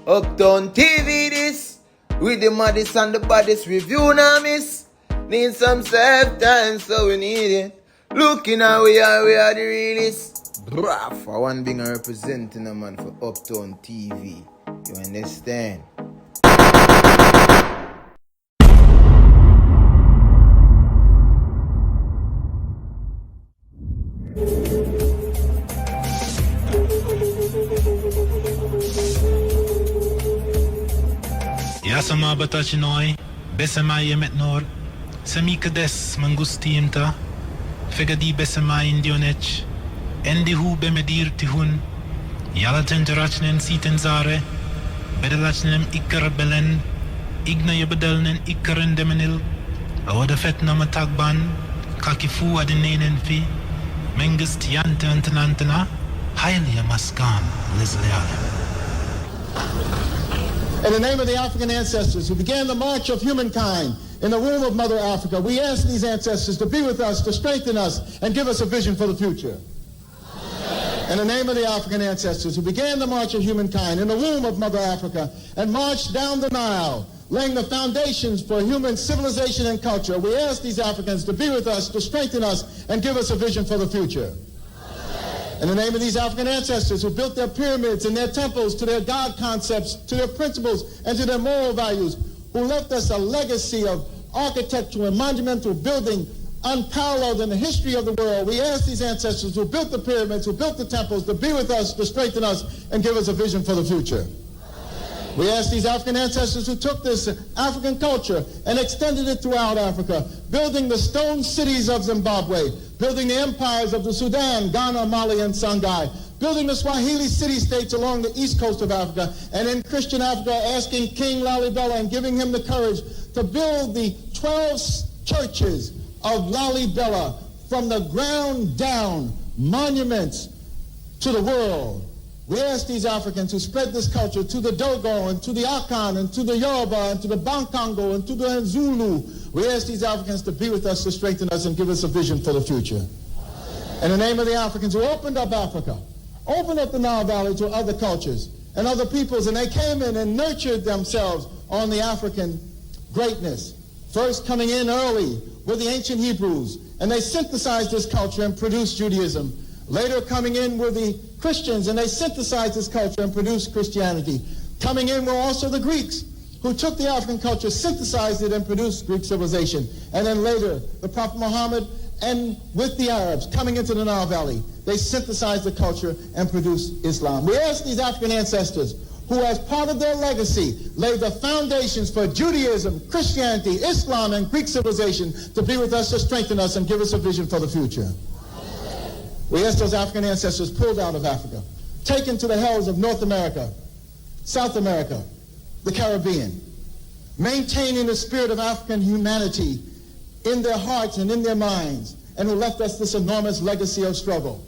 Uptown TV this, with the maddest and the baddest review now miss. Need some self time, so we need it. Looking how we are the realest. Bruh, for one being representing a man for Uptown TV. You understand? Yasama batachinoy, besama yemet nor, semikades mangustiimta, fegadi besama indionech, endihu bemedir tihun, yalatenterachnen sitenzare, bedelachnem ikkar belen, igna yebedelnen ikkaren demenil, awodafet namatagban, kakifu adenenen fi, mengist yante antenantena, highly maskan lisleale. In the name of the African ancestors who began the march of humankind in the womb of Mother Africa, we ask these ancestors to be with us, to strengthen us, and give us a vision for the future. In the name of the African ancestors who began the march of humankind in the womb of Mother Africa and marched down the Nile, laying the foundations for human civilization and culture, we ask these Africans to be with us, to strengthen us, and give us a vision for the future. In the name of these African ancestors who built their pyramids and their temples to their God concepts, to their principles, and to their moral values, who left us a legacy of architectural and monumental building unparalleled in the history of the world, we ask these ancestors who built the pyramids, who built the temples, to be with us, to strengthen us, and give us a vision for the future. We ask these African ancestors who took this African culture and extended it throughout Africa, building the stone cities of Zimbabwe, building the empires of the Sudan, Ghana, Mali, and Songhai, building the Swahili city-states along the east coast of Africa, and in Christian Africa, asking King Lalibela and giving him the courage to build the 12 churches of Lalibela from the ground down, monuments to the world. We ask these Africans who spread this culture to the Dogo and to the Akan and to the Yoruba and to the Bankango and to the Zulu. We ask these Africans to be with us, to strengthen us, and give us a vision for the future. In the name of the Africans who opened up Africa, opened up the Nile Valley to other cultures and other peoples, and they came in and nurtured themselves on the African greatness. First coming in early were the ancient Hebrews, and they synthesized this culture and produced Judaism. Later coming in were the Christians, and they synthesized this culture and produced Christianity. Coming in were also the Greeks, who took the African culture, synthesized it, and produced Greek civilization. And then later, the Prophet Muhammad, and with the Arabs coming into the Nile Valley, they synthesized the culture and produced Islam. We ask these African ancestors, who as part of their legacy laid the foundations for Judaism, Christianity, Islam, and Greek civilization, to be with us, to strengthen us, and give us a vision for the future. We ask those African ancestors pulled out of Africa, taken to the hells of North America, South America, the Caribbean, maintaining the spirit of African humanity in their hearts and in their minds, and who left us this enormous legacy of struggle.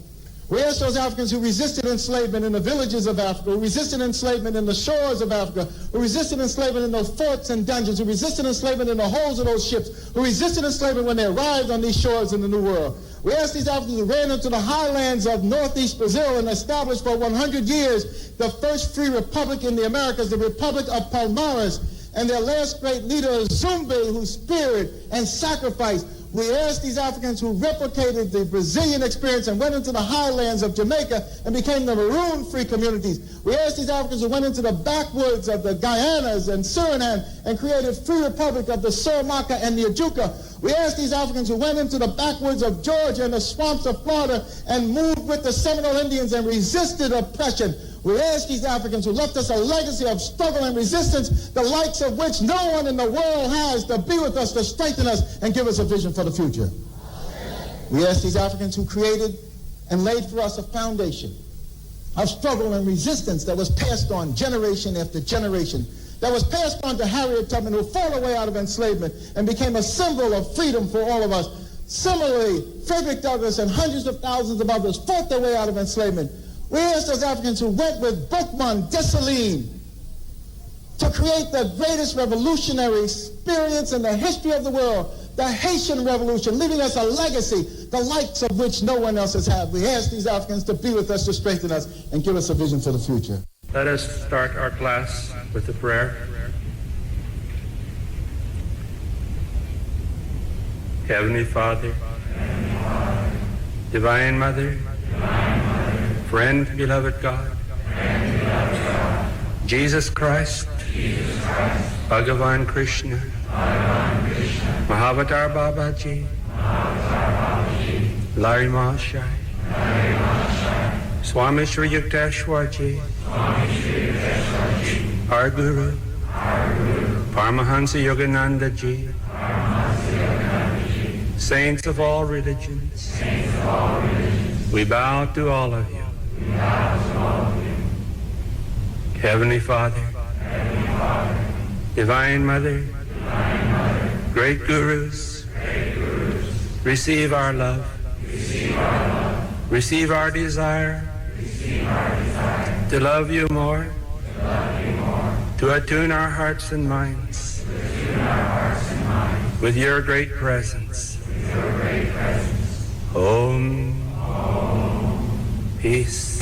We ask those Africans who resisted enslavement in the villages of Africa, who resisted enslavement in the shores of Africa, who resisted enslavement in those forts and dungeons, who resisted enslavement in the holds of those ships, who resisted enslavement when they arrived on these shores in the New World. We ask these Africans who ran into the highlands of northeast Brazil and established for 100 years the first free republic in the Americas, the Republic of Palmares, and their last great leader, Zumbi, who spirit and sacrifice. We ask these Africans who replicated the Brazilian experience and went into the highlands of Jamaica and became the maroon-free communities. We ask these Africans who went into the backwoods of the Guyanas and Suriname and created free republic of the Suramaka and the Ajuka. We ask these Africans who went into the backwoods of Georgia and the swamps of Florida and moved with the Seminole Indians and resisted oppression. We ask these Africans who left us a legacy of struggle and resistance, the likes of which no one in the world has, to be with us, to strengthen us, and give us a vision for the future. We ask these Africans who created and laid for us a foundation of struggle and resistance that was passed on generation after generation, that was passed on to Harriet Tubman, who fought her way out of enslavement and became a symbol of freedom for all of us. Similarly, Frederick Douglass and hundreds of thousands of others fought their way out of enslavement. We ask those Africans who went with Boukman Dessalines to create the greatest revolutionary experience in the history of the world, the Haitian Revolution, leaving us a legacy, the likes of which no one else has had. We ask these Africans to be with us, to strengthen us, and give us a vision for the future. Let us start our class with a prayer. Heavenly Father, Divine Mother, friend, beloved God, Jesus Christ, Bhagavan Krishna, Mahavatar Babaji, Larry Mahashai, Swami Shri Yukteswarji, our Guru, Paramahansa Yogananda Ji, saints of all religions, we bow to all of you. Heavenly Father, Divine Mother, great Gurus, receive our love, receive our desire to love you more, to attune our hearts and minds with your great presence. Om. Peace.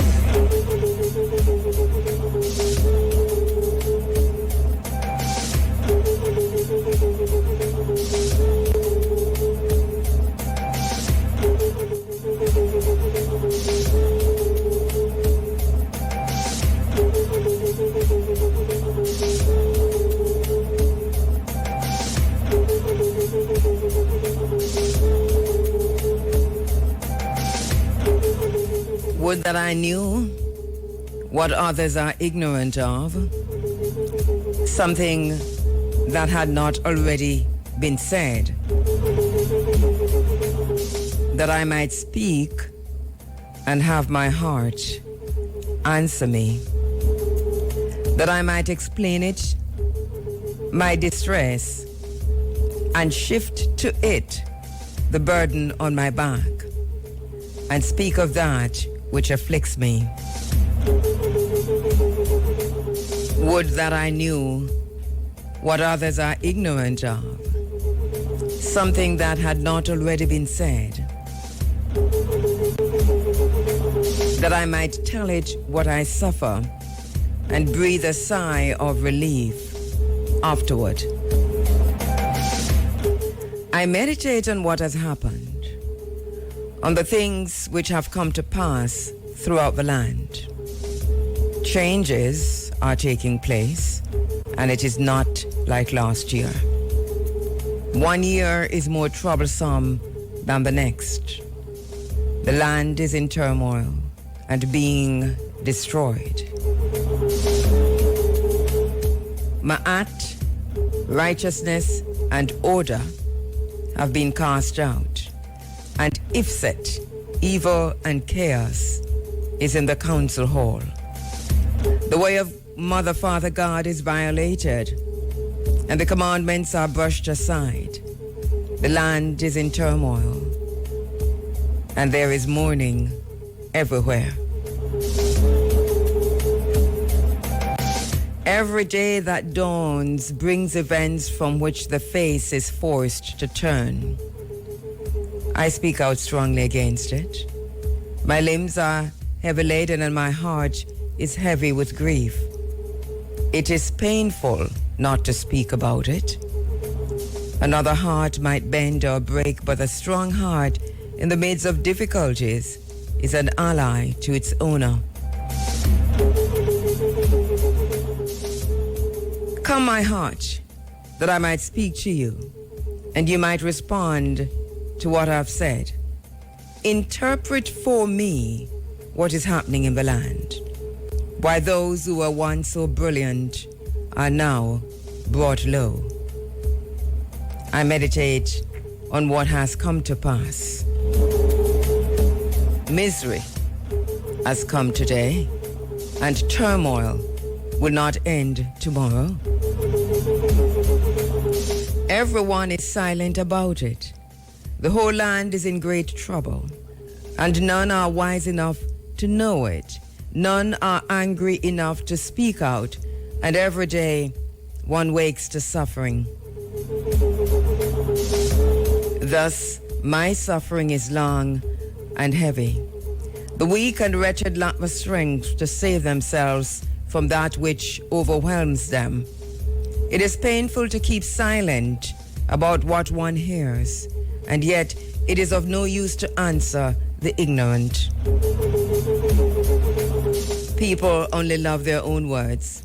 Would that I knew what others are ignorant of, something that had not already been said, that I might speak and have my heart answer me, that I might explain it, my distress, and shift to it the burden on my back, and speak of that which afflicts me. Would that I knew what others are ignorant of, something that had not already been said, that I might tell it what I suffer and breathe a sigh of relief afterward. I meditate on what has happened, on the things which have come to pass throughout the land. Changes are taking place, and it is not like last year. One year is more troublesome than the next. The land is in turmoil and being destroyed. Ma'at, righteousness, and order have been cast out, and Ifset, evil and chaos, is in the council hall. The way of Mother, Father God is violated, and the commandments are brushed aside. The land is in turmoil, and there is mourning everywhere. Every day that dawns brings events from which the face is forced to turn. I speak out strongly against it. My limbs are heavy laden and my heart is heavy with grief. It is painful not to speak about it. Another heart might bend or break, but a strong heart in the midst of difficulties is an ally to its owner. Come, my heart, that I might speak to you, and you might respond to what I've said. Interpret for me what is happening in the land. Why those who were once so brilliant are now brought low. I meditate on what has come to pass. Misery has come today, and turmoil will not end tomorrow. Everyone is silent about it. The whole land is in great trouble, and none are wise enough to know it. None are angry enough to speak out, and every day one wakes to suffering. Thus, my suffering is long and heavy. The weak and wretched lack the strength to save themselves from that which overwhelms them. It is painful to keep silent about what one hears, and yet it is of no use to answer the ignorant. People only love their own words.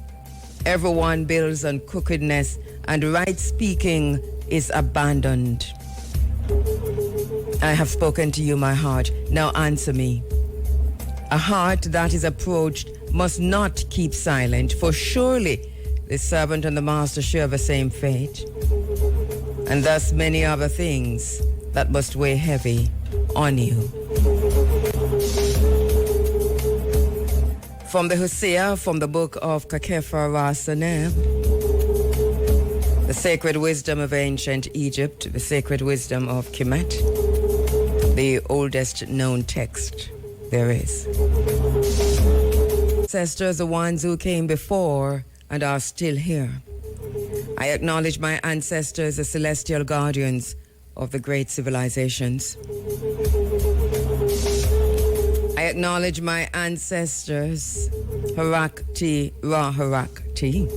Everyone builds on crookedness, and right speaking is abandoned. I have spoken to you, my heart. Now answer me. A heart that is approached must not keep silent, for surely the servant and the master share the same fate, and thus many other things that must weigh heavy on you. From the Hosea, from the book of Kakefar-Rasaneb, the sacred wisdom of ancient Egypt, the sacred wisdom of Kemet, the oldest known text there is. Ancestors, the ones who came before and are still here. I acknowledge my ancestors as celestial guardians of the great civilizations. I acknowledge my ancestors, Harakti Ra-Harakti,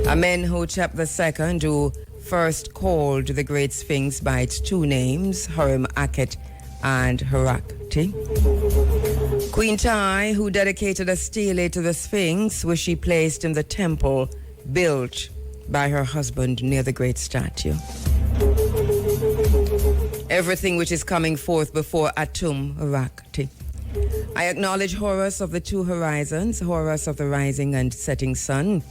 Amenhotep II, who first called the great Sphinx by its two names, Harim-Akhet and Harakti. Queen Tai, who dedicated a stele to the Sphinx, which she placed in the temple built by her husband near the great statue. Everything which is coming forth before Atum Harakti. I acknowledge Horus of the two horizons, Horus of the rising and setting sun,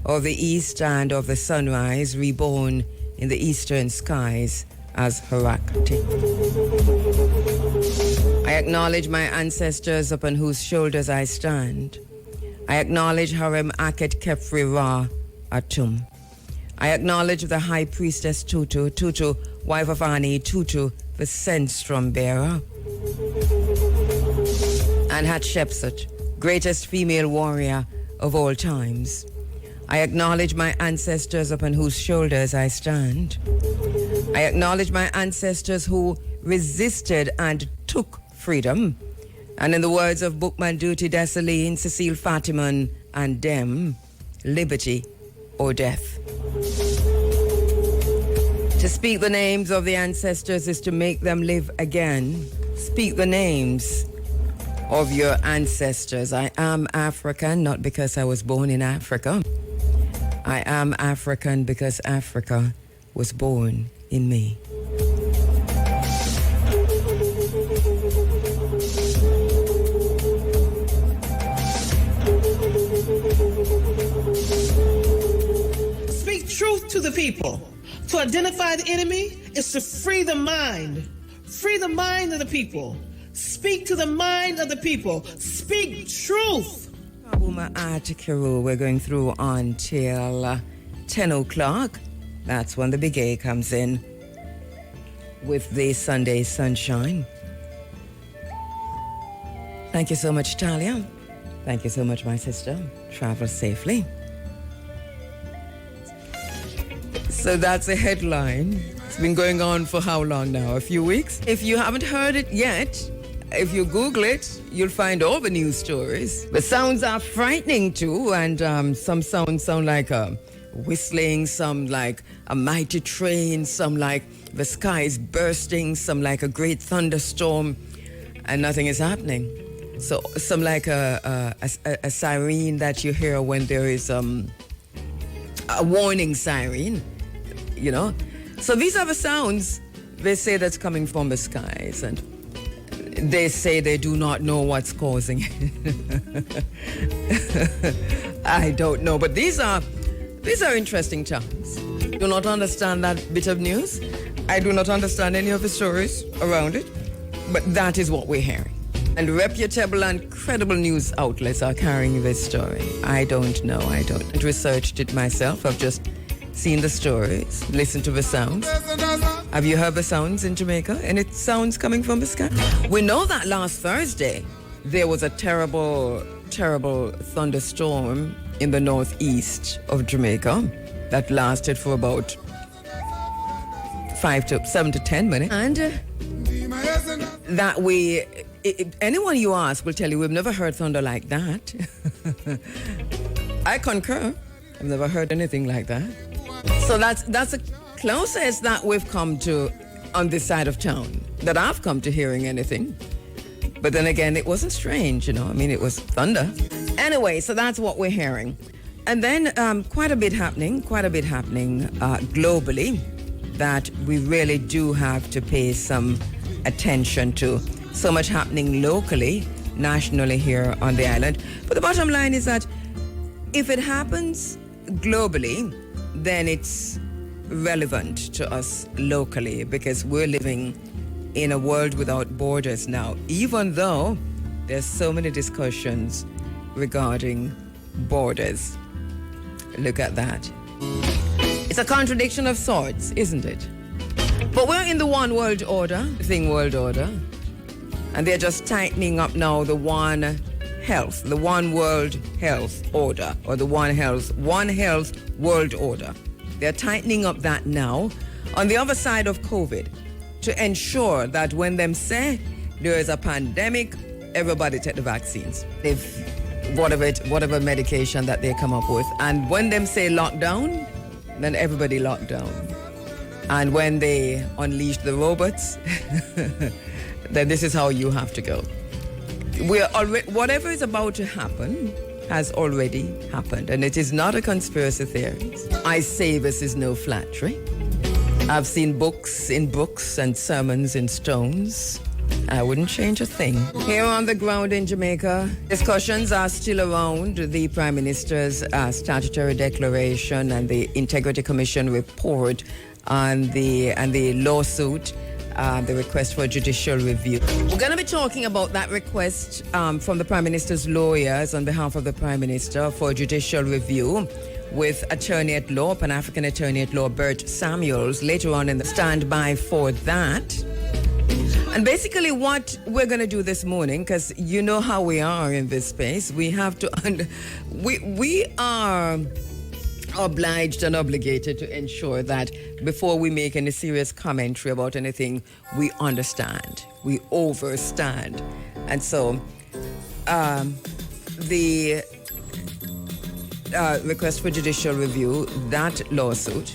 of the east and of the sunrise, reborn in the eastern skies as Harakti. I acknowledge my ancestors upon whose shoulders I stand. I acknowledge Harem-Akhet Kefri Ra Atum. I acknowledge the high priestess Tutu, Tutu, wife of Ani, Tutu, the sense-drum bearer, and Hatshepsut, greatest female warrior of all times. I acknowledge my ancestors upon whose shoulders I stand. I acknowledge my ancestors who resisted and took freedom. And in the words of Bookman Duty, Dessalines, Cecile Fatiman, and Dem, liberty or death. To speak the names of the ancestors is to make them live again. Speak the names of your ancestors. I am African, not because I was born in Africa. I am African because Africa was born in me. Speak truth to the people. To identify the enemy is to free the mind. Free the mind of the people. Speak to the mind of the people. Speak truth. Kheru, we're going through until 10 o'clock. That's when the big A comes in with the Sunday sunshine. Thank you so much, Talia. Thank you so much, my sister. Travel safely. So that's a headline. It's been going on for how long now? A few weeks? If you haven't heard it yet, if you Google it, you'll find all the news stories. The sounds are frightening too, and some sounds sound like whistling, some like a mighty train, some like the sky is bursting, some like a great thunderstorm, and nothing is happening. So some like a siren that you hear when there is a warning siren, you know. So these are the sounds they say that's coming from the skies, and they say they do not know what's causing it. I don't know, but these are interesting times. I do not understand that bit of news. I do not understand any of the stories around it, but that is what we're hearing. And reputable and credible news outlets are carrying this story. I don't know. I don't researched it myself. I've just seen the stories, listened to the sounds. Have you heard the sounds in Jamaica? And it sounds coming from the sky. We know that last Thursday there was a terrible, terrible thunderstorm in the northeast of Jamaica that lasted for about 7 to 10 minutes. And that anyone you ask will tell you we've never heard thunder like that. I concur. I've never heard anything like that. So that's the closest that we've come to on this side of town, that I've come to hearing anything. But then again, it wasn't strange, I mean, it was thunder. Anyway, so that's what we're hearing. And then quite a bit happening globally that we really do have to pay some attention to. So much happening locally, nationally here on the island. But the bottom line is that if it happens globally, then it's relevant to us locally, because we're living in a world without borders now, even though there's so many discussions regarding borders. Look at that. It's a contradiction of sorts, isn't it? But we're in the one world order, world order, and they're just tightening up now the one world health order, or the one health world order. They're tightening up that now on the other side of COVID to ensure that when them say there is a pandemic, everybody take the vaccines. If whatever medication that they come up with. And when them say lockdown, then everybody locked down. And when they unleash the robots, then this is how you have to go. Whatever is about to happen has already happened, and it is not a conspiracy theory. I say this is no flattery. I've seen books in books and sermons in stones. I wouldn't change a thing. Here on the ground in Jamaica, discussions are still around the Prime Minister's statutory declaration and the Integrity Commission report and the lawsuit, the request for judicial review. We're going to be talking about that request from the Prime Minister's lawyers on behalf of the Prime Minister for judicial review with Attorney at Law, Pan-African Attorney at Law Bert Samuels, later on in the standby for that. And basically what we're going to do this morning, because you know how we are in this space, we have to, we are obliged and obligated to ensure that before we make any serious commentary about anything, we understand, we overstand. And so the request for judicial review, that lawsuit,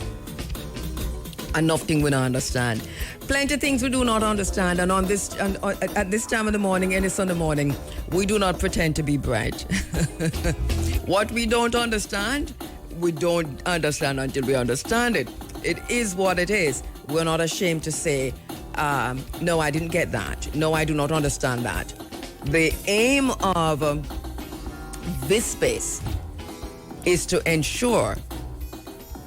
enough thing we don't understand. Plenty of things we do not understand, and at this time of the morning, any Sunday morning, we do not pretend to be bright. What we don't understand, we don't understand until we understand it. It is what it is. We're not ashamed to say, no, I didn't get that. No, I do not understand that. The aim of this space is to ensure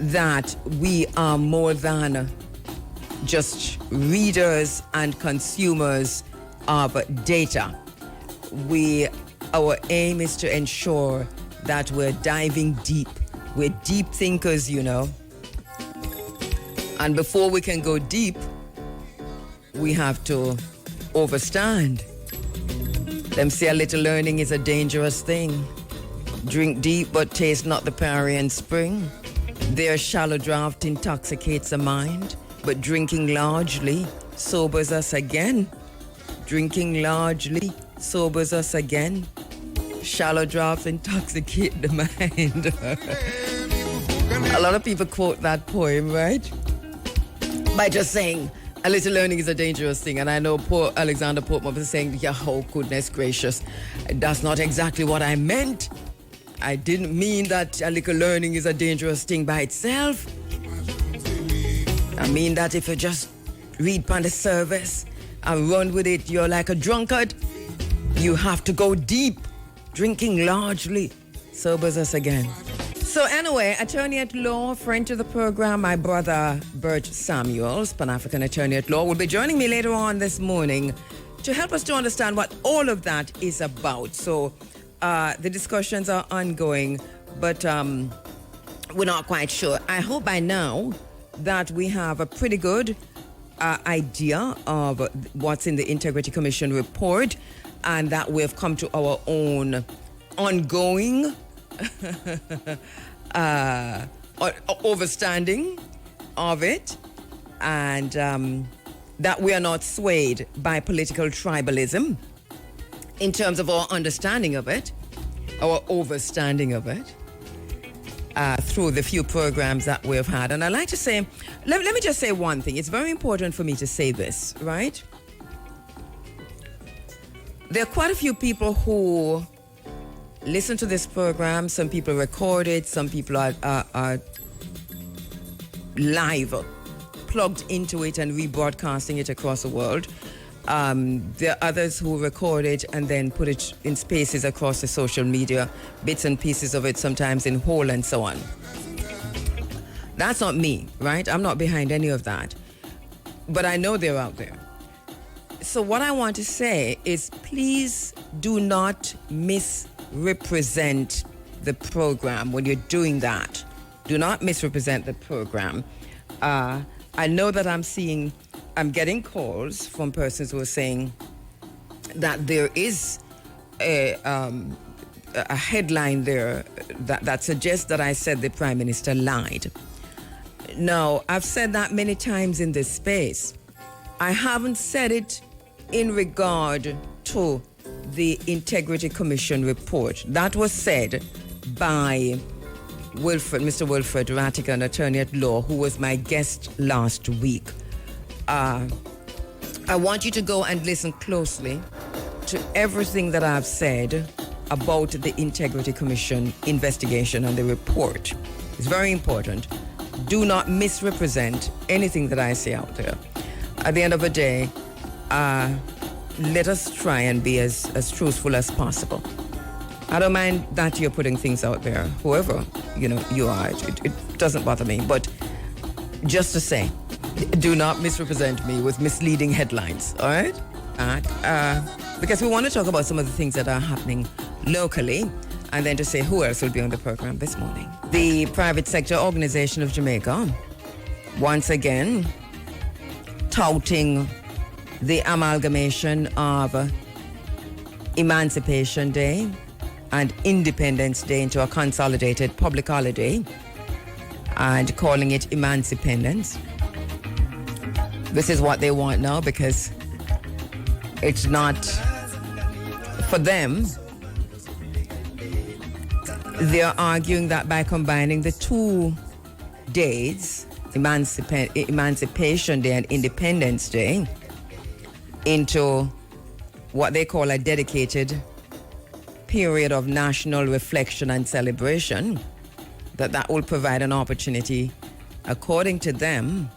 that we are more than just readers and consumers of data. Our aim is to ensure that we're diving deep. We're deep thinkers, And before we can go deep, we have to overstand. Them say a little learning is a dangerous thing. Drink deep, but taste not the Parian spring. Their shallow draught intoxicates the mind, but drinking largely sobers us again. Drinking largely sobers us again. Shallow draughts intoxicate the mind. A lot of people quote that poem, right? By just saying, a little learning is a dangerous thing. And I know poor Alexander Portman was saying, yeah, oh, goodness gracious, that's not exactly what I meant. I didn't mean that a little learning is a dangerous thing by itself. I mean that if you just read on the service and run with it, you're like a drunkard. You have to go deep. Drinking largely sobers us again. So anyway, attorney at law, friend to the program, my brother Bert Samuels, Pan-African Attorney at Law, will be joining me later on this morning to help us to understand what all of that is about. So the discussions are ongoing, but we're not quite sure. I hope by now that we have a pretty good idea of what's in the Integrity Commission report, and that we've come to our own ongoing overstanding of it, and that we are not swayed by political tribalism in terms of our understanding of it, our overstanding of it. through the few programs that we've had. And I'd like to say, let me just say one thing. It's very important for me to say this, right? There are quite a few people who listen to this program. Some people record it. Some people are live, plugged into it and rebroadcasting it across the world. There are others who record it and then put it in spaces across the social media, bits and pieces of it, sometimes in whole and so on. That's not me, right? I'm not behind any of that. But I know they're out there. So what I want to say is, please do not misrepresent the program when you're doing that. Do not misrepresent the program. I know that I'm getting calls from persons who are saying that there is a headline there that suggests that I said the Prime Minister lied. Now, I've said that many times in this space. I haven't said it in regard to the Integrity Commission report. That was said by Mr. Wilfred Rattick, an attorney at law, who was my guest last week. I want you to go and listen closely to everything that I've said about the Integrity Commission investigation and the report. It's very important. Do not misrepresent anything that I say out there. At the end of the day, let us try and be as truthful as possible. I don't mind that you're putting things out there, whoever you are. It doesn't bother me. But just to say, do not misrepresent me with misleading headlines, all right? Because we want to talk about some of the things that are happening locally, and then to say who else will be on the program this morning. The Private Sector Organization of Jamaica, once again, touting the amalgamation of Emancipation Day and Independence Day into a consolidated public holiday and calling it Emancipendence. This is what they want now, because it's not for them. They're arguing that by combining the 2 days, Emancipation Day and Independence Day, into what they call a dedicated period of national reflection and celebration, that will provide an opportunity, according to them,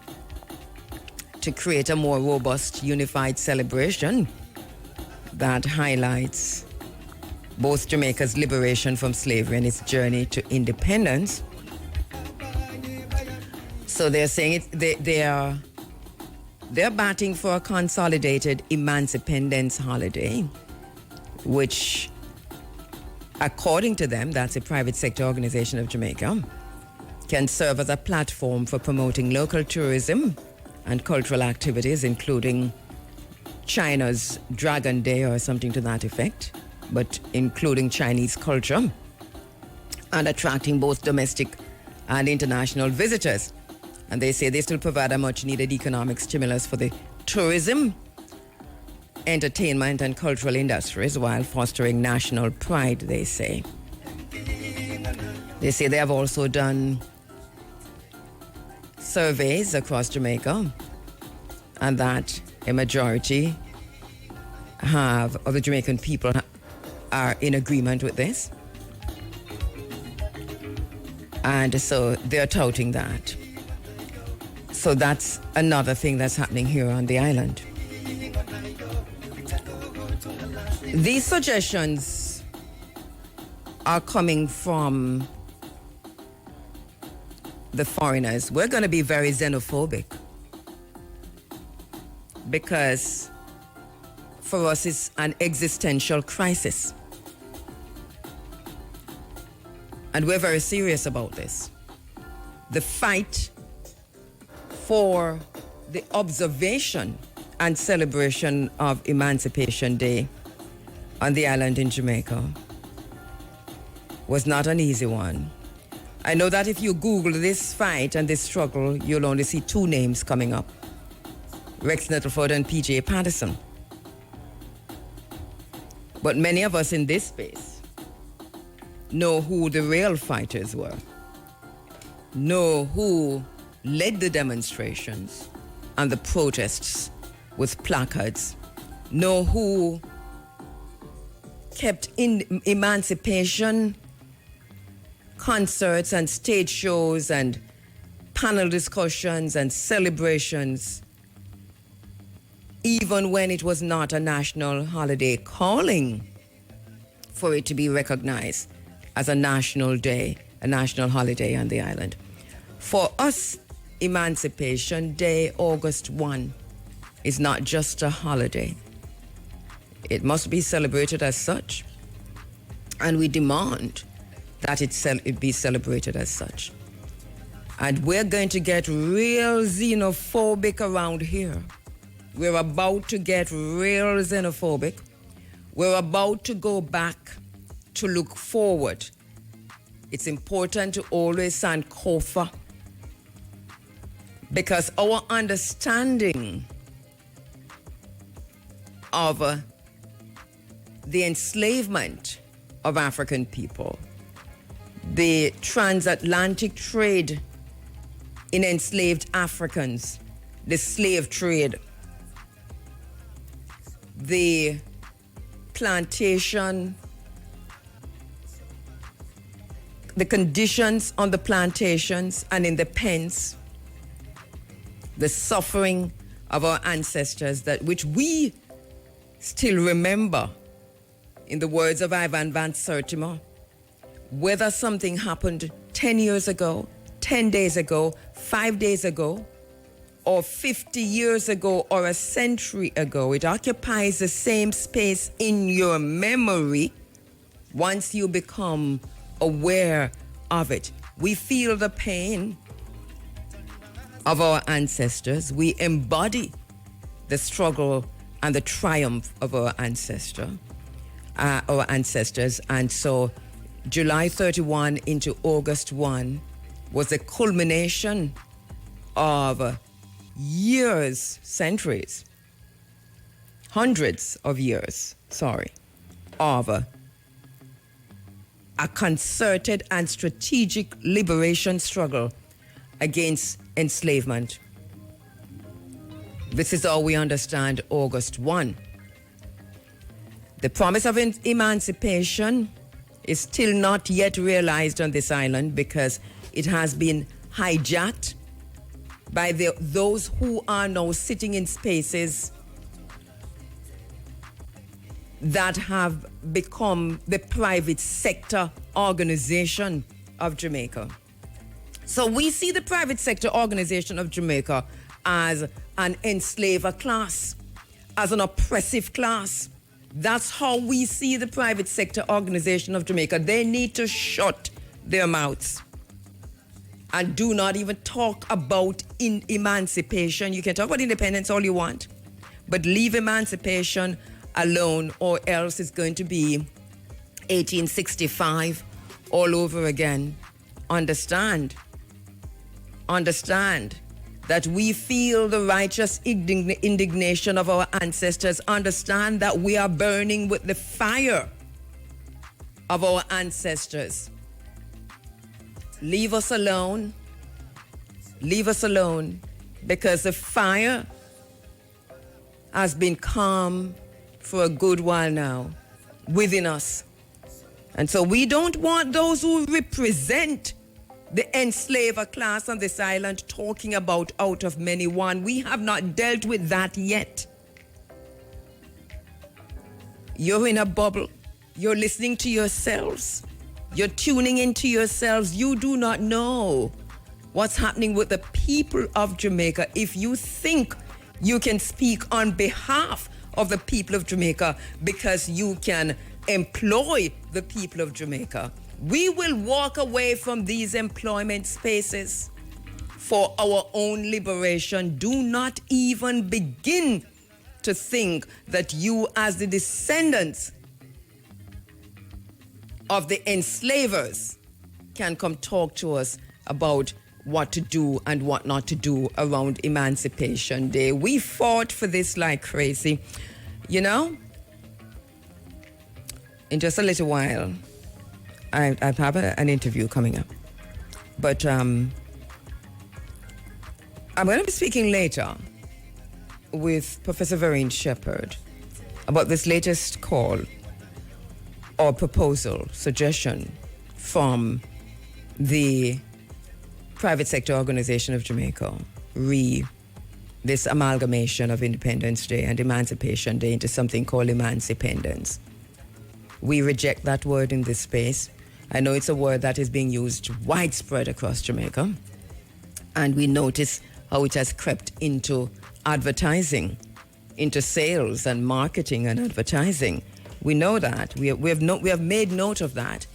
to create a more robust, unified celebration that highlights both Jamaica's liberation from slavery and its journey to independence. So they're saying they're batting for a consolidated Emancipendence holiday, which, according to them, that's a private sector organization of Jamaica, can serve as a platform for promoting local tourism and cultural activities, including China's Dragon Day or something to that effect, but including Chinese culture, and attracting both domestic and international visitors. And they say this will provide a much-needed economic stimulus for the tourism, entertainment, and cultural industries while fostering national pride, they say. They say they have also done surveys across Jamaica, and that a majority of the Jamaican people are in agreement with this. And so they're touting that. So that's another thing that's happening here on the island. These suggestions are coming from the foreigners. We're going to be very xenophobic, because for us it's an existential crisis. And we're very serious about this. The fight for the observation and celebration of Emancipation Day on the island in Jamaica was not an easy one. I know that if you Google this fight and this struggle, you'll only see 2 names coming up: Rex Nettleford and P.J. Patterson. But many of us in this space know who the real fighters were. know who led the demonstrations and the protests with placards, know who kept in emancipation concerts and stage shows and panel discussions and celebrations, even when it was not a national holiday, calling for it to be recognized as a national day, a national holiday on the island. For us, Emancipation Day, August 1, is not just a holiday. It must be celebrated as such, and we demand that it be celebrated as such. And we're going to get real xenophobic around here. We're about to get real xenophobic. We're about to go back to look forward. It's important to always sankofa, because our understanding of the enslavement of African people, the transatlantic trade in enslaved Africans, the slave trade, the plantation, the conditions on the plantations and in the pens, the suffering of our ancestors, that which we still remember. In the words of Ivan Van Sertima, whether something happened 10 years ago, 10 days ago, 5 days ago, or 50 years ago, or a century ago, it occupies the same space in your memory once you become aware of it. We feel the pain of our ancestors. We embody the struggle and the triumph of our ancestors. And so July 31 into August 1 was a culmination of years, centuries, hundreds of years, of a concerted and strategic liberation struggle against enslavement. This is how we understand August 1. The promise of emancipation is still not yet realized on this island because it has been hijacked by those who are now sitting in spaces that have become the private sector organization of Jamaica. So we see the private sector organization of Jamaica as an enslaver class, as an oppressive class. That's how we see the private sector organization of Jamaica. They need to shut their mouths and do not even talk about emancipation. You can talk about independence all you want, but leave emancipation alone, or else it's going to be 1865 all over again. Understand that we feel the righteous indignation of our ancestors. Understand that we are burning with the fire of our ancestors. Leave us alone. Leave us alone, because the fire has been calm for a good while now within us. And so we don't want those who represent the enslaver class on this island talking about out of many one. We have not dealt with that yet. You're in a bubble. You're listening to yourselves. You're tuning into yourselves. You do not know what's happening with the people of Jamaica. If you think you can speak on behalf of the people of Jamaica because you can employ the people of Jamaica, we will walk away from these employment spaces for our own liberation. Do not even begin to think that you, as the descendants of the enslavers, can come talk to us about what to do and what not to do around Emancipation Day. We fought for this like crazy. You know, in just a little while, I have an interview coming up. But I'm going to be speaking later with Professor Vereen Shepherd about this latest call or proposal, suggestion from the private sector organization of Jamaica, this amalgamation of Independence Day and Emancipation Day into something called Emancipendence. We reject that word in this space. I know it's a word that is being used widespread across Jamaica, and we notice how it has crept into advertising, into sales and marketing and advertising. We know that. We have made note of that.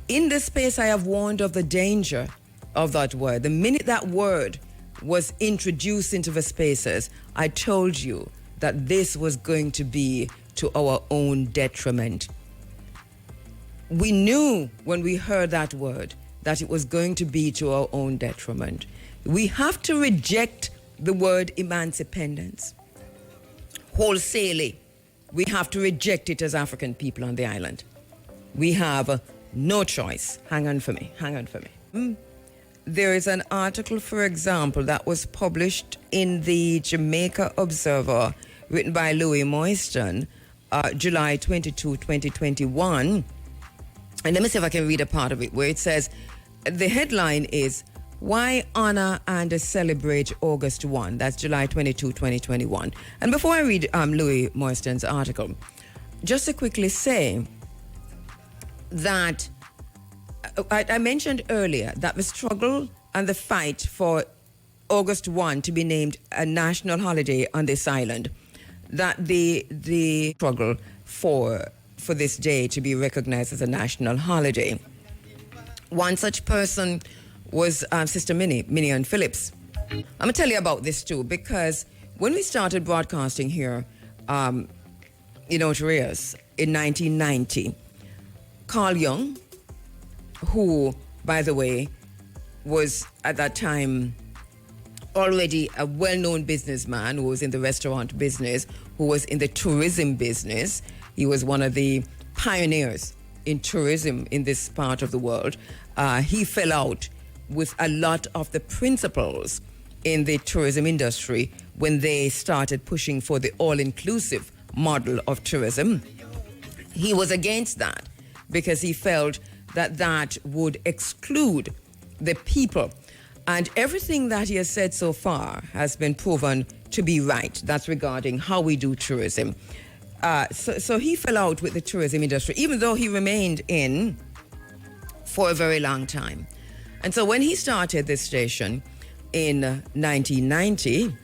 In this space, I have warned of the danger of that word. The minute that word was introduced into the spaces, I told you that this was going to be to our own detriment. We knew when we heard that word that it was going to be to our own detriment. We have to reject the word emancipendence wholesalely. We have to reject it as African people on the island. We have no choice. Hang on for me. There is an article, for example, that was published in the Jamaica Observer, written by Louis Moiston, July 22, 2021. And let me see if I can read a part of it, where it says, the headline is, Why Honor and Celebrate August 1? That's July 22, 2021. And before I read Louis Moiston's article, just to quickly say that I mentioned earlier that the struggle and the fight for August 1 to be named a national holiday on this island, that the struggle for this day to be recognized as a national holiday. One such person was Sister Minnie Phillips. I'm going to tell you about this too, because when we started broadcasting here in Oterias in 1990, Carl Young, who, by the way, was at that time already a well-known businessman who was in the restaurant business, who was in the tourism business. He was one of the pioneers in tourism in this part of the world. He fell out with a lot of the principals in the tourism industry when they started pushing for the all-inclusive model of tourism. He was against that because he felt that would exclude the people. And everything that he has said so far has been proven to be right. That's regarding how we do tourism. So he fell out with the tourism industry, even though he remained in for a very long time. And so when he started this station in 1990,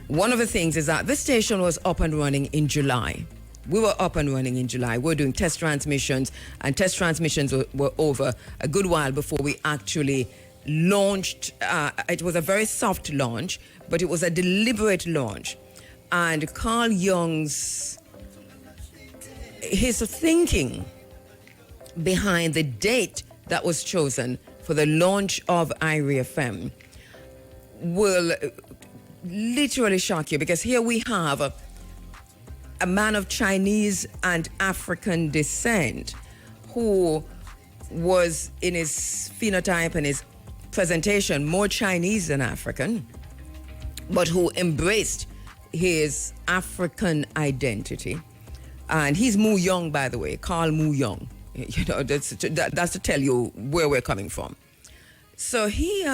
one of the things is that this station was up and running in July. We were up and running in July. We were doing test transmissions, and test transmissions were over a good while before we actually launched. It was a very soft launch, but it was a deliberate launch. And Carl Young's, his thinking behind the date that was chosen for the launch of IRIE FM will literally shock you, because here we have a man of Chinese and African descent who was, in his phenotype and his presentation, more Chinese than African, but who embraced his African identity. And he's Mu Young, by the way, Carl Mu Young. You know, that's to tell you where we're coming from. So he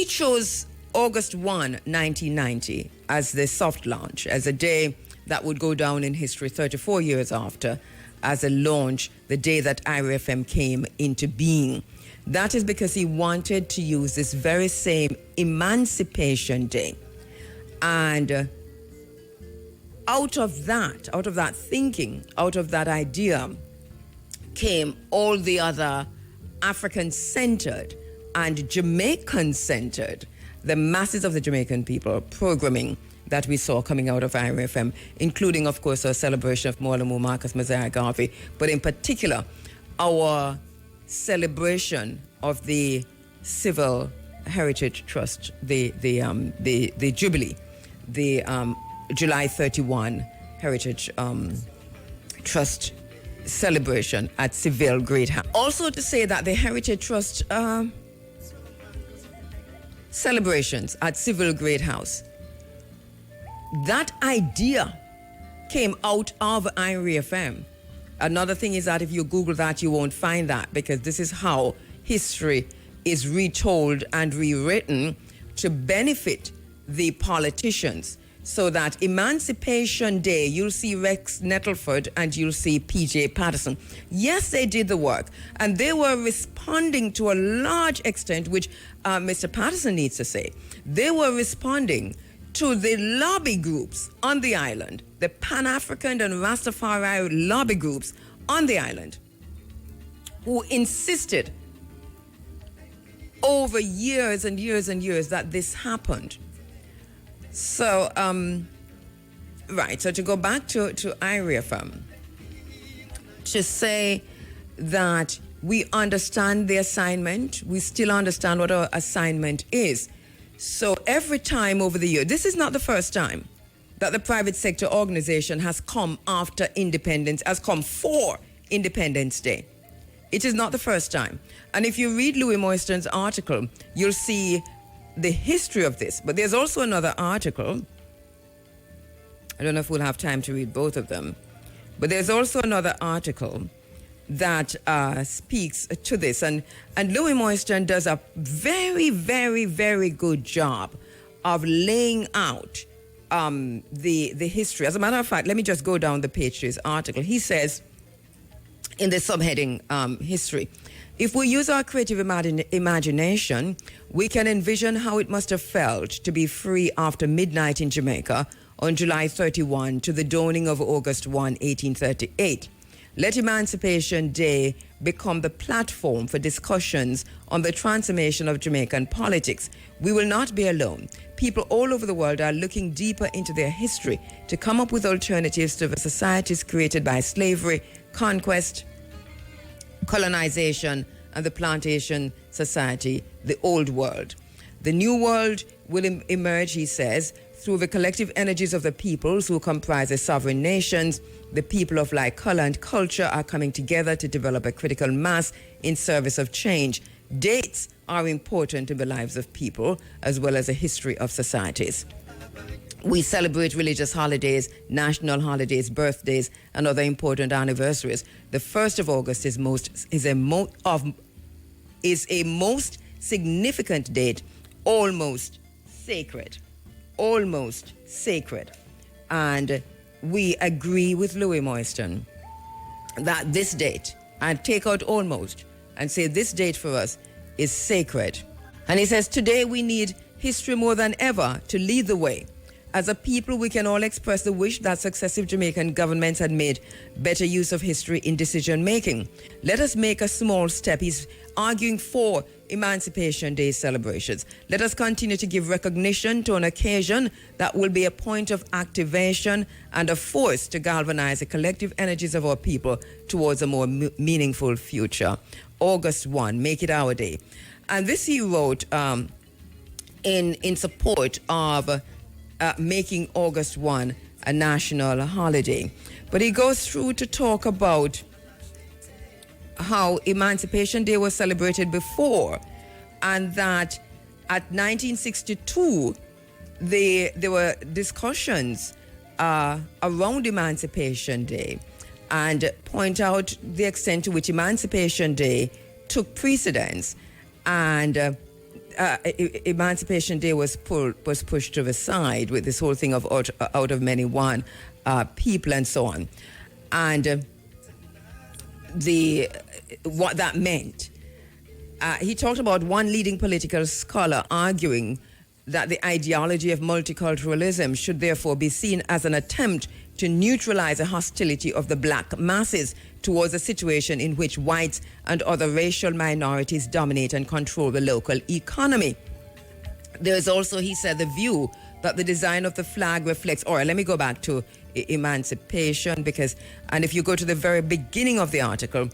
chose August 1, 1990 as the soft launch, as a day that would go down in history 34 years after, as a launch, the day that IRIE FM came into being. That is because he wanted to use this very same Emancipation Day. And out of that thinking, out of that idea, came all the other African-centered and Jamaican-centered, the masses of the Jamaican people, programming that we saw coming out of IRIE FM, including, of course, our celebration of Morlamu Marcus Messiah Garvey, but in particular, our celebration of the Civil Heritage Trust, the Jubilee, the July 31 Heritage Trust celebration at Seville Great House. Also to say that the Heritage Trust celebrations at Seville Great House, that idea came out of Irie FM. Another thing is that if you Google that, you won't find that, because this is how history is retold and rewritten to benefit the politicians. So that Emancipation Day, you'll see Rex Nettleford and you'll see PJ Patterson. Yes, they did the work, and they were responding to a large extent, which Mr. Patterson needs to say. They were responding to the lobby groups on the island, the Pan-African and Rastafari lobby groups on the island, who insisted over years and years and years that this happened. So, right, so to go back to Irie FM, to say that we understand the assignment, we still understand what our assignment is. So every time over the year, this is not the first time that the private sector organization has come after independence, has come for Independence Day. It is not the first time. And if you read Louis Moiston's article, you'll see the history of this. But there's also another article. I don't know if we'll have time to read both of them. But there's also another article that speaks to this. And Louis Moiston does a very, very, very good job of laying out the history. As a matter of fact, let me just go down the page to his article. He says, in the subheading, history, if we use our creative imagination, we can envision how it must have felt to be free after midnight in Jamaica on July 31 to the dawning of August 1, 1838. Let Emancipation Day become the platform for discussions on the transformation of Jamaican politics. We will not be alone. People all over the world are looking deeper into their history to come up with alternatives to the societies created by slavery, conquest, colonization, and the plantation society, the old world. The new world will emerge, he says, through the collective energies of the peoples who comprise the sovereign nations. The people of like color and culture are coming together to develop a critical mass in service of change. Dates are important in the lives of people as well as the history of societies. We celebrate religious holidays, national holidays, birthdays, and other important anniversaries. The 1st of August is a most significant date, almost sacred. Almost sacred. And we agree with Louis Moiston that this date, and take out almost, and say this date for us is sacred. And he says, today we need history more than ever to lead the way. As a people, we can all express the wish that successive Jamaican governments had made better use of history in decision-making. Let us make a small step. He's arguing for Emancipation Day celebrations. Let us continue to give recognition to an occasion that will be a point of activation and a force to galvanize the collective energies of our people towards a more meaningful future. August 1, make it our day. And this he wrote in support of making August 1 a national holiday. But he goes through to talk about how Emancipation Day was celebrated before, and that at 1962 there were discussions around Emancipation Day, and point out the extent to which Emancipation Day took precedence, and Emancipation Day was pushed to the side with this whole thing of out of many one people and so on, and what that meant. He talked about one leading political scholar arguing that the ideology of multiculturalism should therefore be seen as an attempt to neutralize the hostility of the black masses towards a situation in which whites and other racial minorities dominate and control the local economy. There is also, he said, the view that the design of the flag reflects, or let me go back to emancipation, and if you go to the very beginning of the article,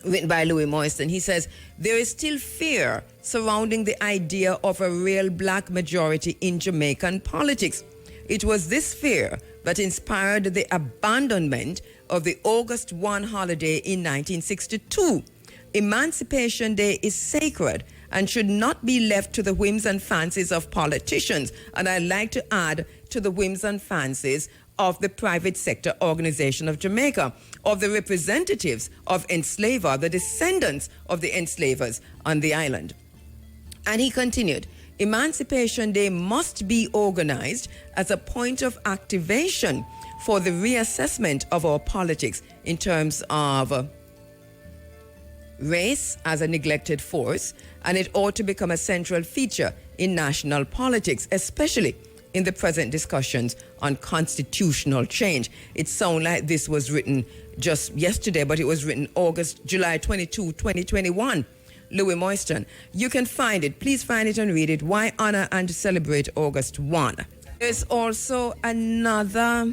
written by Louis Moiston, he says, there is still fear surrounding the idea of a real black majority in Jamaican politics. It was this fear that inspired the abandonment of the August 1 holiday in 1962. Emancipation Day is sacred and should not be left to the whims and fancies of politicians. And I'd like to add to the whims and fancies of the private sector organization of Jamaica, of the representatives of enslaver, the descendants of the enslavers on the island. And he continued, Emancipation Day must be organized as a point of activation for the reassessment of our politics in terms of race as a neglected force, and it ought to become a central feature in national politics, especially in the present discussions on constitutional change. It sounds like this was written just yesterday, but it was written July 22, 2021. Louis Moiston. You can find it. Please find it and read it. Why honor and celebrate August 1? There's also another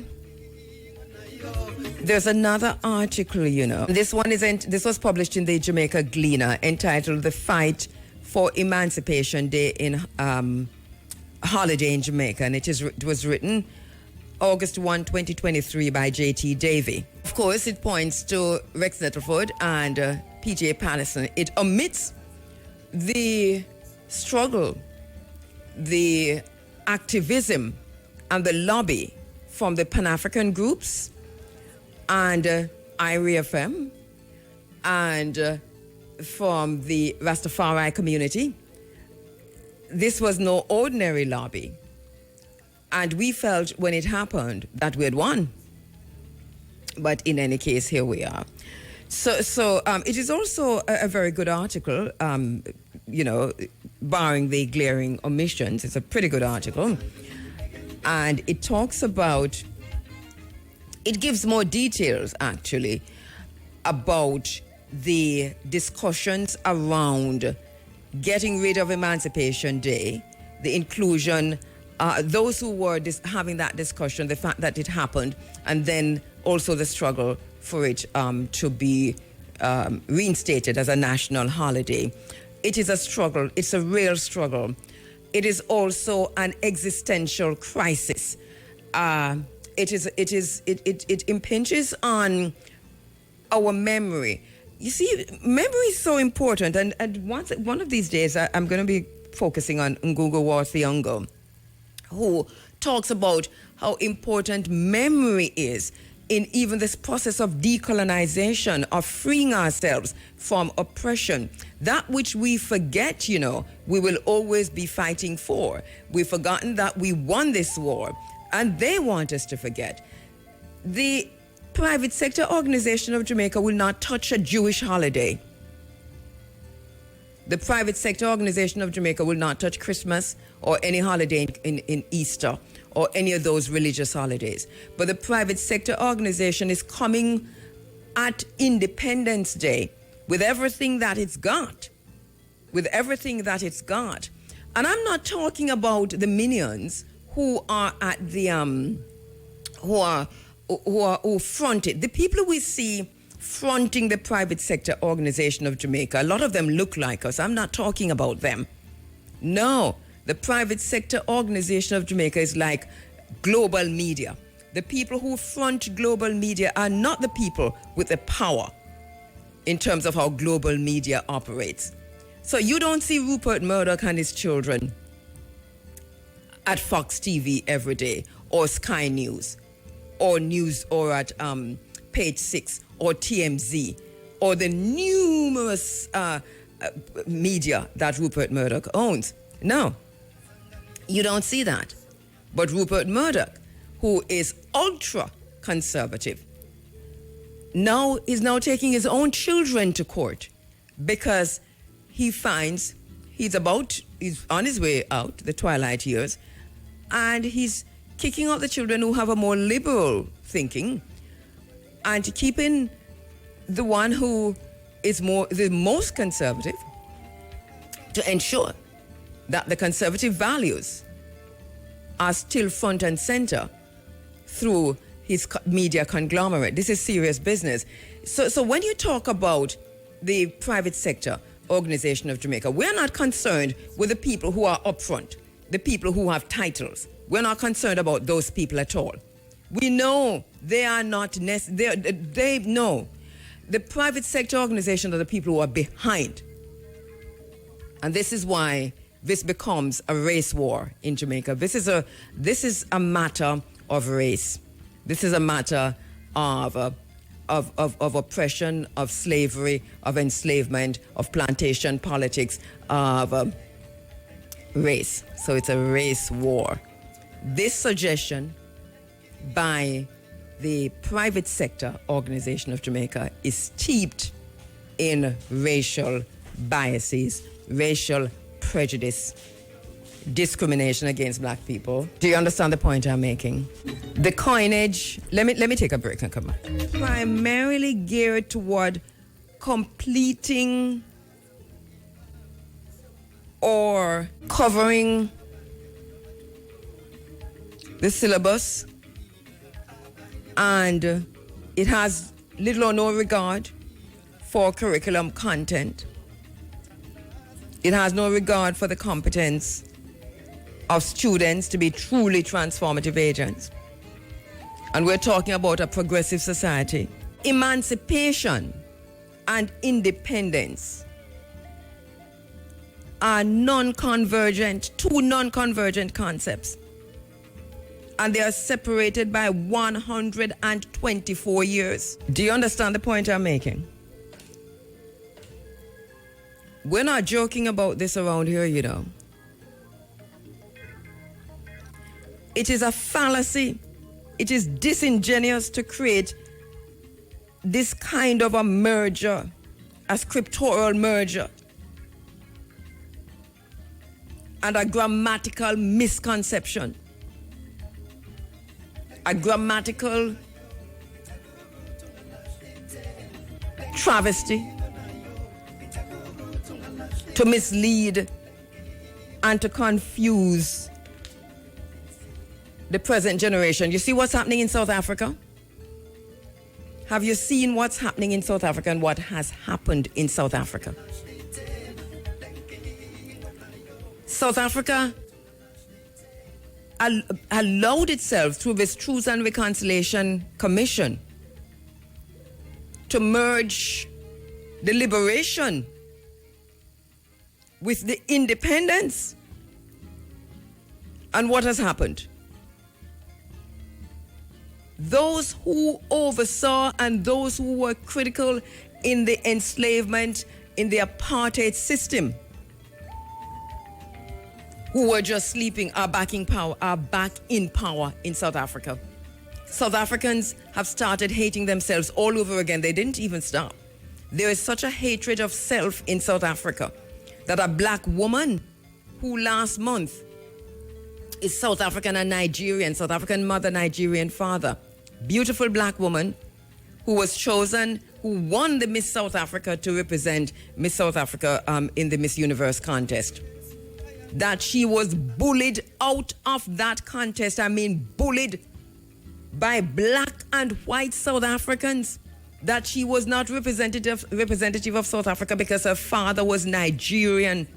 article, you know. This was published in the Jamaica Gleaner entitled The Fight for Emancipation Day in Holiday in Jamaica, and it was written August 1, 2023 by J.T. Davey. Of course, it points to Rex Nettleford and P.J. Patterson. It omits the struggle, the activism, and the lobby from the Pan-African groups and IREFM and from the Rastafari community. This was no ordinary lobby. And we felt when it happened that we had won. But in any case, here we are. So it is also a very good article, barring the glaring omissions. It's a pretty good article. And it talks about, it gives more details, actually, about the discussions around getting rid of Emancipation Day, the inclusion, those who were having that discussion, the fact that it happened, and then also the struggle for it to be reinstated as a national holiday. It is a struggle. It's a real struggle. It is also an existential crisis. It impinges on our memory. You see, memory is so important. And one of these days, I'm going to be focusing on Ngugo Wa Thiong'o, who talks about how important memory is in even this process of decolonization, of freeing ourselves from oppression. That which we forget, we will always be fighting for. We've forgotten that we won this war, and they want us to forget. The private sector organization of Jamaica will not touch a Jewish holiday. The private sector organization of Jamaica will not touch Christmas or any holiday in Easter or any of those religious holidays. But the private sector organization is coming at Independence Day with everything that it's got. With everything that it's got. And I'm not talking about the minions who are at the who fronted. The people we see fronting the private sector organization of Jamaica, a lot of them look like us. I'm not talking about them. No, the private sector organization of Jamaica is like global media. The people who front global media are not the people with the power in terms of how global media operates. So you don't see Rupert Murdoch and his children at Fox TV every day, or Sky News, or at Page 6, or TMZ, or the numerous media that Rupert Murdoch owns. No, you don't see that. But Rupert Murdoch, who is ultra-conservative, is now taking his own children to court because he finds he's on his way out, the twilight years, and he's kicking out the children who have a more liberal thinking and keeping the one who is the most conservative to ensure that the conservative values are still front and center through his media conglomerate. This is serious business. So when you talk about the private sector organization of Jamaica, we're not concerned with the people who are up front, the people who have titles. We're not concerned about those people at all. We know They are not necessary. No. The private sector organizations are the people who are behind. And this is why this becomes a race war in Jamaica. This is a matter of race. This is a matter of oppression, of slavery, of enslavement, of plantation politics, of race. So it's a race war. This suggestion by the private sector organization of Jamaica is steeped in racial biases, racial prejudice, discrimination against black people. Do you understand the point I'm making? The coinage, let me take a break and come back. Primarily geared toward completing or covering the syllabus, and it has little or no regard for curriculum content. It has no regard for the competence of students to be truly transformative agents. And we're talking about a progressive society. Emancipation and independence are two non-convergent concepts. And they are separated by 124 years. Do you understand the point I'm making? We're not joking about this around here, you know. It is a fallacy. It is disingenuous to create this kind of a merger, a scriptural merger, and a grammatical misconception, a grammatical travesty to mislead and to confuse the present generation. You see what's happening in South Africa? Have you seen what's happening in South Africa and what has happened in South Africa? South Africa allowed itself through this Truth and Reconciliation Commission to merge the liberation with the independence. And what has happened? Those who oversaw and those who were critical in the enslavement, in the apartheid system, who were just sleeping, are back in power in South Africa. South Africans have started hating themselves all over again. They didn't even stop. There is such a hatred of self in South Africa that a black woman who last month is South African and Nigerian, South African mother, Nigerian father, beautiful black woman who was chosen, who won the Miss South Africa to represent Miss South Africa in the Miss Universe contest, that she was bullied out of that contest. I mean, bullied by black and white South Africans, that she was not representative of South Africa because her father was Nigerian.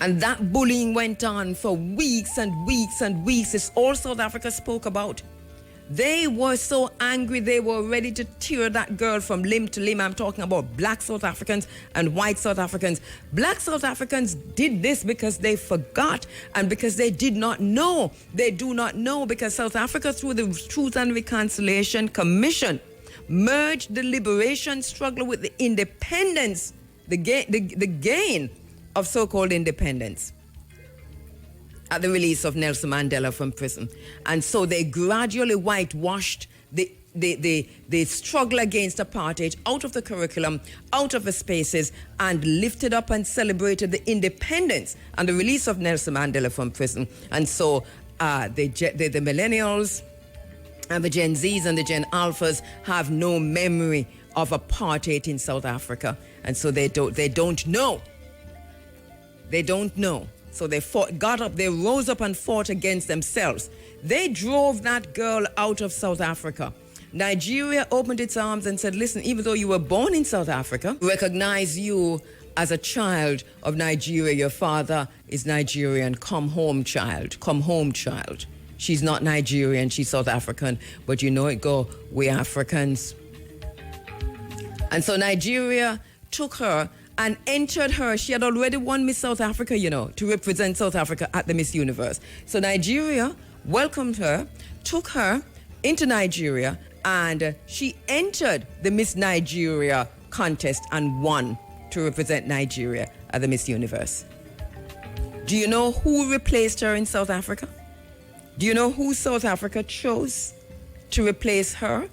And that bullying went on for weeks and weeks and weeks. It's all South Africa spoke about. They were so angry, they were ready to tear that girl from limb to limb. I'm talking about black South Africans and white South Africans. Black South Africans did this because they forgot and because they did not know. They do not know because South Africa, through the Truth and Reconciliation Commission, merged the liberation struggle with the independence, the gain of so-called independence at the release of Nelson Mandela from prison. And so they gradually whitewashed the struggle against apartheid out of the curriculum, out of the spaces, and lifted up and celebrated the independence and the release of Nelson Mandela from prison. And so the millennials and the Gen Zs and the Gen Alphas have no memory of apartheid in South Africa. And so they don't know. They don't know. So they rose up and fought against themselves. They drove that girl out of South Africa. Nigeria opened its arms and said, listen, even though you were born in South Africa, recognize you as a child of Nigeria. Your father is Nigerian. Come home, child. Come home, child. She's not Nigerian, she's South African, but you know it go, we Africans. And so Nigeria took her and entered her. She had already won Miss South Africa, you know, to represent South Africa at the Miss Universe. So Nigeria welcomed her, took her into Nigeria, and she entered the Miss Nigeria contest and won to represent Nigeria at the Miss Universe. Do you know who replaced her in South Africa? Do you know who South Africa chose to replace her?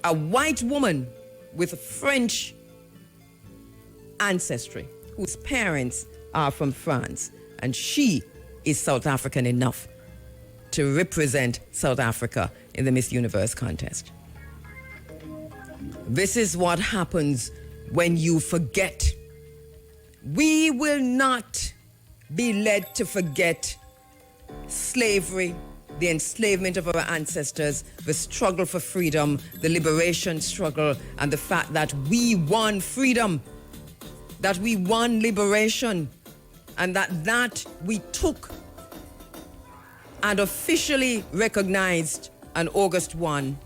A white woman with French ancestry, whose parents are from France, and she is South African enough to represent South Africa in the Miss Universe contest. This is what happens when you forget. We will not be led to forget slavery, the enslavement of our ancestors, the struggle for freedom, the liberation struggle, and the fact that we won freedom, that we won liberation, and that we took and officially recognized on August 1,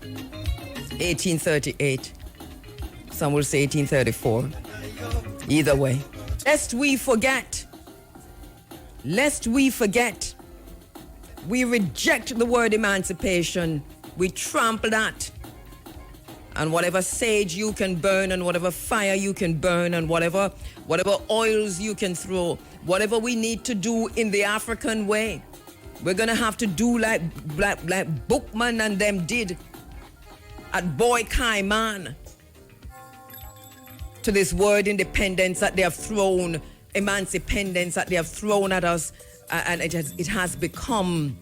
1838. Some will say 1834. Either way. Lest we forget, we reject the word emancipation, we trample that. And whatever sage you can burn, and whatever fire you can burn, and whatever oils you can throw, whatever we need to do in the African way, we're gonna have to do like Bookman and them did at Boy Cayman to this word independence that they have thrown, emancipendence that they have thrown at us, and it has become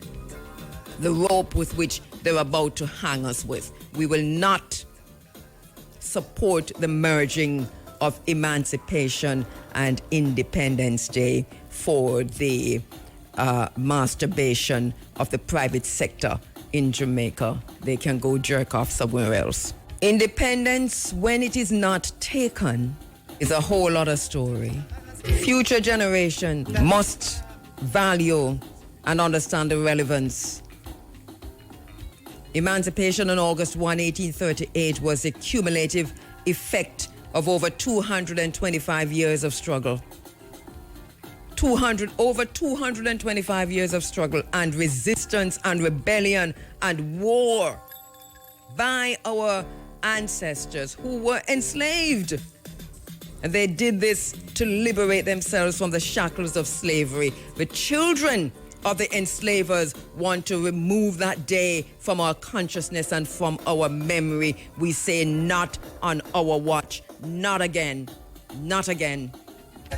the rope with which they're about to hang us with. We will not support the merging of Emancipation and Independence Day for the masturbation of the private sector in Jamaica. They can go jerk off somewhere else. Independence, when it is not taken, is a whole other story. Future generations must value and understand the relevance. Emancipation on August 1, 1838 was a cumulative effect of over 225 years of struggle. Over 225 years of struggle and resistance and rebellion and war by our ancestors who were enslaved. And they did this to liberate themselves from the shackles of slavery. The children of the enslavers want to remove that day from our consciousness and from our memory. We say, not on our watch, not again, not again.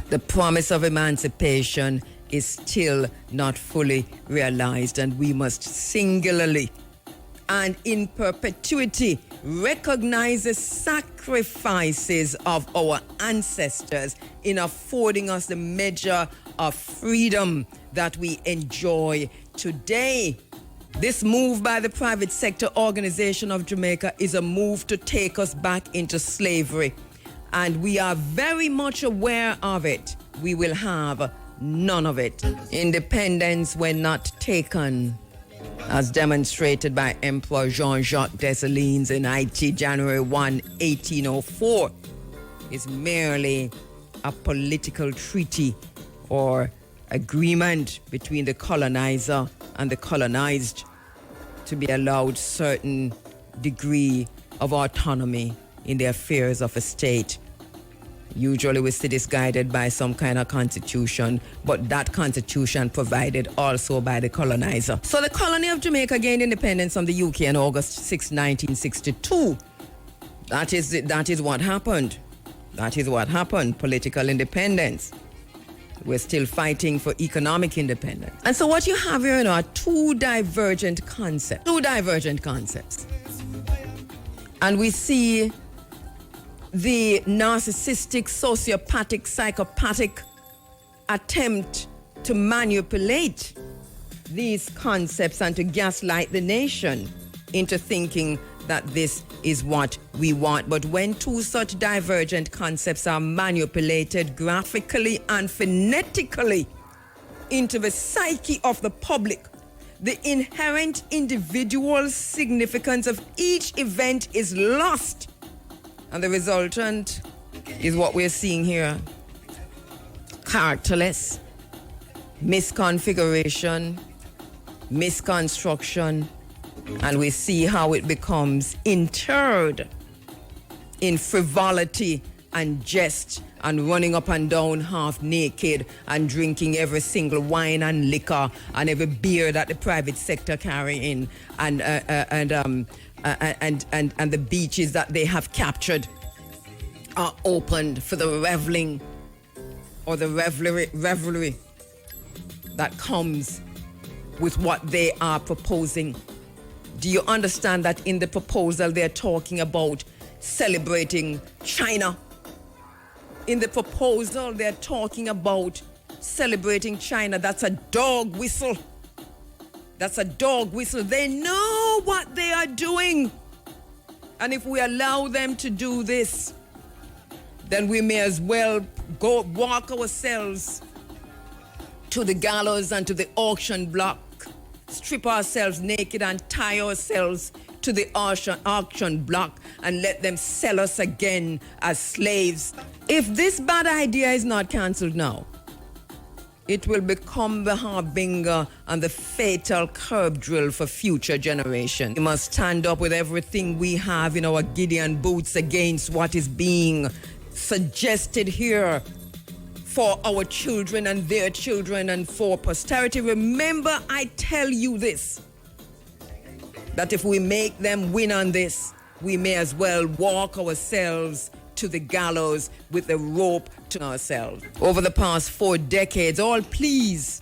The promise of emancipation is still not fully realized, and we must singularly and in perpetuity recognize the sacrifices of our ancestors in affording us the measure of freedom that we enjoy today. This move by the private sector organization of Jamaica is a move to take us back into slavery, and we are very much aware of it. We will have none of it. Independence, when not taken, as demonstrated by Emperor Jean-Jacques Dessalines in Haiti, January 1, 1804, is merely a political treaty or agreement between the colonizer and the colonized to be allowed certain degree of autonomy in the affairs of a state. Usually we see this guided by some kind of constitution, but that constitution provided also by the colonizer. So the colony of Jamaica gained independence from the UK on August 6, 1962. That is what happened. That is what happened, political independence. We're still fighting for economic independence. And so what you have here are two divergent concepts. And we see the narcissistic, sociopathic, psychopathic attempt to manipulate these concepts and to gaslight the nation into thinking that this is what we want. But when two such divergent concepts are manipulated graphically and phonetically into the psyche of the public, the inherent individual significance of each event is lost. And the resultant is what we're seeing here. Characterless, misconfiguration, misconstruction, and we see how it becomes interred in frivolity and jest and running up and down half naked and drinking every single wine and liquor and every beer that the private sector carry in and the beaches that they have captured are opened for the reveling or the revelry that comes with what they are proposing. Do you understand that in the proposal they're talking about celebrating China? In the proposal they're talking about celebrating China. That's a dog whistle. That's a dog whistle. They know what they are doing. And if we allow them to do this, then we may as well go walk ourselves to the gallows and to the auction block, strip ourselves naked and tie ourselves to the auction block and let them sell us again as slaves. If this bad idea is not cancelled now, it will become the harbinger and the fatal curb drill for future generations. We must stand up with everything we have in our Gideon boots against what is being suggested here for our children and their children and for posterity. Remember, I tell you this, that if we make them win on this, we may as well walk ourselves to the gallows with the rope to ourselves. Over the past 4 decades, all pleas,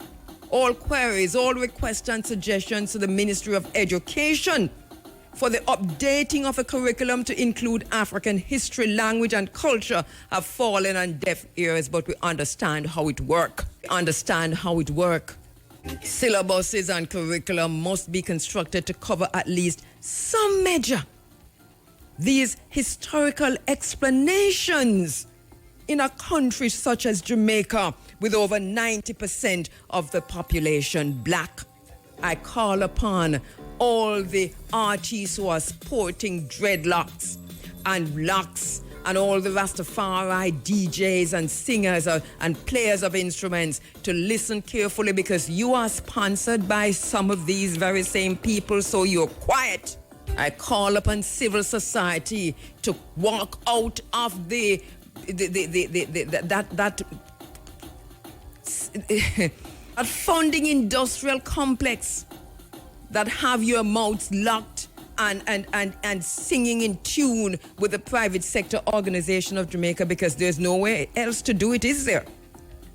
all queries, all requests and suggestions to the Ministry of Education for the updating of a curriculum to include African history, language, and culture have fallen on deaf ears, but we understand how it works. Syllabuses and curriculum must be constructed to cover at least some measure these historical explanations in a country such as Jamaica with over 90% of the population black. I call upon all the artists who are sporting dreadlocks and locks and all the Rastafari DJs and singers and players of instruments to listen carefully, because you are sponsored by some of these very same people, so you're quiet. I call upon civil society to walk out of that funding industrial complex that have your mouths locked and singing in tune with the private sector organization of Jamaica, because there's nowhere else to do it, is there?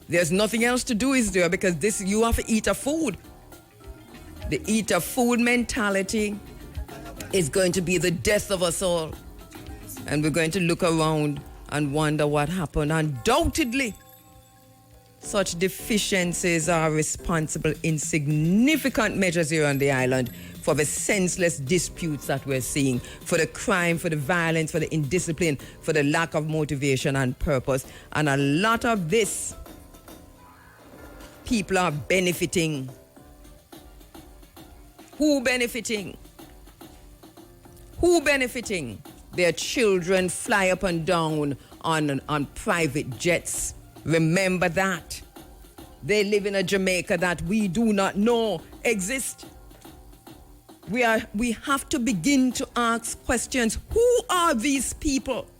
There's nothing else to do, is there? Because this, you have to eat a food. The eat a food mentality is going to be the death of us all. And we're going to look around and wonder what happened. Undoubtedly, such deficiencies are responsible in significant measures here on the island for the senseless disputes that we're seeing, for the crime, for the violence, for the indiscipline, for the lack of motivation and purpose. And a lot of this, people are benefiting. Who benefiting? Who benefiting? Their children fly up and down on private jets. Remember that. They live in a Jamaica that we do not know exists. We have to begin to ask questions. Who are these people?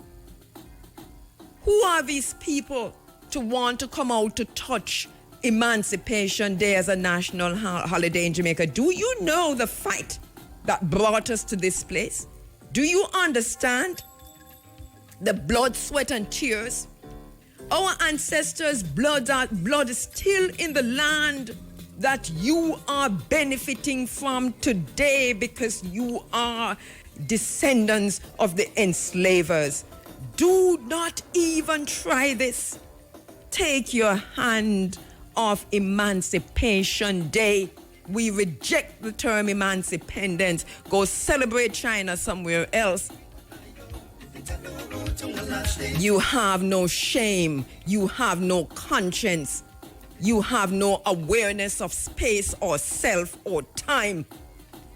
Who are these people to want to come out to touch Emancipation Day as a national holiday in Jamaica? Do you know the fight that brought us to this place? Do you understand the blood, sweat, and tears? Our ancestors' blood is still in the land that you are benefiting from today, because you are descendants of the enslavers. Do not even try this. Take your hand off Emancipation Day. We reject the term emancipendence. Go celebrate China somewhere else. You have no shame. You have no conscience. You have no awareness of space or self or time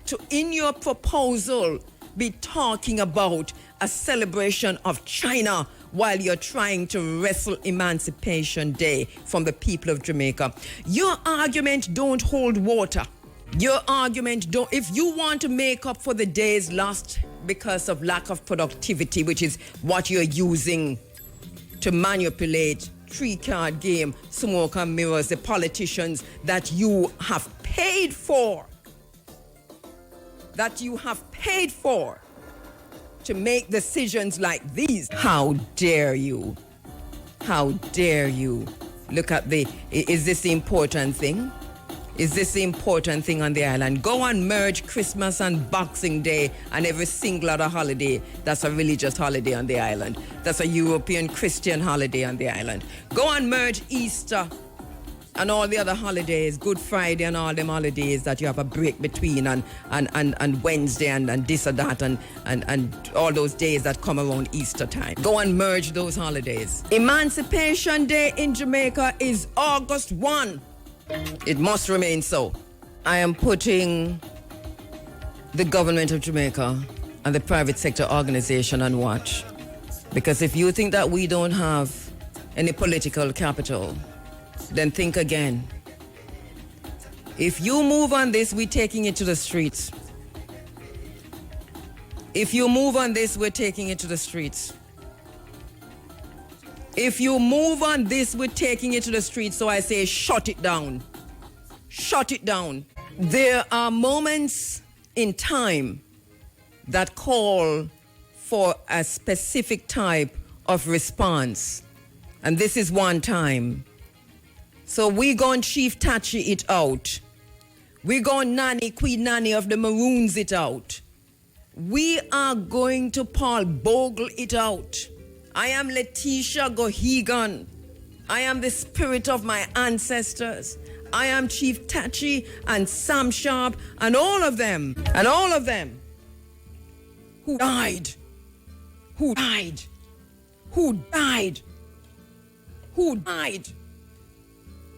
to, in your proposal, be talking about a celebration of China while you're trying to wrestle Emancipation Day from the people of Jamaica. Your argument don't hold water. Your argument don't. If you want to make up for the days lost because of lack of productivity, which is what you're using to manipulate three-card game, smoke and mirrors, the politicians that you have paid for, to make decisions like these. How dare you? How dare you? Look at is this the important thing? Is this the important thing on the island? Go and merge Christmas and Boxing Day and every single other holiday that's a religious holiday on the island. That's a European Christian holiday on the island. Go and merge Easter and all the other holidays, Good Friday and all them holidays that you have a break between, and Wednesday and this or that and all those days that come around Easter time. Go and merge those holidays. Emancipation Day in Jamaica is August 1. It must remain so. I am putting the government of Jamaica and the private sector organization on watch. Because if you think that we don't have any political capital, then think again. If you move on this, we're taking it to the streets. If you move on this, we're taking it to the streets. If you move on this, we're taking it to the streets. So I say, shut it down. Shut it down. There are moments in time that call for a specific type of response. And this is one time. So we gon' Chief Tachi it out. We gon' Nanny, Queen Nanny of the Maroons it out. We are going to Paul Bogle it out. I am Letitia Gohegan. I am the spirit of my ancestors. I am Chief Tachi and Sam Sharp and all of them who died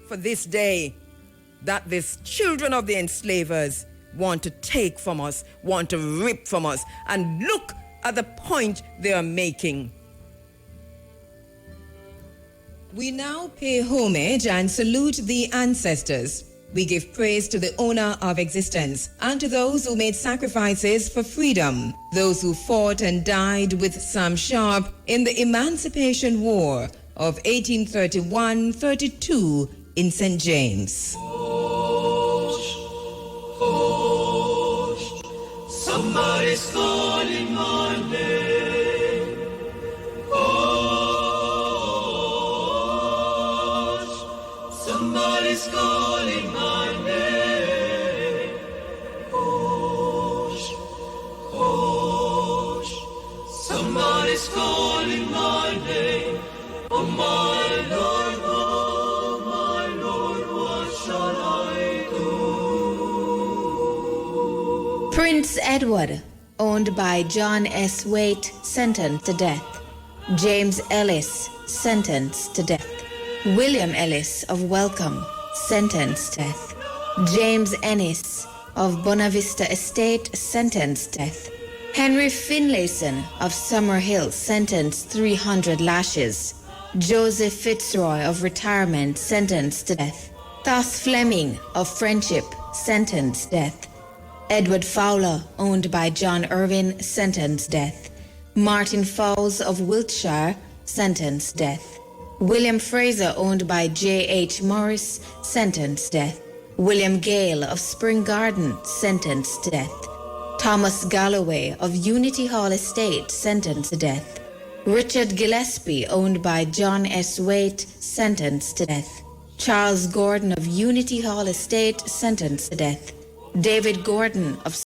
for this day that these children of the enslavers want to take from us, want to rip from us. And look at the point they are making. We now pay homage and salute the ancestors. We give praise to the owner of existence and to those who made sacrifices for freedom, those who fought and died with Sam Sharp in the Emancipation War of 1831-32 in St. James. Somebody's calling my name. Somebody's calling my name. Somebody's calling my name. Oh my Lord, what shall I do? Prince Edward, owned by John S. Waite, sentenced to death. James Ellis, sentenced to death. William Ellis of Welcome, sentenced to death. James Ennis of Bonavista Estate, sentenced to death. Henry Finlayson of Summerhill, sentenced 300 lashes. Joseph Fitzroy of Retirement, sentenced to death. Thos Fleming of Friendship, sentenced to death. Edward Fowler, owned by John Irvin, sentenced to death. Martin Fowles of Wiltshire, sentenced to death. William Fraser, owned by J.H. Morris, sentenced to death. William Gale of Spring Garden, sentenced to death. Thomas Galloway of Unity Hall Estate, sentenced to death. Richard Gillespie, owned by John S. Waite, sentenced to death. Charles Gordon of Unity Hall Estate, sentenced to death. David Gordon of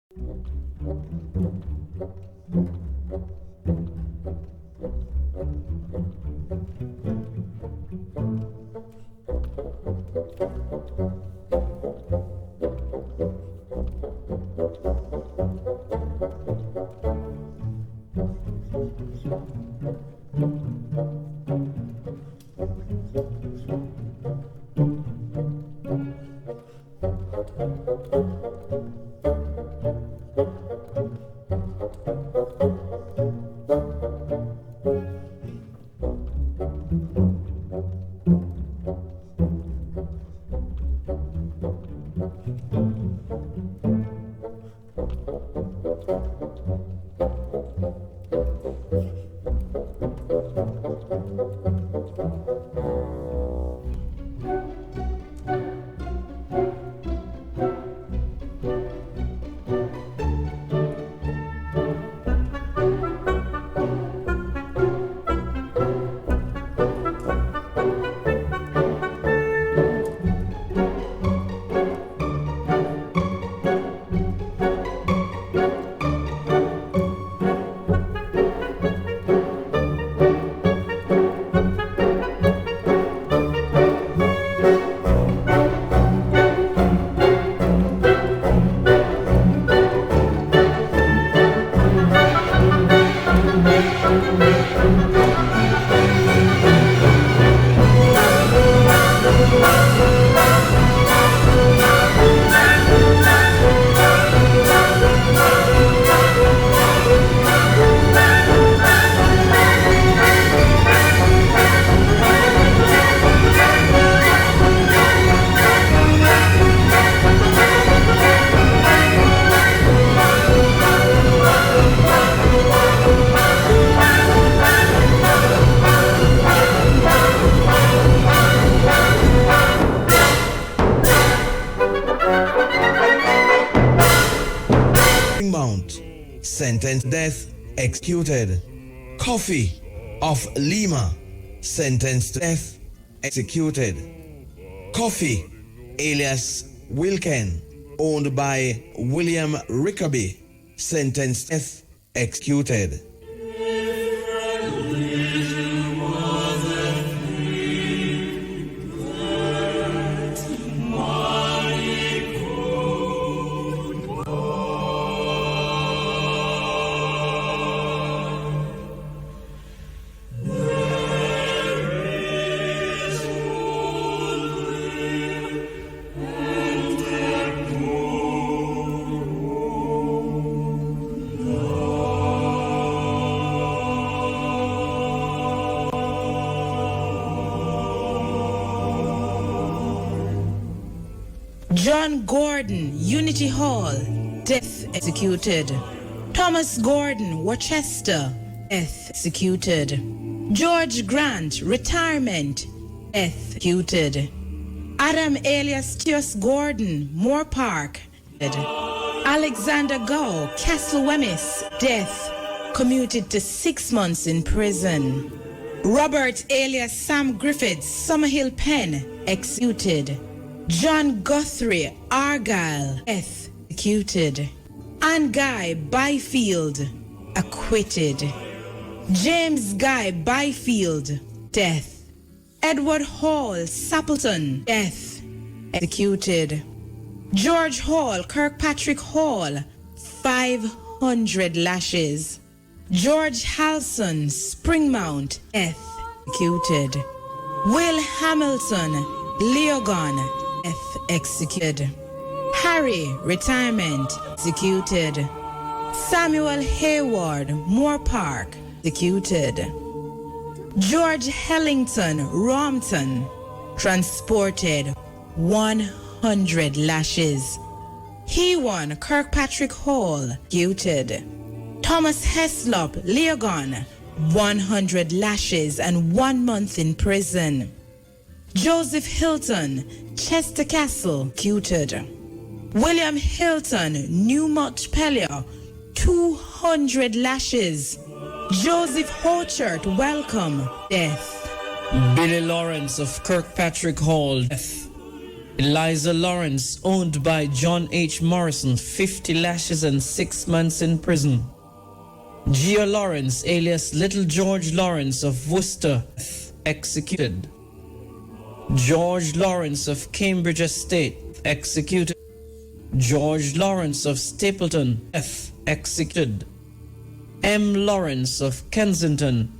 Mount, sentenced death, executed. Coffee of Lima, sentenced to death, executed. Coffee, alias Wilken, owned by William Rickaby, sentenced to death, executed. John Gordon, Unity Hall, death executed. Thomas Gordon, Worcester, death executed. George Grant, retirement, death executed. Adam alias Tius Gordon, Moore Park, dead. Alexander Gow, Castle Wemyss, death, commuted to 6 months in prison. Robert alias Sam Griffiths, Summerhill Pen, executed. John Guthrie, Argyle, death, executed. Anne Guy Byfield, acquitted. James Guy Byfield, death. Edward Hall, Sappleton, death, executed. George Hall, Kirkpatrick Hall, 500 lashes. George Halson, Springmount, death, executed. Will Hamilton, Leogon, death, executed. Harry, retirement, executed. Samuel Hayward, Moore Park, executed. George Hellington, Rompton, transported 100 lashes. Hewan, Kirkpatrick Hall, executed. Thomas Heslop, Leogon, 100 lashes and 1 month in prison. Joseph Hilton, Chester Castle, executed. William Hilton, New Montpelier, 200 lashes. Joseph Hochert, Welcome, death. Billy Lawrence of Kirkpatrick Hall, death. Eliza Lawrence, owned by John H. Morrison, 50 lashes and 6 months in prison. Gia Lawrence, alias Little George Lawrence of Worcester, executed. George Lawrence of Cambridge Estate, executed. George Lawrence of Stapleton, executed. M. Lawrence of Kensington,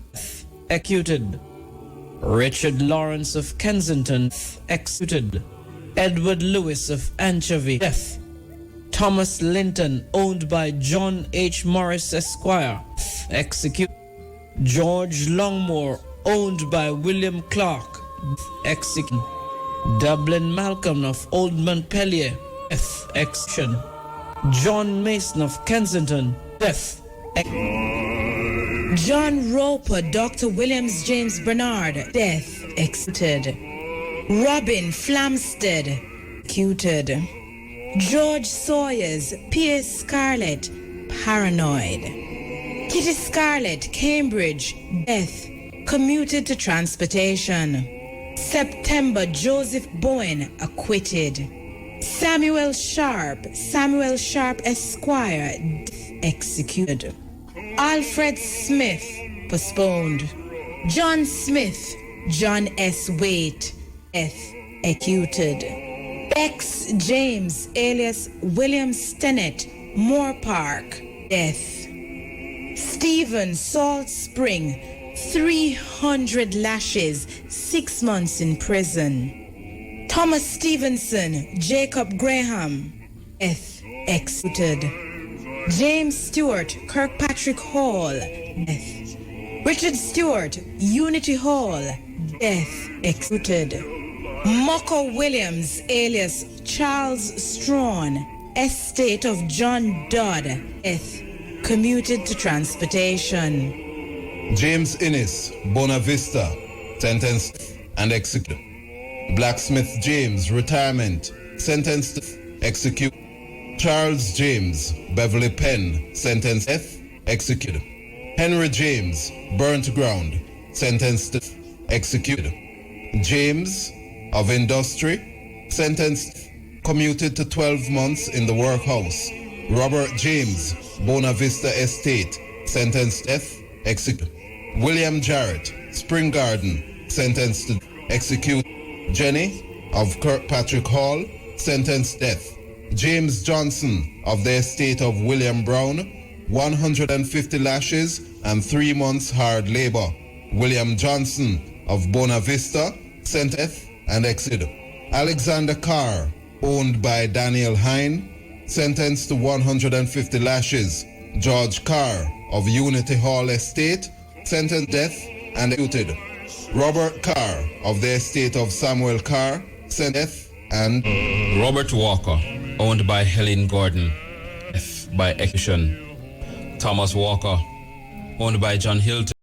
executed. Richard Lawrence of Kensington, executed. Edward Lewis of Anchovy, death. Thomas Linton, owned by John H. Morris Esquire, executed. George Longmore, owned by William Clark, executed. Dublin Malcolm of Old Montpelier, execution. John Mason of Kensington, death. John Roper, Dr. Williams James Bernard, death, executed. Robin Flamstead, executed. George Sawyers, Pierce Scarlett, paranoid. Kitty Scarlett, Cambridge, death, commuted to transportation. September, Joseph Bowen, acquitted. Samuel Sharp Esquire, death, executed. Alfred Smith, postponed. John Smith, John S. Waite, death, executed. X. James, alias William Stennett, Moore Park, death. Stephen Salt Spring, 300 lashes, 6 months in prison. Thomas Stevenson, Jacob Graham, death, executed. James Stewart, Kirkpatrick Hall, death. Richard Stewart, Unity Hall, death, executed. Mocko Williams, alias Charles Strawn, estate of John Dodd, death, commuted to transportation. James Innes, Bonavista, sentenced and executed. Blacksmith James, retirement, sentenced to execute. Charles James, Beverly Penn, sentenced death, executed. Henry James, burnt ground, sentenced to executed. James of Industry, sentenced, commuted to 12 months in the workhouse. Robert James, Bonavista Estate, sentenced death, executed. William Jarrett, Spring Garden, sentenced to execute. Jenny of Kirkpatrick Hall, sentenced death. James Johnson of the estate of William Brown, 150 lashes and 3 months hard labor. William Johnson of Bonavista, sent death and executed. Alexander Carr, owned by Daniel Hine, sentenced to 150 lashes. George Carr of Unity Hall Estate, sentenced death and executed. Robert Carr of the estate of Samuel Carr, sentenced death and Robert Walker, owned by Helen Gordon, death by execution. Thomas Walker, owned by John Hilton.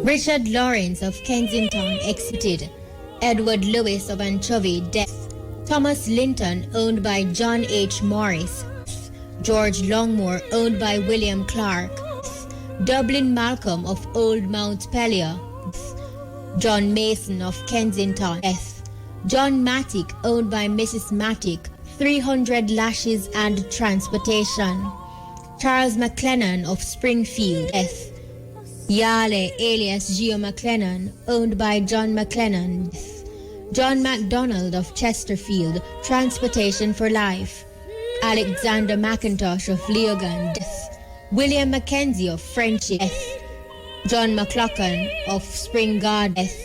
Richard Lawrence of Kensington, executed. Edward Lewis of Anchovy, death. Thomas Linton, owned by John H. Morris. George Longmore, owned by William Clark. Dublin Malcolm of Old Mount Pelier. John Mason of Kensington, death. John Matic, owned by Mrs. Matic, 300 lashes and transportation. Charles McLennan of Springfield, death. Yale alias Geo McLennan, owned by John McLennan, death. John MacDonald of Chesterfield, transportation for life. Alexander McIntosh of Leogan, death. William Mackenzie of Friendship, death. John McLaughlin of Spring Garden, death.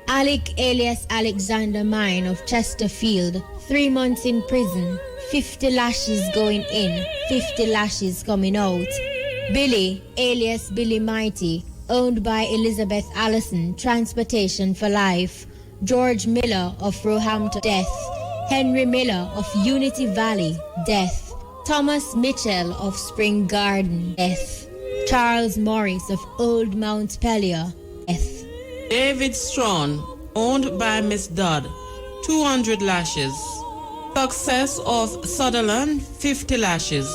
Alec alias Alexander Mine of Chesterfield, 3 months in prison, 50 lashes going in, 50 lashes coming out. Billy alias Billy Mighty, owned by Elizabeth Allison, transportation for life. George Miller of Roehampton, death. Henry Miller of Unity Valley, death. Thomas Mitchell of Spring Garden, death. Charles Morris of Old Mount Pelier, death. David Strawn, owned by Miss Dodd, 200 lashes. Success of Sutherland, 50 lashes.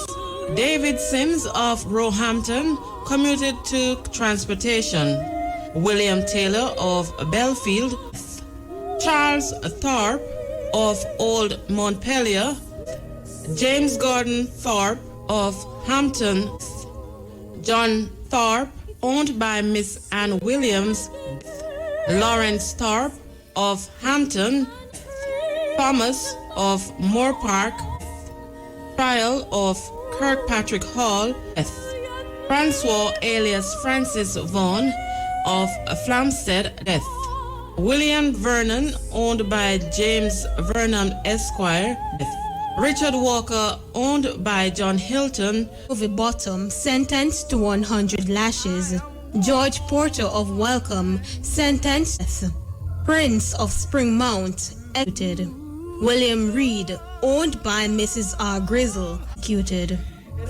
David Sims of Roehampton, commuted to transportation. William Taylor of Belfield, death. Charles Thorpe of Old Montpelier. James Gordon Thorpe of Hampton. John Thorpe, owned by Miss Ann Williams. Lawrence Thorpe of Hampton. Thomas of Moore Park. Trial of Kirkpatrick Hall. Francois alias Francis Vaughan of Flamstead, death. William Vernon, owned by James Vernon Esquire, death. Richard Walker, owned by John Hilton, Over Bottom, sentenced to 100 lashes. George Porter of Welcome, sentenced to death. Prince of Spring Mount, executed. William Reed, owned by Mrs. R. Grizzle, executed.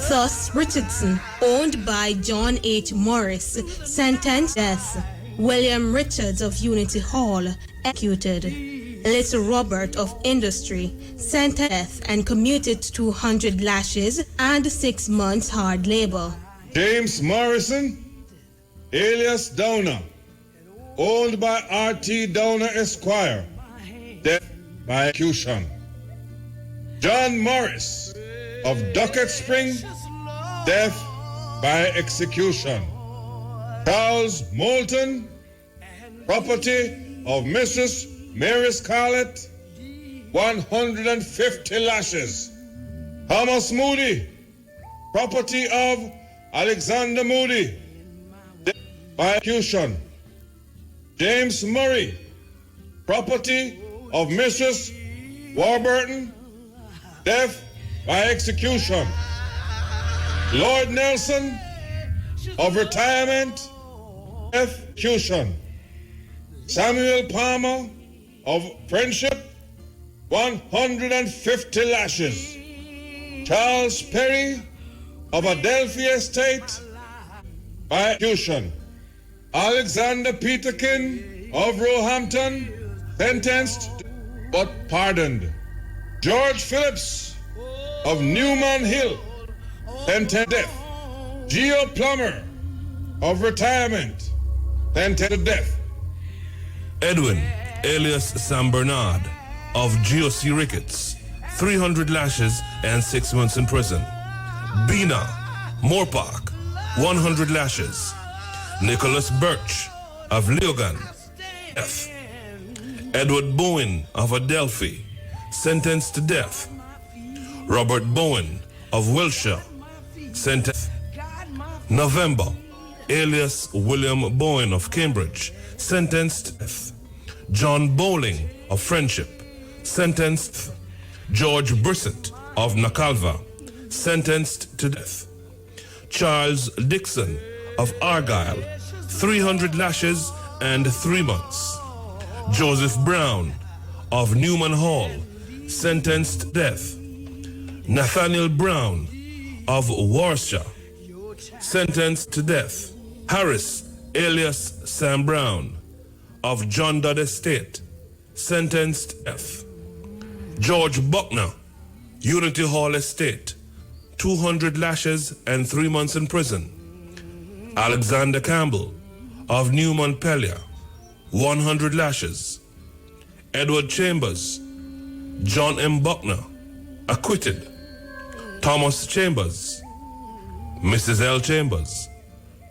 Thus Richardson, owned by John H. Morris, sentenced to death. William Richards of Unity Hall, executed. Little Robert of Industry, sentenced to death and commuted to 200 lashes and 6 months hard labor. James Morrison, alias Downer, owned by R.T. Downer Esquire, death by execution. John Morris of Duckett Spring, death by execution. Charles Moulton, property of Mrs. Mary Scarlett, 150 lashes. Thomas Moody, property of Alexander Moody, death by execution. James Murray, property of Mrs. Warburton, death by execution. Lord Nelson of retirement, execution. Samuel Palmer of Friendship, 150 lashes. Charles Perry of Adelphi Estate, by execution. Alexander Peterkin of Roehampton, sentenced but pardoned. George Phillips of Newman Hill, sentenced to death. Geo Plummer of retirement, sentenced to death. Edwin, alias Sam Bernard, of GOC Ricketts, 300 lashes and 6 months in prison. Bina, Moore Park, 100 lashes. Nicholas Birch, of Leogan, death. Edward Bowen, of Adelphi, sentenced to death. Robert Bowen, of Wilshire, sentenced. November, alias William Bowen of Cambridge, sentenced to death. John Bowling of Friendship, sentenced. George Brissett of Nakalva, sentenced to death. Charles Dixon of Argyle, 300 lashes and 3 months. Joseph Brown of Newman Hall, sentenced to death. Nathaniel Brown of Worcester, sentenced to death. Harris, alias Sam Brown, of John Dodd Estate, sentenced to death. George Buckner, Unity Hall Estate, 200 lashes and 3 months in prison. Alexander Campbell, of New Montpelier, 100 lashes. Edward Chambers, John M. Buckner, acquitted. Thomas Chambers, Mrs. L. Chambers,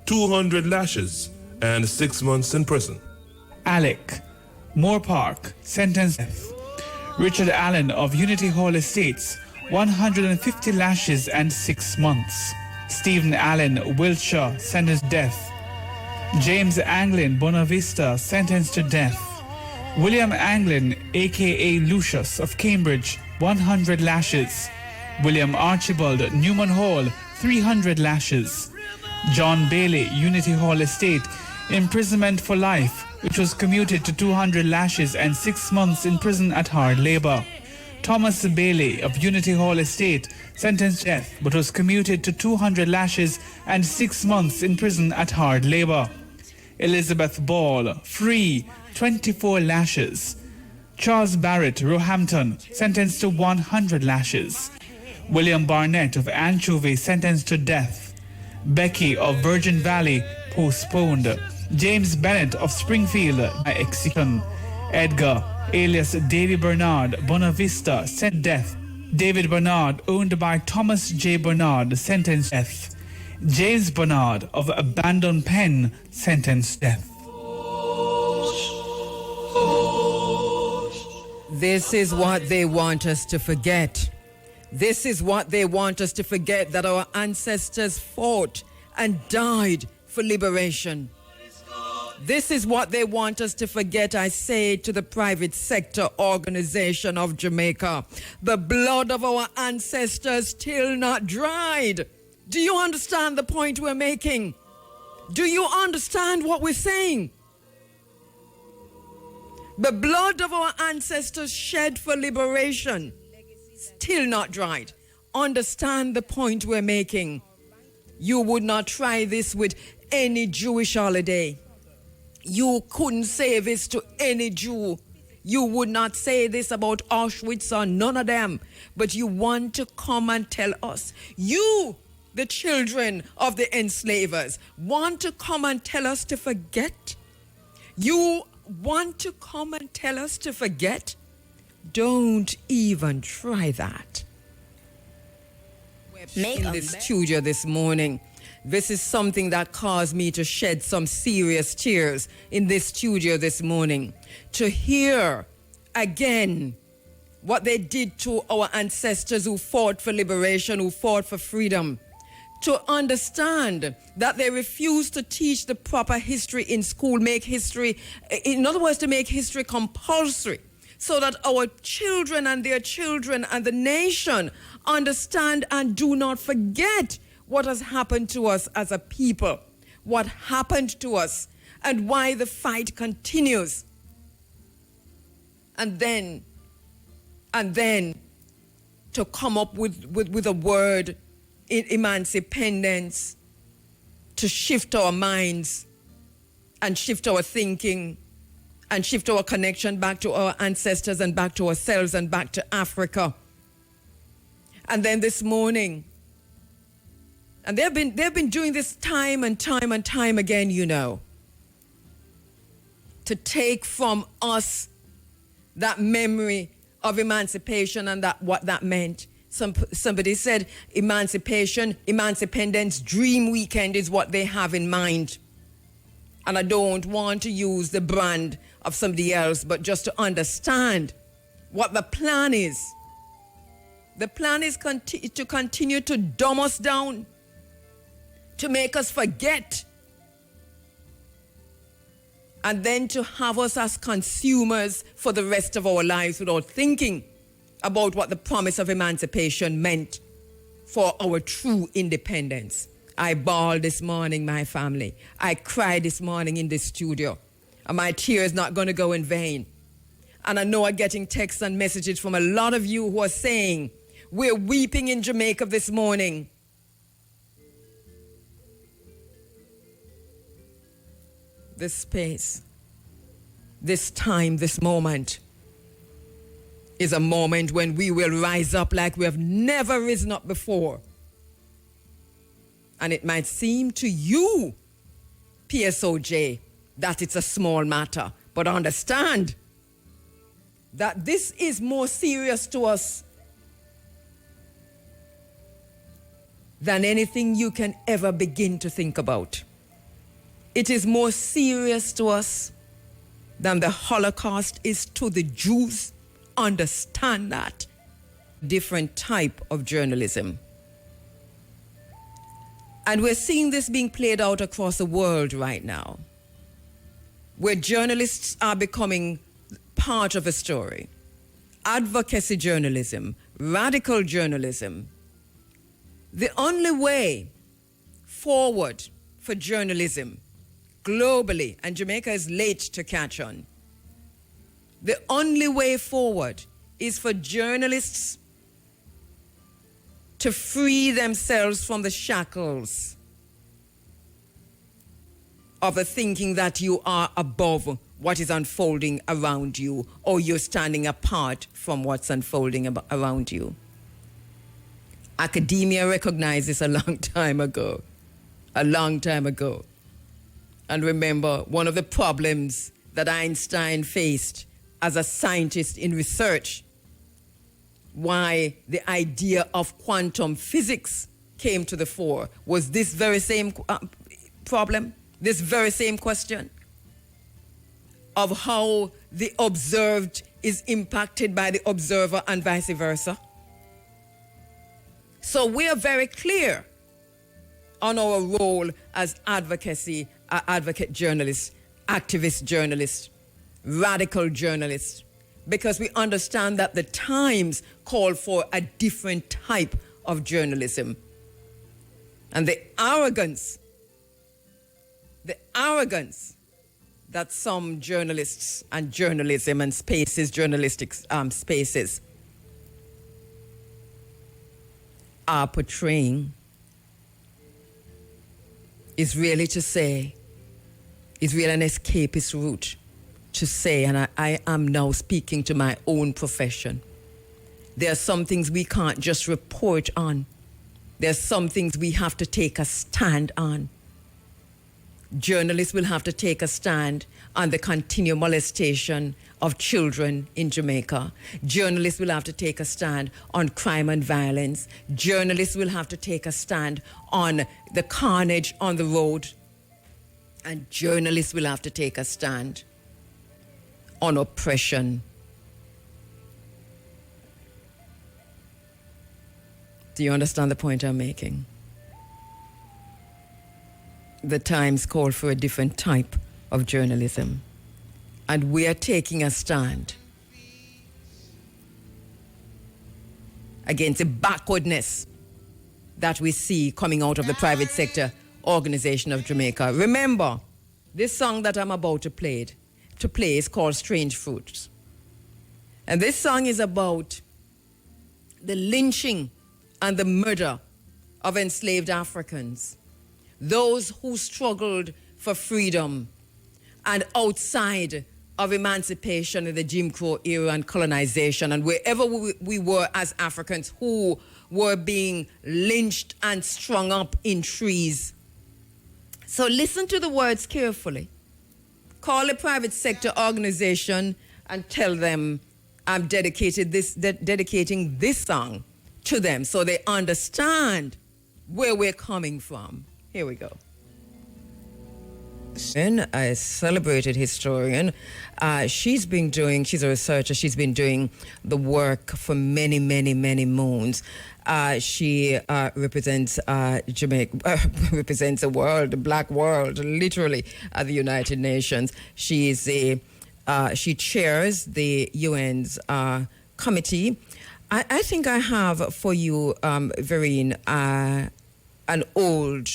200 lashes and 6 months in prison. Alec, Moore Park, sentenced to death. Richard Allen of Unity Hall Estates, 150 lashes and 6 months. Stephen Allen, Wiltshire, sentenced to death. James Anglin, Bonavista, sentenced to death. William Anglin, aka Lucius of Cambridge, 100 lashes. William Archibald, Newman Hall, 300 lashes. John Bailey, Unity Hall Estate, imprisonment for life, which was commuted to 200 lashes and 6 months in prison at hard labour. Thomas Bailey of Unity Hall Estate, sentenced to death, but was commuted to 200 lashes and 6 months in prison at hard labour. Elizabeth Ball, free, 24 lashes. Charles Barrett, Roehampton, sentenced to 100 lashes. William Barnett of Anchovy, sentenced to death. Becky of Virgin Valley, postponed. James Bennett of Springfield, by execution. Edgar, alias Davy Bernard, Bonavista, sent to death. David Bernard, owned by Thomas J. Bernard, sentenced to death. James Bernard of Abandon Pen, sentenced to death. This is what they want us to forget. This is what they want us to forget, that our ancestors fought and died for liberation. This is what they want us to forget, I say to the private sector organization of Jamaica. The blood of our ancestors still not dried. Do you understand the point we're making? Do you understand what we're saying? The blood of our ancestors shed for liberation still not dried. Understand the point we're making. You would not try this with any Jewish holiday. You couldn't say this to any Jew. You would not say this about Auschwitz or none of them. But you want to come and tell us, you, the children of the enslavers, want to come and tell us to forget? You want to come and tell us to forget? Don't even try that. In the studio this morning, this is something that caused me to shed some serious tears in this studio this morning. To hear again what they did to our ancestors who fought for liberation, who fought for freedom. To understand that they refused to teach the proper history in school, make history, in other words, to make history compulsory, so that our children and their children and the nation understand and do not forget what has happened to us as a people, what happened to us, and why the fight continues. And then to come up with a word, emancipendence, to shift our minds and shift our thinking and shift our connection back to our ancestors and back to ourselves and back to Africa. And then this morning, and they've been doing this time and time again, you know, to take from us that memory of emancipation and that what that meant. Somebody said emancipendence dream weekend is what they have in mind. And I don't want to use the brand of somebody else, but just to understand what the plan is. The plan is to continue to dumb us down, to make us forget, and then to have us as consumers for the rest of our lives without thinking about what the promise of emancipation meant for our true independence. I bawled this morning, my family. I cried this morning in this studio. And my tears not going to go in vain. And I know I'm getting texts and messages from a lot of you who are saying, we're weeping in Jamaica this morning. This space, this time, this moment is a moment when we will rise up like we have never risen up before. And it might seem to you, PSOJ, that it's a small matter. But understand that this is more serious to us than anything you can ever begin to think about. It is more serious to us than the Holocaust is to the Jews. Understand that. Different type of journalism. And we're seeing this being played out across the world right now, where journalists are becoming part of a story. Advocacy journalism, radical journalism. The only way forward for journalism globally, and Jamaica is late to catch on, the only way forward is for journalists to free themselves from the shackles of the thinking that you are above what is unfolding around you, or you're standing apart from what's unfolding around you. Academia recognized this a long time ago. And remember, one of the problems that Einstein faced as a scientist in research, why the idea of quantum physics came to the fore, was this very same problem, this very same question of how the observed is impacted by the observer and vice versa. So we are very clear on our role as advocate journalists, activist journalists, radical journalists, because we understand that the times call for a different type of journalism. And the arrogance that some journalists and journalism and journalistic spaces are portraying is really an escapist route to say, and I am now speaking to my own profession, there are some things we can't just report on. There are some things we have to take a stand on. Journalists will have to take a stand on the continual molestation of children in Jamaica. Journalists will have to take a stand on crime and violence. Journalists will have to take a stand on the carnage on the road. And journalists will have to take a stand on oppression. Do you understand the point I'm making? The times call for a different type of journalism. And we are taking a stand against the backwardness that we see coming out of the private sector organization of Jamaica. Remember, this song that I'm about to play is called Strange Fruits. And this song is about the lynching and the murder of enslaved Africans, those who struggled for freedom and outside of emancipation in the Jim Crow era and colonization, and wherever we were as Africans who were being lynched and strung up in trees. So listen to the words carefully. Call a private sector organization and tell them I'm dedicating this song to them so they understand where we're coming from. Here we go. A celebrated historian. She's a researcher. She's been doing the work for many, many, many moons. She represents Jamaica, represents the world, the black world, literally, at the United Nations. She chairs the UN's committee. I think I have for you, Vereen, an old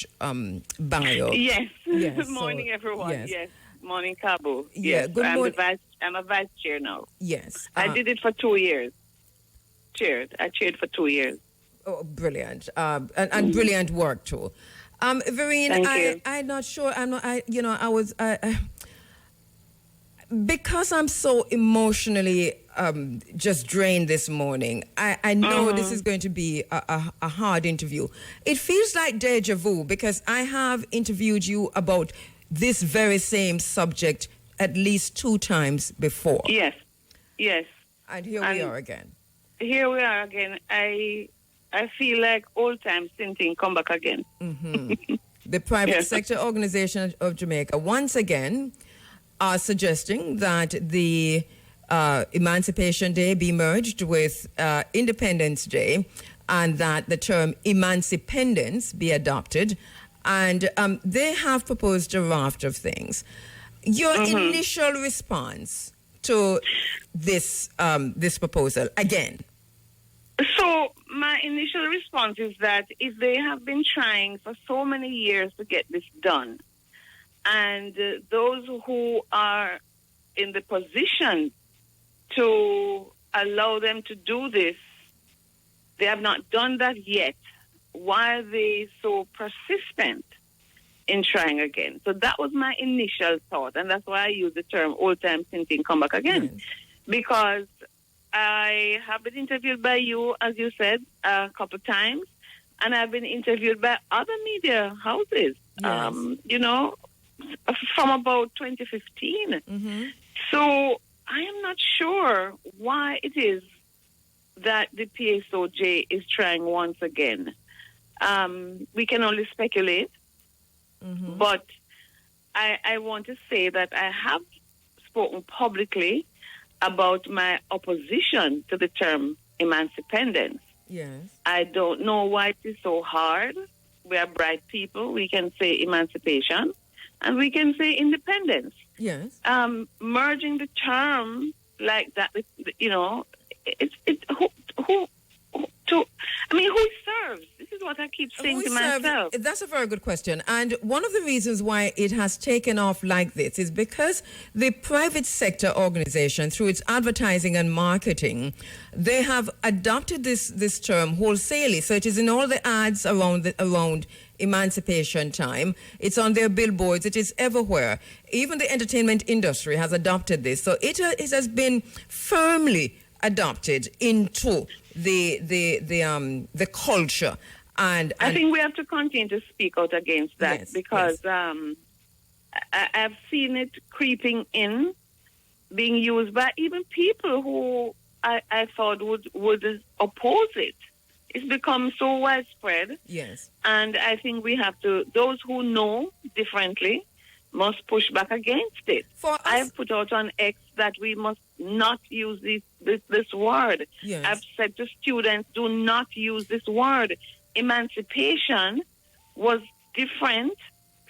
bio. Yes. Yes. Good morning, everyone. Yes. Morning, Kabu. Yeah. Yes. Good morning. I'm a vice chair now. Yes. I did it for 2 years. I chaired for 2 years. Oh, brilliant. And brilliant work too. Vereen, I'm not sure. Because I'm so emotionally just drained this morning, I know this is going to be a hard interview. It feels like deja vu because I have interviewed you about this very same subject at least 2 times before. Yes. And here we are again. I feel like old times, same thing, come back again. Mm-hmm. The private sector organization of Jamaica once again are suggesting that the Emancipation Day be merged with Independence Day and that the term emancipendence be adopted. And they have proposed a raft of things. Your initial response to this this proposal, again? So my initial response is that if they have been trying for so many years to get this done, and those who are in the position to allow them to do this, they have not done that yet, why are they so persistent in trying again? So that was my initial thought, and that's why I use the term old time thinking come back again. Because I have been interviewed by you, as you said, a couple of times, and I've been interviewed by other media houses, you know, from about 2015. So I am not sure why it is that the PSOJ is trying once again. We can only speculate, but I want to say that I have spoken publicly about my opposition to the term emancipendence. Yes. I don't know why it is so hard. We are bright people. We can say emancipation, and we can say independence. Yes. Merging the term like that, you know, who serves? This is what I keep saying to myself. That's a very good question. And one of the reasons why it has taken off like this is because the private sector organization, through its advertising and marketing, they have adopted this term wholesalely. So it is in all the ads around emancipation time. It's on their billboards. It is everywhere. Even the entertainment industry has adopted this. So it has been firmly adopted into the culture, and I think we have to continue to speak out against that, because I've seen it creeping in, being used by even people who I thought would oppose it. It's become so widespread. Yes. And I think we have to, those who know differently must push back against it. I've put out on X that we must not use this word. Yes. I've said to students, do not use this word. Emancipation was different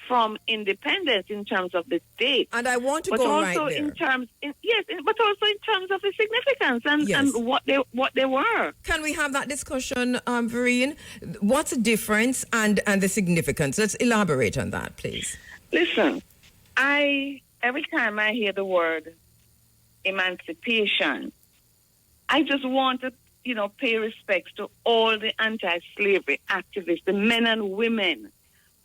from independence in terms of the date. And I want to but go also right there. But also in terms of the significance and what they were. Can we have that discussion, Vereen? What's the difference and the significance? Let's elaborate on that, please. Listen, every time I hear the word emancipation, I just want to, pay respects to all the anti-slavery activists, the men and women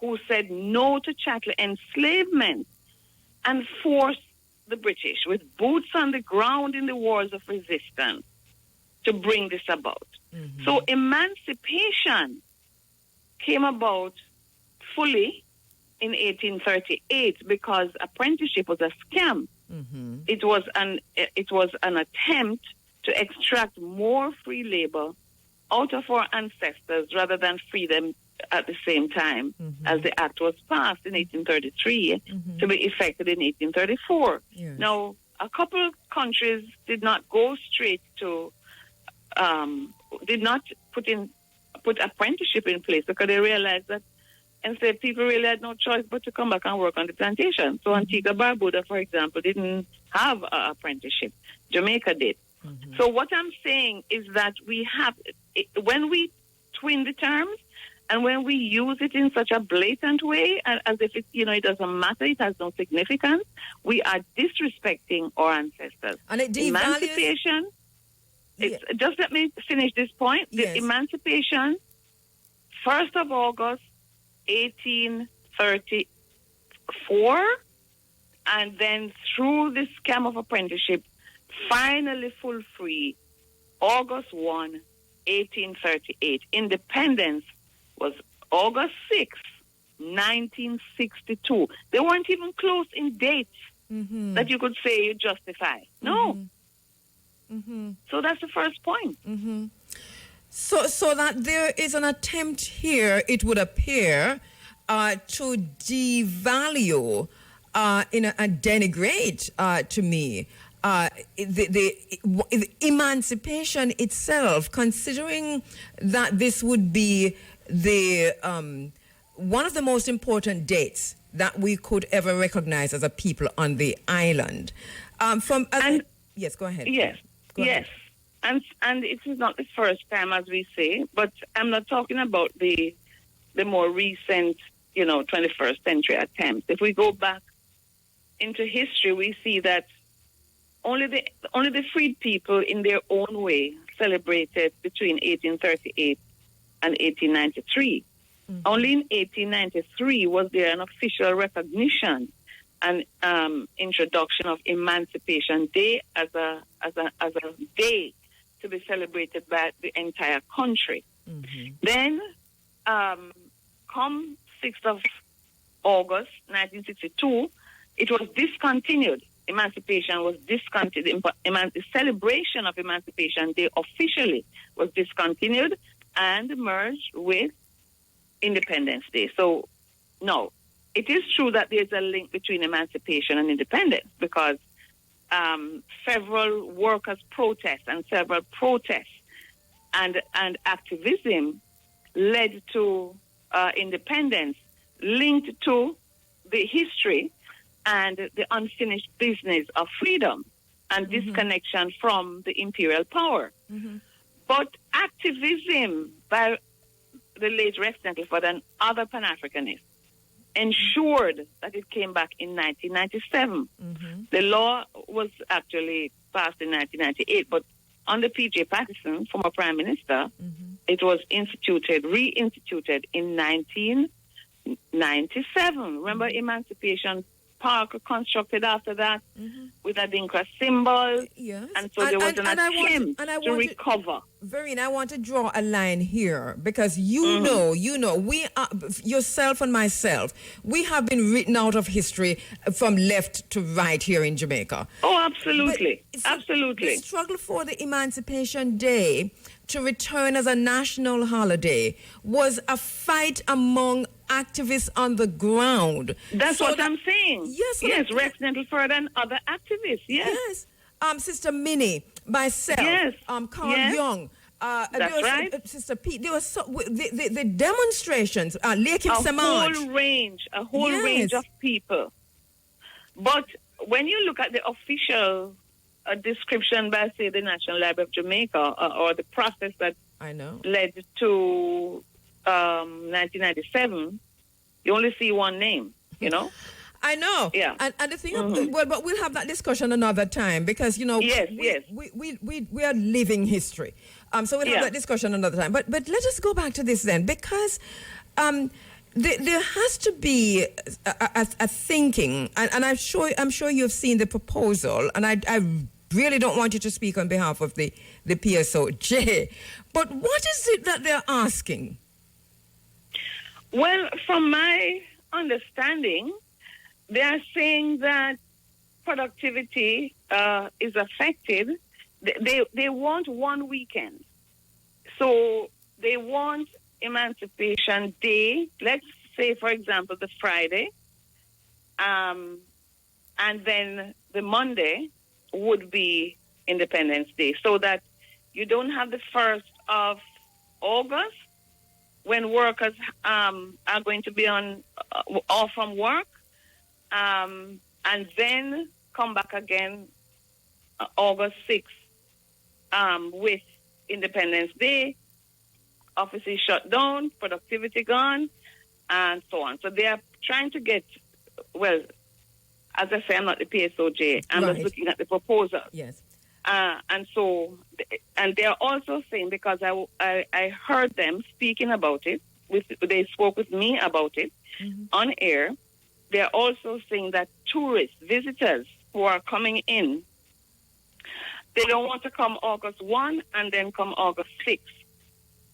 who said no to chattel enslavement and forced the British with boots on the ground in the wars of resistance to bring this about. So emancipation came about fully in 1838 because apprenticeship was a scam. It was an attempt to extract more free labor out of our ancestors rather than free them at the same time as the act was passed in 1833 to be effected in 1834. Yes. Now, a couple countries did not go straight to, did not put apprenticeship in place because they realized that enslaved people really had no choice but to come back and work on the plantation. So Antigua Barbuda, for example, didn't have an apprenticeship. Jamaica did. So what I'm saying is that we have, when we twin the terms and when we use it in such a blatant way, as if it doesn't matter, it has no significance, we are disrespecting our ancestors. And it devalues... Emancipation, just let me finish this point. Yes. The emancipation, 1st of August, 1834, and then through the scam of apprenticeship, finally full free, August 1, 1838. Independence was August 6, 1962. They weren't even close in dates that you could say you justify. No. So that's the first point. So that there is an attempt here, it would appear, to devalue, and denigrate to me the emancipation itself, considering that this would be the one of the most important dates that we could ever recognize as a people on the island. Yes, go ahead. Yes, Go yes. ahead. And it is not the first time, as we say, but I'm not talking about the more recent, 21st century attempts. If we go back into history, we see that only the freed people in their own way celebrated between 1838 and 1893. Mm-hmm. Only in 1893 was there an official recognition and introduction of Emancipation Day as a day to be celebrated by the entire country. Mm-hmm. Then, come 6th of August 1962, it was discontinued. Emancipation was discontinued. The celebration of Emancipation Day officially was discontinued and merged with Independence Day. So, no, it is true that there's a link between emancipation and independence because several workers' protests and several protests and activism led to independence, linked to the history and the unfinished business of freedom and disconnection from the imperial power. Mm-hmm. But activism by the late Rex Nettleford and other Pan-Africanists ensured that it came back in 1997. Mm-hmm. The law was actually passed in 1998, but under P.J. Patterson, former Prime Minister, it was reinstituted in 1997. Remember Emancipation Park constructed after that with a Dinka symbol. Yes. And so there was an attempt to recover. Vereen, I want to draw a line here because you know, we are, yourself and myself, we have been written out of history from left to right here in Jamaica. Oh, absolutely. Absolutely. The struggle for the Emancipation Day to return as a national holiday was a fight among activists on the ground. That's what I'm saying. Yes, Rex Nettleford and other activists. Yes. Sister Minnie, myself, Carl Young. That's right. Sister Pete. There was the demonstrations. Lakim Samaj. A whole range of people. But when you look at the official description by, say, the National Library of Jamaica, or the process that led to 1997, you only see one name, I know. Yeah. And the thing, but we'll have that discussion another time because, we are living history. So we'll have that discussion another time. But let us go back to this then because there has to be a thinking, and I'm sure you've seen the proposal, and I really don't want you to speak on behalf of the PSOJ. But what is it that they're asking? Well, from my understanding, they are saying that productivity is affected. They want one weekend. So they want Emancipation Day, let's say, for example, the Friday, and then the Monday would be Independence Day, so that you don't have the 1st of August when workers are going to be off from work, and then come back again August 6th with Independence Day, offices shut down, productivity gone, and so on. So they are trying to get, well, as I say, I'm not the PSOJ. I'm just looking at the proposal. Yes. And they are also saying, because I heard them speaking about it, they spoke with me about it on air, they are also saying that tourists, visitors who are coming in, they don't want to come August 1 and then come August 6.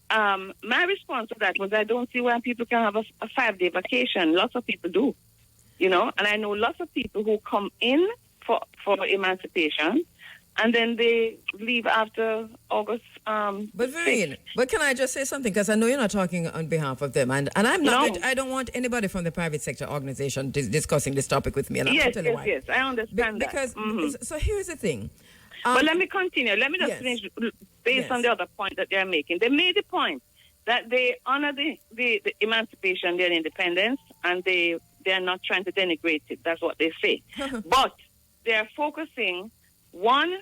My response to that was, I don't see why people can have a 5-day vacation. Lots of people do, and I know lots of people who come in for emancipation and then they leave after August. But Vereen, but can I just say something? Because I know you're not talking on behalf of them, and I'm not. No. I don't want anybody from the private sector organization discussing this topic with me. And Yes, I'll tell you why. yes, I understand Because so here's the thing. But let me continue. Let me just yes. finish based on the other point that they are making. They made the point that they honor the emancipation, their independence, and they are not trying to denigrate it. That's what they say. But they are focusing, one,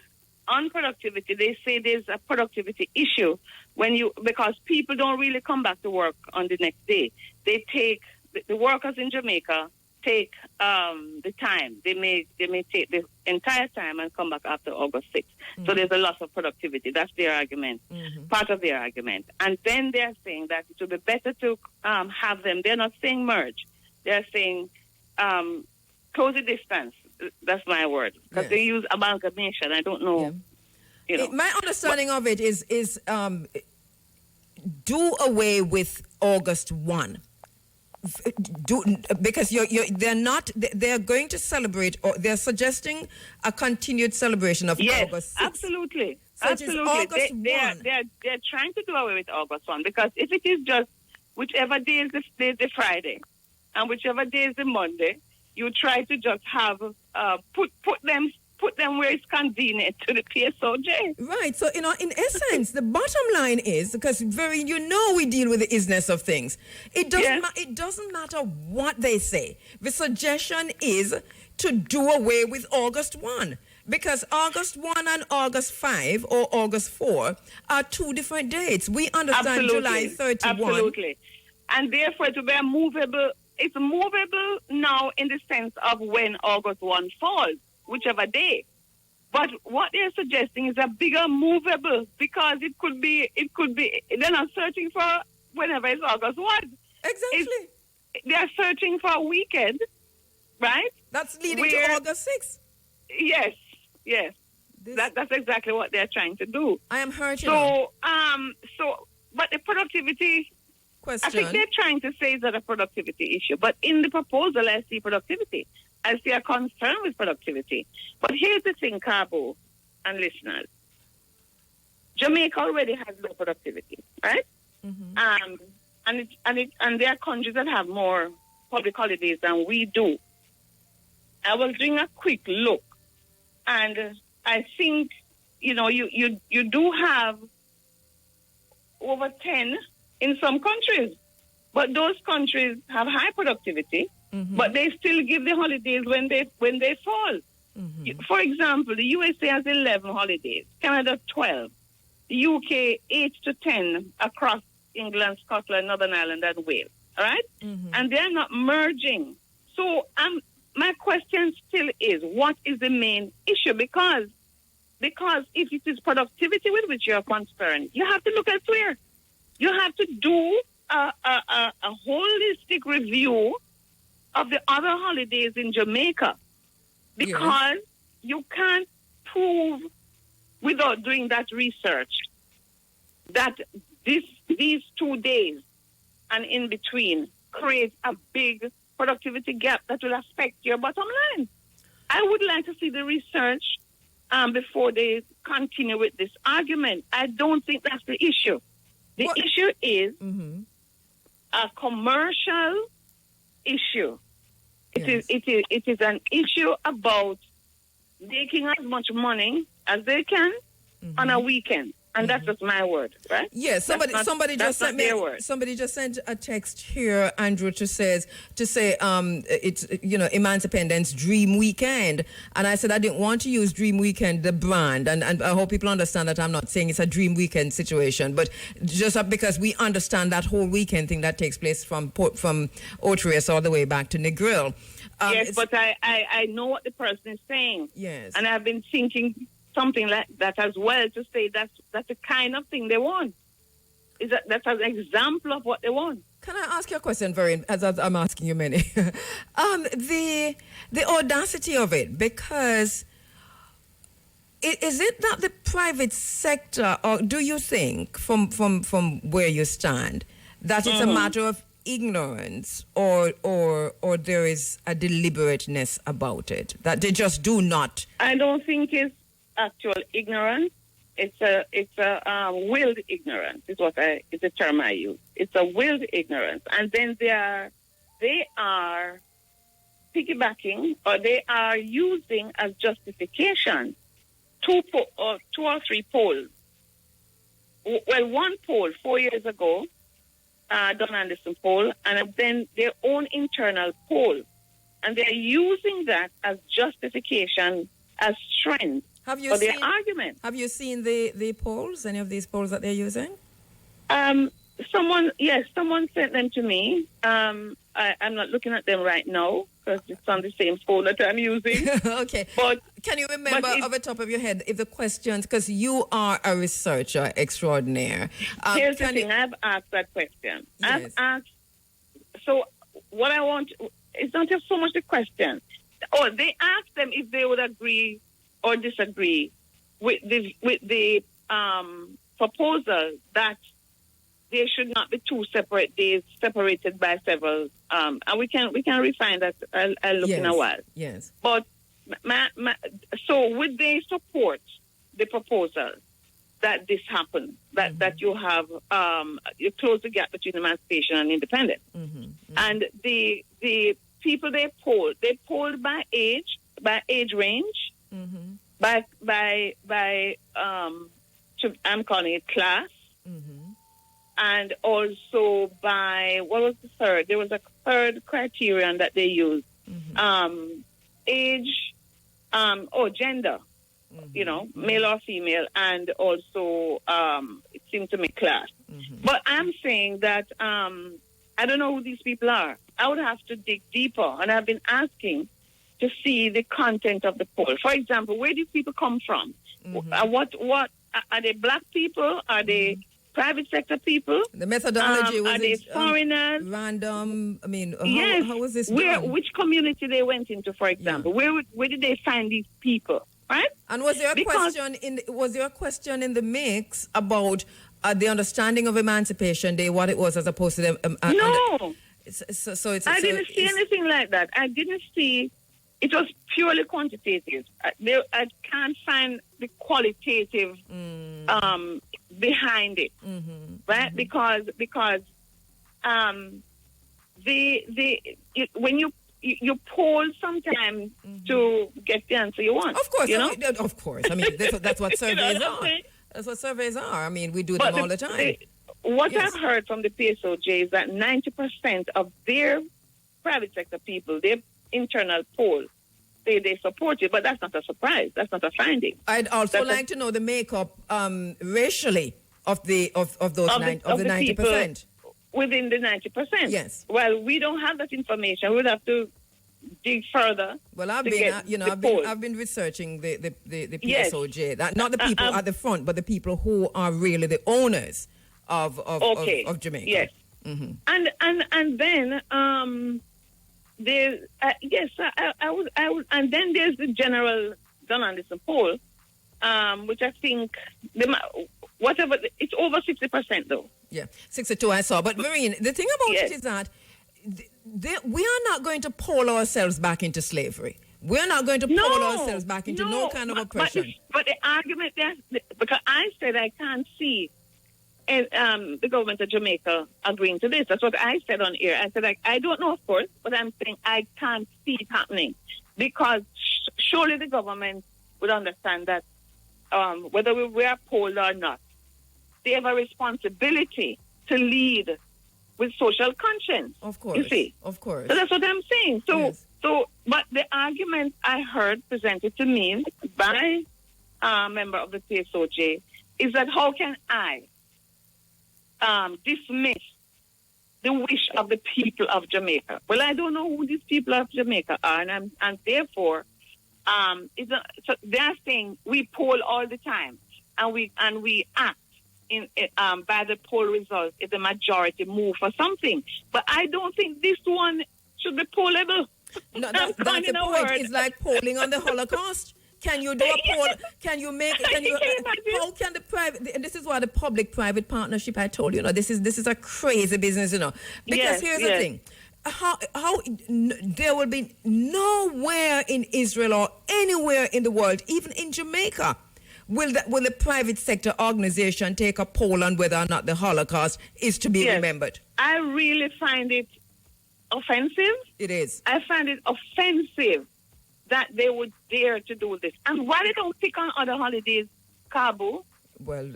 on productivity. They say there's a productivity issue because people don't really come back to work on the next day. They take, the workers in Jamaica take the time. They may take the entire time and come back after August 6th. So there's a loss of productivity. That's their argument, part of their argument. And then they're saying that it would be better to have them. They're not saying merge. They're saying close the distance. That's my word. Because they use amalgamation. I don't know. You know. My understanding of it is do away with August 1. Because they're going to celebrate, or they're suggesting a continued celebration of August 6th. Absolutely. So absolutely. August 1. They're trying to do away with August 1 because if it is just whichever day is the Friday and whichever day is the Monday, you try to just have put them where it's convenient to the PSOJ. Right. So, in essence, the bottom line is, because we deal with the isness of things. It doesn't matter what they say. The suggestion is to do away with August 1. Because August 1 and August 5 or August 4 are two different dates. We understand July 31. Absolutely. And therefore, it will be movable. It's movable now in the sense of when August 1 falls, whichever day. But what they're suggesting is a bigger movable because it could be, they're not searching for whenever it's August 1. Exactly. They're searching for a weekend, right? That's leading to August 6th. Yes. That's exactly what they're trying to do. I am hurt. But the productivity question, I think they're trying to say that a productivity issue. But in the proposal, I see productivity. I see a concern with productivity. But here's the thing, Kabu and listeners. Jamaica already has low productivity, right? And there are countries that have more public holidays than we do. I was doing a quick look, and I think, you do have over 10 in some countries. But those countries have high productivity, but they still give the holidays when they fall. For example, the USA has 11 holidays, Canada 12, the UK 8 to 10 across England, Scotland, Northern Ireland, and Wales. All right? And they're not merging. So my question still is, what is the main issue? Because if it is productivity with which you're concerned, you have to look elsewhere. You have to do a holistic review of the other holidays in Jamaica, because you can't prove without doing that research that these 2 days and in between create a big productivity gap that will affect your bottom line. I would like to see the research before they continue with this argument. I don't think that's the issue. The issue is a commercial issue. It is an issue about making as much money as they can on a weekend. And that's just my word, right? Yes, somebody just sent a text here, Andrew, to say it's Emancipendence Dream Weekend, and I said I didn't want to use Dream Weekend, the brand, and I hope people understand that I'm not saying it's a Dream Weekend situation, but just because we understand that whole weekend thing that takes place from Otrius all the way back to Negril. Yes, but I know what the person is saying. Yes, and I've been thinking something like that as well, to say that's the kind of thing they want. That's an example of what they want. Can I ask you a question, Vereen, as I'm asking you many? The audacity of it, because is it that the private sector, or do you think, from where you stand, that it's a matter of ignorance, or there is a deliberateness about it, that they just do not? I don't think it's actual ignorance. It's a willed ignorance. Is the term I use. It's a willed ignorance, and then they are piggybacking, or they are using as justification two or three polls. Well, one poll 4 years ago, Don Anderson poll, and then their own internal poll, and they're using that as justification, as strength for their argument. Have you seen the polls? Any of these polls that they're using? Someone sent them to me. I'm not looking at them right now because it's on the same phone that I'm using. Okay. But can you remember off the top of your head if the questions, because you are a researcher extraordinaire. Here's the thing, I've asked that question. Yes. I've asked, so what I want, it's not just so much the question. Oh, they asked them if they would agree or disagree with the proposal that there should not be two separate days separated by several, and we can refine that. I'll look in a while. Yes. But so would they support the proposal that this happen, that you have you close the gap between emancipation and independence? And the people they polled by age range, by I'm calling it class. And also by, what was the third? There was a third criterion that they used. Age, gender, male or female, and also, it seemed to me class. But I'm saying that I don't know who these people are. I would have to dig deeper, and I've been asking to see the content of the poll. For example, where do people come from? What are they black people? Are they private sector people? The methodology was are they foreigners? Random. I mean, yes. how was this done? Which community they went into, for example? Where did they find these people? Right? And was there a question in the mix about the understanding of Emancipation Day, what it was as opposed to them? No. I didn't see anything like that. I didn't see. It was purely quantitative. I can't find the qualitative behind it, right? Because when you poll sometimes to get the answer you want. Of course, of course. I mean, that's what surveys are. That's what surveys are. I mean, we do them all the time. What I've heard from the PSOJ is that 90% of their private sector people, their internal poll, they support it, but that's not a surprise. That's not a finding. I'd also like to know the makeup racially of the 90%. Within the 90%. Yes. Well, we don't have that information. We'll have to dig further. Well, I've been researching the PSOJ. That not the people at the front, but the people who are really the owners of Jamaica. Yes. And then there's I would, and then there's the general Don Anderson poll, which I think it's over 60% though. Yeah, 62 I saw. But Vereen, the thing about it is that we are not going to pull ourselves back into slavery. We're not going to pull ourselves back into no kind of oppression. But the argument there, because I said I can't see the government of Jamaica agreeing to this. That's what I said on air. I said, I don't know, of course, but I'm saying I can't see it happening because surely the government would understand that whether we are polled or not, they have a responsibility to lead with social conscience. Of course. You see? Of course. So that's what I'm saying. But the argument I heard presented to me by a member of the PSOJ is that how can I dismiss the wish of the people of Jamaica? Well, I don't know who these people of Jamaica are, and therefore, so they're saying we poll all the time, and we act by the poll results if the majority move for something. But I don't think this one should be pollable. No, that's the point. It's like polling on the Holocaust. Can you do a poll? How can the private? And this is why the public-private partnership. I told you, this is a crazy business, Because here's the thing: there will be nowhere in Israel or anywhere in the world, even in Jamaica, will the private sector organization take a poll on whether or not the Holocaust is to be remembered? I really find it offensive. It is. I find it offensive that they would dare to do this. And why they don't pick on other holidays, Kabu? Well,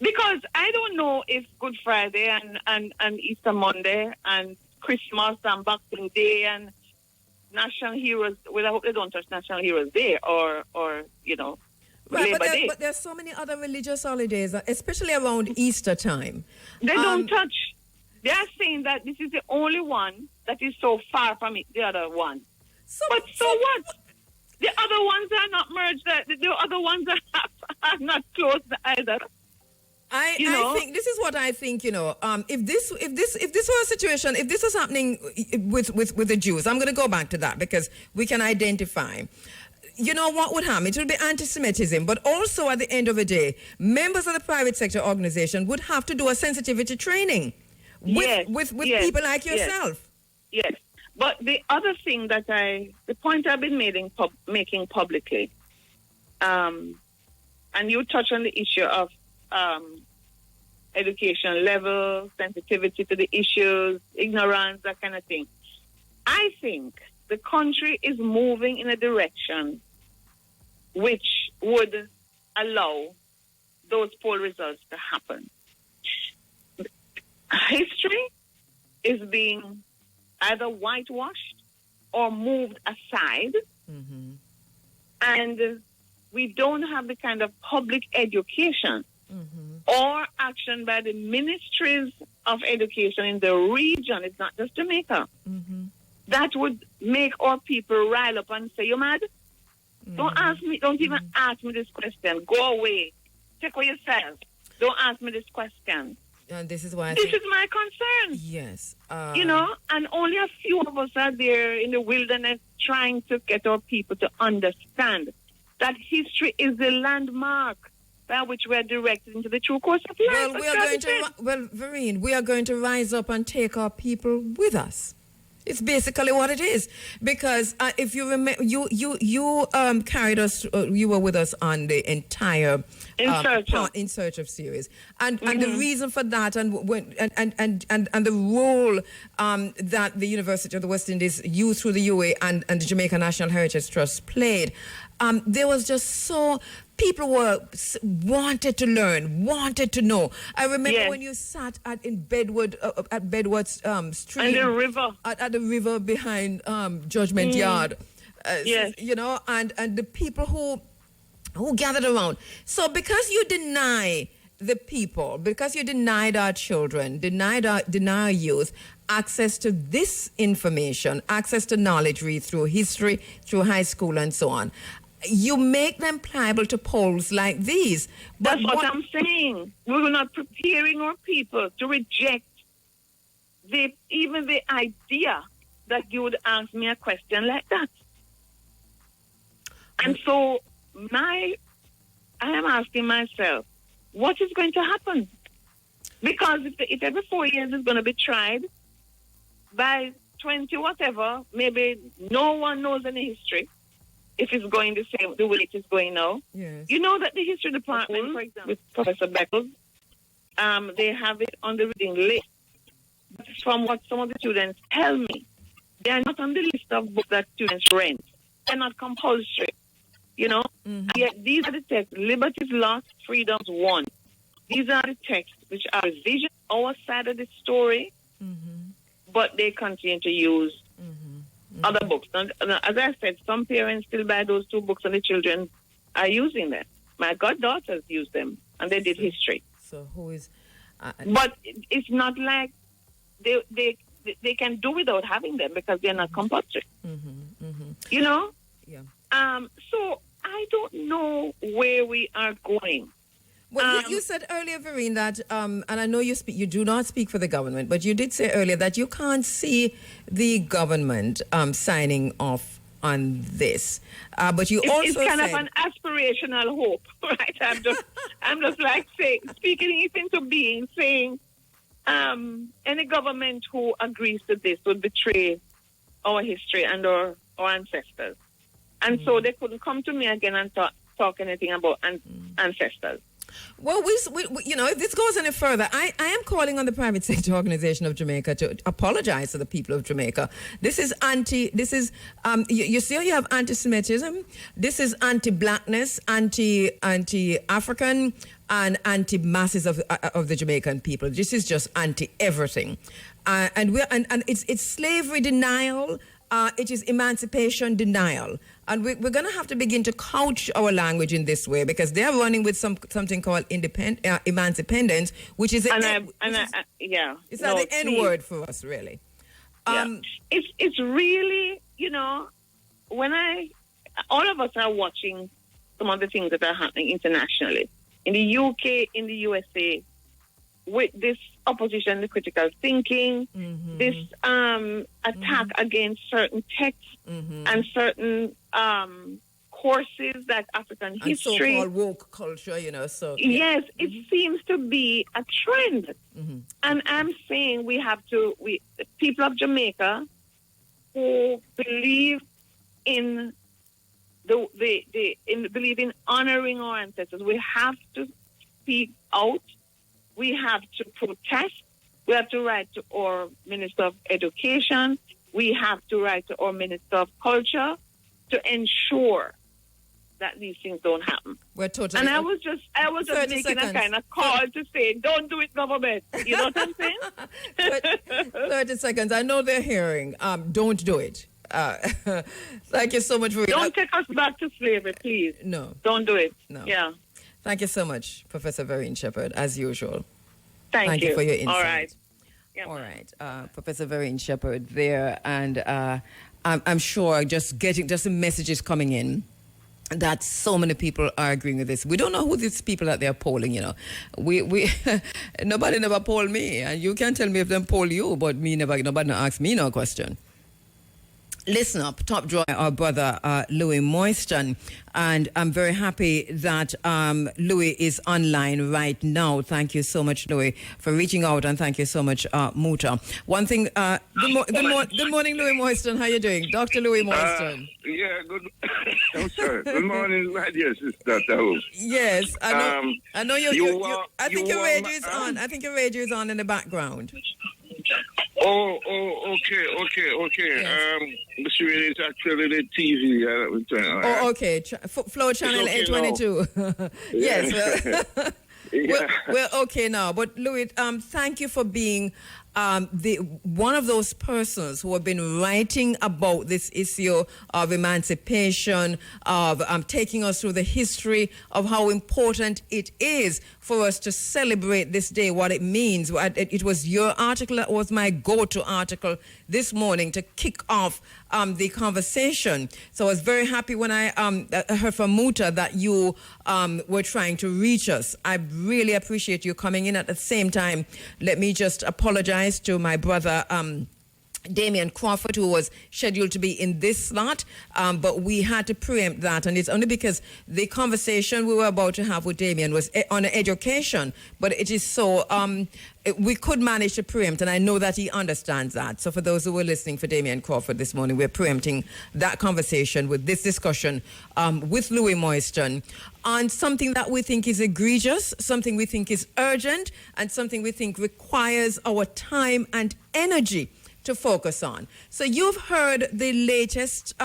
because I don't know if Good Friday and Easter Monday and Christmas and Boxing Day and National Heroes, well, I hope they don't touch National Heroes Day or right, Labor Day. But there's so many other religious holidays, especially around Easter time. They don't touch. They are saying that this is the only one that is so far from the other one. So what? The other ones are not merged. The other ones are not close either. I think this is what I think. If this were a situation, if this was happening with the Jews, I'm going to go back to that because we can identify. You know what would happen? It would be anti-Semitism, but also at the end of the day, members of the private sector organization would have to do a sensitivity training with people like yourself. Yes. But the other thing the point I've been making publicly, and you touch on the issue of education level, sensitivity to the issues, ignorance, that kind of thing. I think the country is moving in a direction which would allow those poll results to happen. History is being either whitewashed or moved aside, and we don't have the kind of public education or action by the ministries of education in the region. It's not just Jamaica. That would make our people rile up and say, "You mad? Don't even ask me this question. Go away. Take away yourself. Don't ask me this question." And this is why this is my concern. Yes. And only a few of us are there in the wilderness trying to get our people to understand that history is the landmark by which we are directed into the true course of life. Vereen, we are going to rise up and take our people with us. It's basically what it is. Because if you remember, you carried us, you were with us on the entire In Search of series, and the reason for that, and the role that the University of the West Indies, youth through the UA and the Jamaica National Heritage Trust played, there was just people wanted to learn, wanted to know. I remember when you sat at Bedward Street, and the river, at the river behind Judgment Yard. And the people who gathered around. So because you deny the people, because you denied our children, deny our youth access to this information, access to knowledge read through history, through high school and so on, you make them pliable to polls like these. But that's what I'm saying. We're not preparing our people to reject even the idea that you would ask me a question like that. And so I am asking myself, what is going to happen? Because if every 4 years is going to be tried, by 20 whatever, maybe no one knows any history. If it's going the way it is going now. Yes. You know that the history department, for example, with Professor Beckles, they have it on the reading list. But from what some of the students tell me, they are not on the list of books that students rent. They're not compulsory. Yet these are the texts: liberties lost, freedoms won. These are the texts which are a vision, our side of the story, but they continue to use other books. And as I said, some parents still buy those two books and the children are using them. My goddaughters use them, and they did history. So who is... but it's not like they can do without having them because they're not compulsory. Yeah. So I don't know where we are going. Well, you said earlier, Vereen, that, and I know you do not speak for the government, but you did say earlier that you can't see the government signing off on this. But you also it's kind said, of an aspirational hope, right? I'm just like speaking it into being, saying, any government who agrees to this would betray our history and our ancestors. And so they couldn't come to me again and talk anything about ancestors. Well, we, if this goes any further, I am calling on the private sector organization of Jamaica to apologize to the people of Jamaica. This is you see how you have anti-Semitism? This is anti-blackness, anti-African, and anti-masses of the Jamaican people. This is just anti-everything. And it's slavery denial. It is emancipation denial. And we're going to have to begin to couch our language in this way, because they're running with something called emancipendence, which is it's not the N-word for us, really. It's really, when all of us are watching some of the things that are happening internationally, in the UK, in the USA, with this opposition to critical thinking, this attack against certain texts and certain courses like African history. And so-called woke culture, so... Yes, it seems to be a trend. And I'm saying we people of Jamaica who believe in believe in honoring our ancestors, we have to speak out. We have to protest. We have to write to our Minister of Education. We have to write to our Minister of Culture to ensure that these things don't happen. We're totally. And I was just making a kind of call to say, don't do it, government. You know what I'm saying? 30 seconds. I know they're hearing. Don't do it. Thank you so much for. Don't take us back to slavery, please. No. Don't do it. No. Yeah. Thank you so much, Professor Vereen Shepherd, as usual. Thank you for your insight. All right. Yeah. All right. Professor Vereen Shepherd there. And I'm sure just the messages coming in that so many people are agreeing with this. We don't know who these people that they're polling, We nobody never polled me. And you can't tell me if them poll you, but nobody asked me no question. Listen up, top drawer, our brother Louis Moiston, and I'm very happy that Louis is online right now. Thank you so much, Louis, for reaching out, and thank you so much, Muta. One thing, good morning, Louis Moiston. How you doing, Dr. Louis Moiston? Good. I'm sorry. Good morning, my dear sister. Yes, I know you. I think your radio is on. I think your radio is on in the background. Okay. Yes. This is actually the TV. Okay. Flow channel 822. Yes. We're okay now. But Louis, thank you for being one of those persons who have been writing about this issue of emancipation, of taking us through the history of how important it is for us to celebrate this day, what it means. It was your article that was my go-to article this morning to kick off the conversation. So I was very happy when I heard from Muta that you were trying to reach us. I really appreciate you coming in. At the same time, let me just apologize to my brother Damian Crawford, who was scheduled to be in this slot, but we had to preempt that, and it's only because the conversation we were about to have with Damian was on education, but it is so we could manage to preempt, and I know that he understands that. So for those who were listening for Damian Crawford this morning, we're preempting that conversation with this discussion with Louis Moiston on something that we think is egregious, something we think is urgent, and something we think requires our time and energy to focus on. So you've heard the latest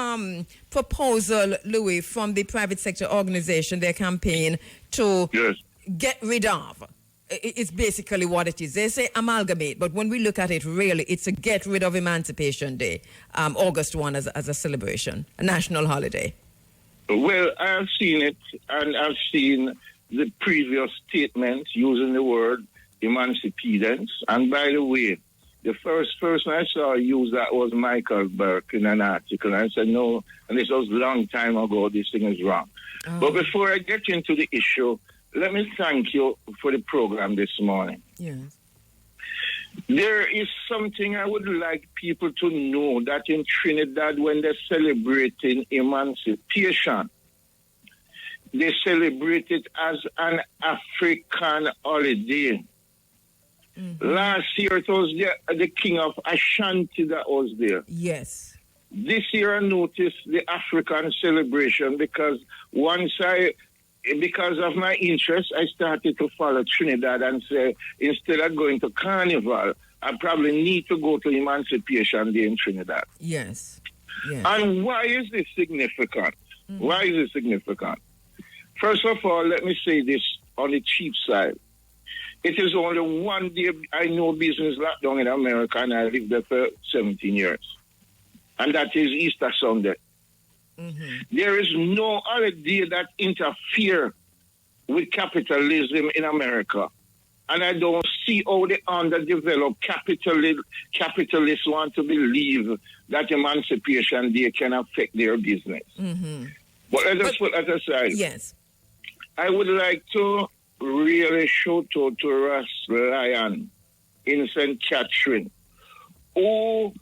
proposal, Louis, from the private sector organization, their campaign to get rid of. It's basically what it is. They say amalgamate, but when we look at it, really, it's a get rid of Emancipation Day, August 1 as a celebration, a national holiday. Well, I've seen it, and I've seen the previous statement using the word emancipedence. And by the way, the first person I saw use that was Michael Burke in an article. And I said, no, and this was a long time ago, this thing is wrong. Oh. But before I get into the issue, let me thank you for the program this morning. Yes. There is something I would like people to know, that in Trinidad, when they're celebrating emancipation, they celebrate it as an African holiday. Last year it was the king of Ashanti that was there. Yes. This year I noticed the African celebration because because of my interest, I started to follow Trinidad and say, instead of going to Carnival, I probably need to go to Emancipation Day in Trinidad. Yes. And why is this significant? Why is it significant? First of all, let me say this on the cheap side. It is only one day I know business lockdown in America, and I lived there for 17 years. And that is Easter Sunday. There is no other day that interfere with capitalism in America. And I don't see how the underdeveloped capitalists want to believe that Emancipation Day can affect their business. But let us put that aside. Yes. I would like to really shout out to Ross Lyon in St. Catherine, who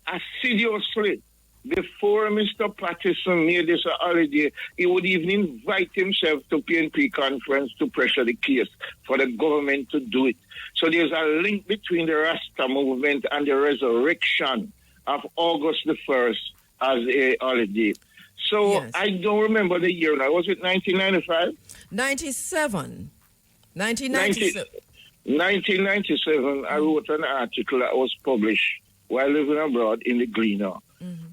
assiduously, before Mr. Patterson made this a holiday, he would even invite himself to PNP conference to pressure the case for the government to do it. So there's a link between the Rasta movement and the resurrection of August the 1st as a holiday. So yes. I don't remember the year now. Was it 1995? 97. 1997. 1997, I wrote an article that was published while living abroad in the Greener.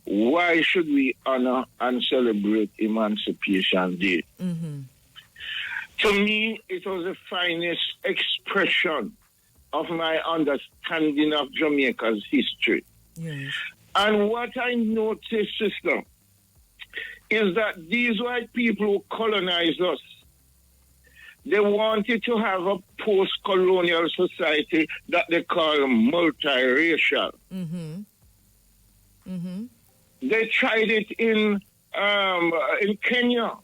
Why should we honor and celebrate Emancipation Day? To me, it was the finest expression of my understanding of Jamaica's history. Yes. And what I noticed, sister, is that these white people who colonized us, they wanted to have a post-colonial society that they call multiracial. They tried it in Kenya.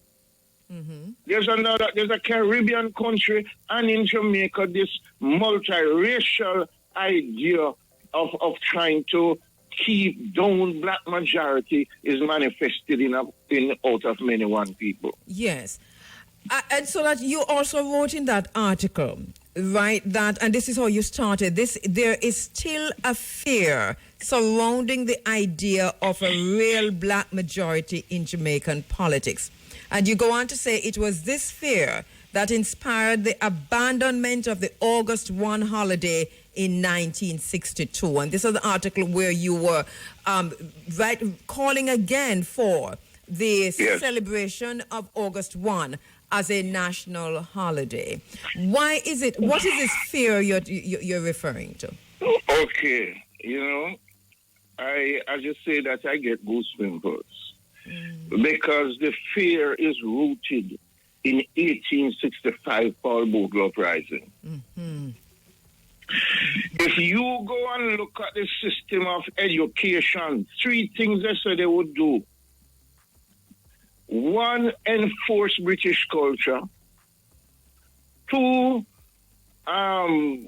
There's a Caribbean country, and in Jamaica, this multiracial idea of trying to keep down black majority is manifested in out of many one people. Yes. And so that you also wrote in that article, right, that, and this is how you started, there is still a fear surrounding the idea of a real black majority in Jamaican politics. And you go on to say it was this fear that inspired the abandonment of the August 1 holiday in 1962. And this is the article where you were calling again for the celebration of August 1 as a national holiday. Why is it? What is this fear you're referring to? Okay, I just say that I get goosebumps because the fear is rooted in 1865 Paul Bogle uprising. If you go and look at the system of education, three things they said they would do. One, enforce British culture. Two, bring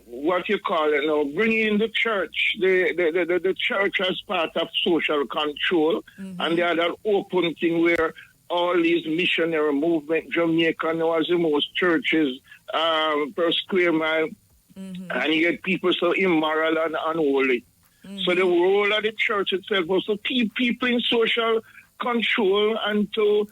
in the church, the church as part of social control, and the other open thing where all these missionary movement, Jamaica now has the most churches per square mile, and you get people so immoral and unholy. So the role of the church itself was to keep people in social control and to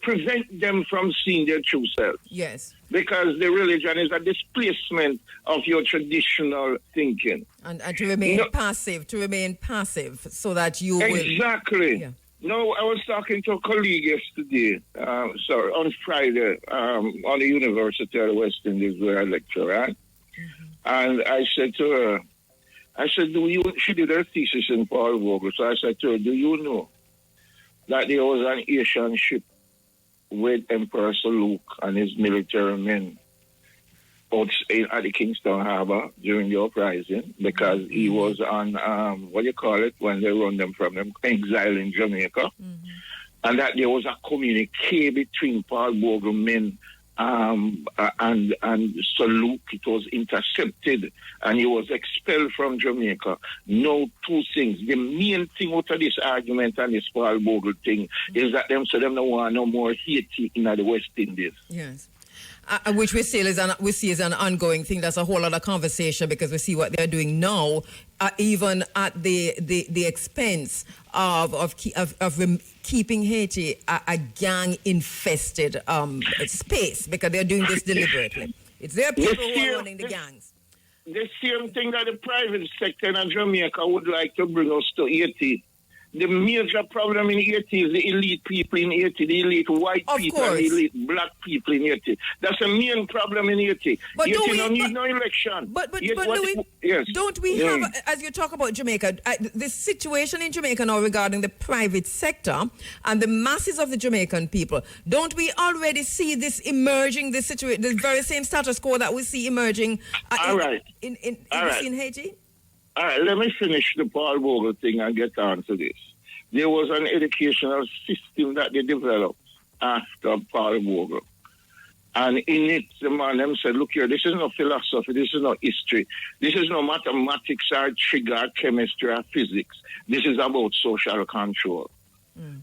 prevent them from seeing their true selves. Yes. Because the religion is a displacement of your traditional thinking. And to remain passive so that you Exactly. will... Yeah. No, I was talking to a colleague yesterday, on Friday, on the University of the West Indies where I lecture, right? And I said to her, she did her thesis in Paul Vogel, so I said to her, do you know that there was an Asian ship with Emperor Saluk and his military men at the Kingston Harbor during the uprising because he was on, when they run them from them, exile in Jamaica. And that there was a communique between Paul Bogle men and Saluk. It was intercepted and he was expelled from Jamaica. No, two things. The main thing out of this argument and this Paul Bogle thing is that them don't want no more Haiti in the West Indies. Yes. Which we see is an ongoing thing. That's a whole other conversation because we see what they're doing now, even at the expense of keeping Haiti a gang-infested space, because they're doing this deliberately. It's their people who are running the gangs. The same thing that the private sector in Jamaica would like to bring us to Haiti. The major problem in Haiti is the elite people in Haiti, the elite white people and the elite black people in Haiti. That's the main problem in Haiti. But Haiti don't need no election. But Louis, don't we have, as you talk about Jamaica, the situation in Jamaica now regarding the private sector and the masses of the Jamaican people, don't we already see this emerging, this situation, the very same status quo that we see emerging in Haiti? All right, let me finish the Paul Bogle thing and get on to this. There was an educational system that they developed after Paul Bogle. And in it, the man them said, look here, this is no philosophy, this is no history, this is no mathematics or trig or chemistry or physics. This is about social control.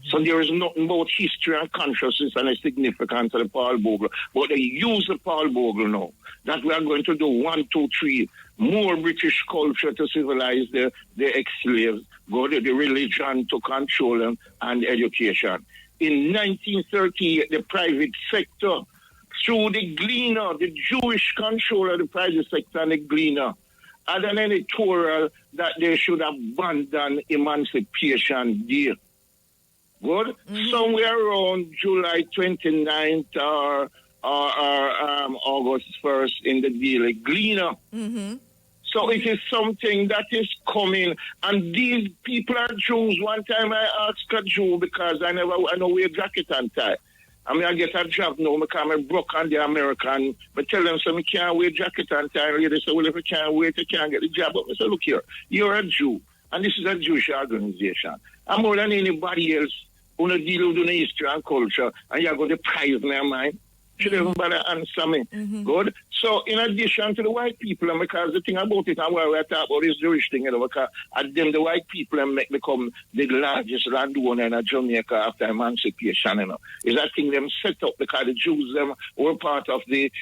So there is nothing about history and consciousness and the significance of the Paul Bogle. But they use the Paul Bogle now. That we are going to do 1, 2, 3 more British culture to civilize the ex-slaves, go to the religion to control them, and education. In 1938, the private sector, through the Gleaner, the Jewish control of the private sector and the Gleaner, had an editorial that they should abandon Emancipation Day. Good? Somewhere around July 29th or August 1st in the Daily Gleaner. So it is something that is coming. And these people are Jews. One time I asked a Jew, because I know wear jacket and tie. I mean, I get a job now because I broke on the American. But tell them, so I can't wear jacket and tie. And they say, well, if you can't wear it, you can't get the job. But I say, look here, you're a Jew. And this is a Jewish organization. I'm more than anybody else who don't deal with the history and culture. And you're going to prize my mind. Should everybody answer me? Good. So, in addition to the white people, and because the thing about it and why we talk about this Jewish thing, because at them, the white people become the largest landowner in Jamaica after emancipation, is that thing them set up because the Jews them were part of the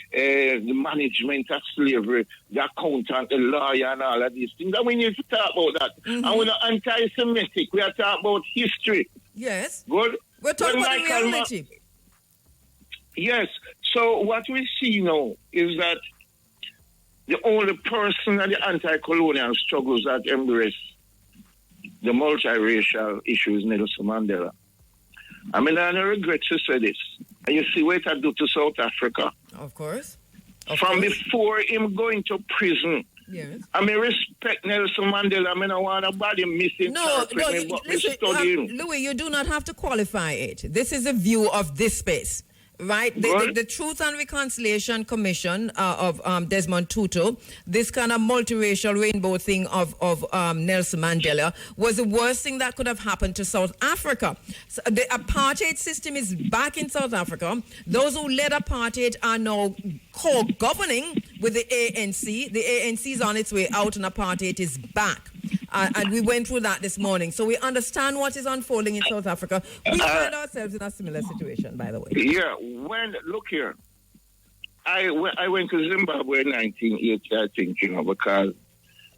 management of slavery, the accountant, the lawyer, and all of these things. And we need to talk about that. And we're not anti-Semitic. We are talking about history. Yes. Good. We're talking about reality. Yes. So what we see now is that the only person at the anti-colonial struggles that embrace the multiracial issue is Nelson Mandela. I mean, I regret to say this. And you see what I do to South Africa. Of course. Before him going to prison. Yes. I mean, respect Nelson Mandela. I mean, I want nobody missing. Listen, Louis, you do not have to qualify it. This is a view of this space. Right, the Truth and Reconciliation Commission of Desmond Tutu, this kind of multiracial rainbow thing of Nelson Mandela was the worst thing that could have happened to South Africa. So the apartheid system is back in South Africa. Those who led apartheid are now co-governing with the ANC. The ANC is on its way out and apartheid is back. And we went through that this morning. So we understand what is unfolding in South Africa. We find ourselves in a similar situation, by the way. Yeah, look here. I went to Zimbabwe in 1980, I think, because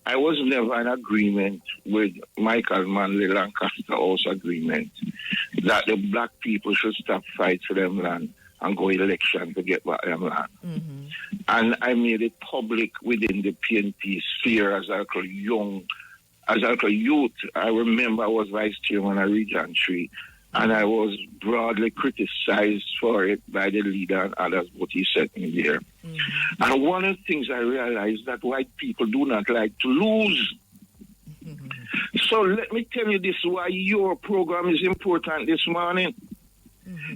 I was never in agreement with Michael Manley Lancaster House agreement that the black people should stop fight for them land and go election to get back them land. And I made it public within the PNP sphere as a youth. I remember I was vice chairman of Region 3, and I was broadly criticized for it by the leader and others, but he set me there. And one of the things I realized that white people do not like to lose. So let me tell you this, why your program is important this morning.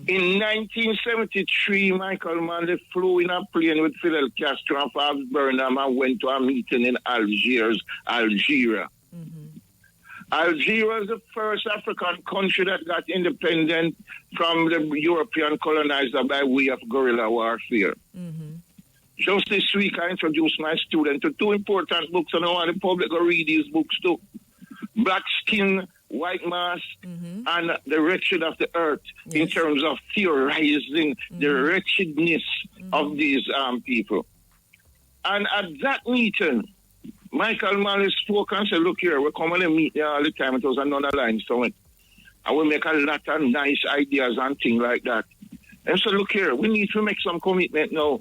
In 1973, Michael Manley flew in a plane with Fidel Castro and Fabs Burnham and went to a meeting in Algeria. Algeria is the first African country that got independent from the European colonizer by way of guerrilla warfare. Just this week, I introduced my student to 2 important books, and I want the public to read these books too. Black Skin white mass, and the wretched of the earth in terms of theorizing the wretchedness of these people. And at that meeting, Michael Malley spoke and said, look here, we're coming to meet there all the time. It was a non-aligned summit. And we make a lot of nice ideas and things like that. And so look here, we need to make some commitment now.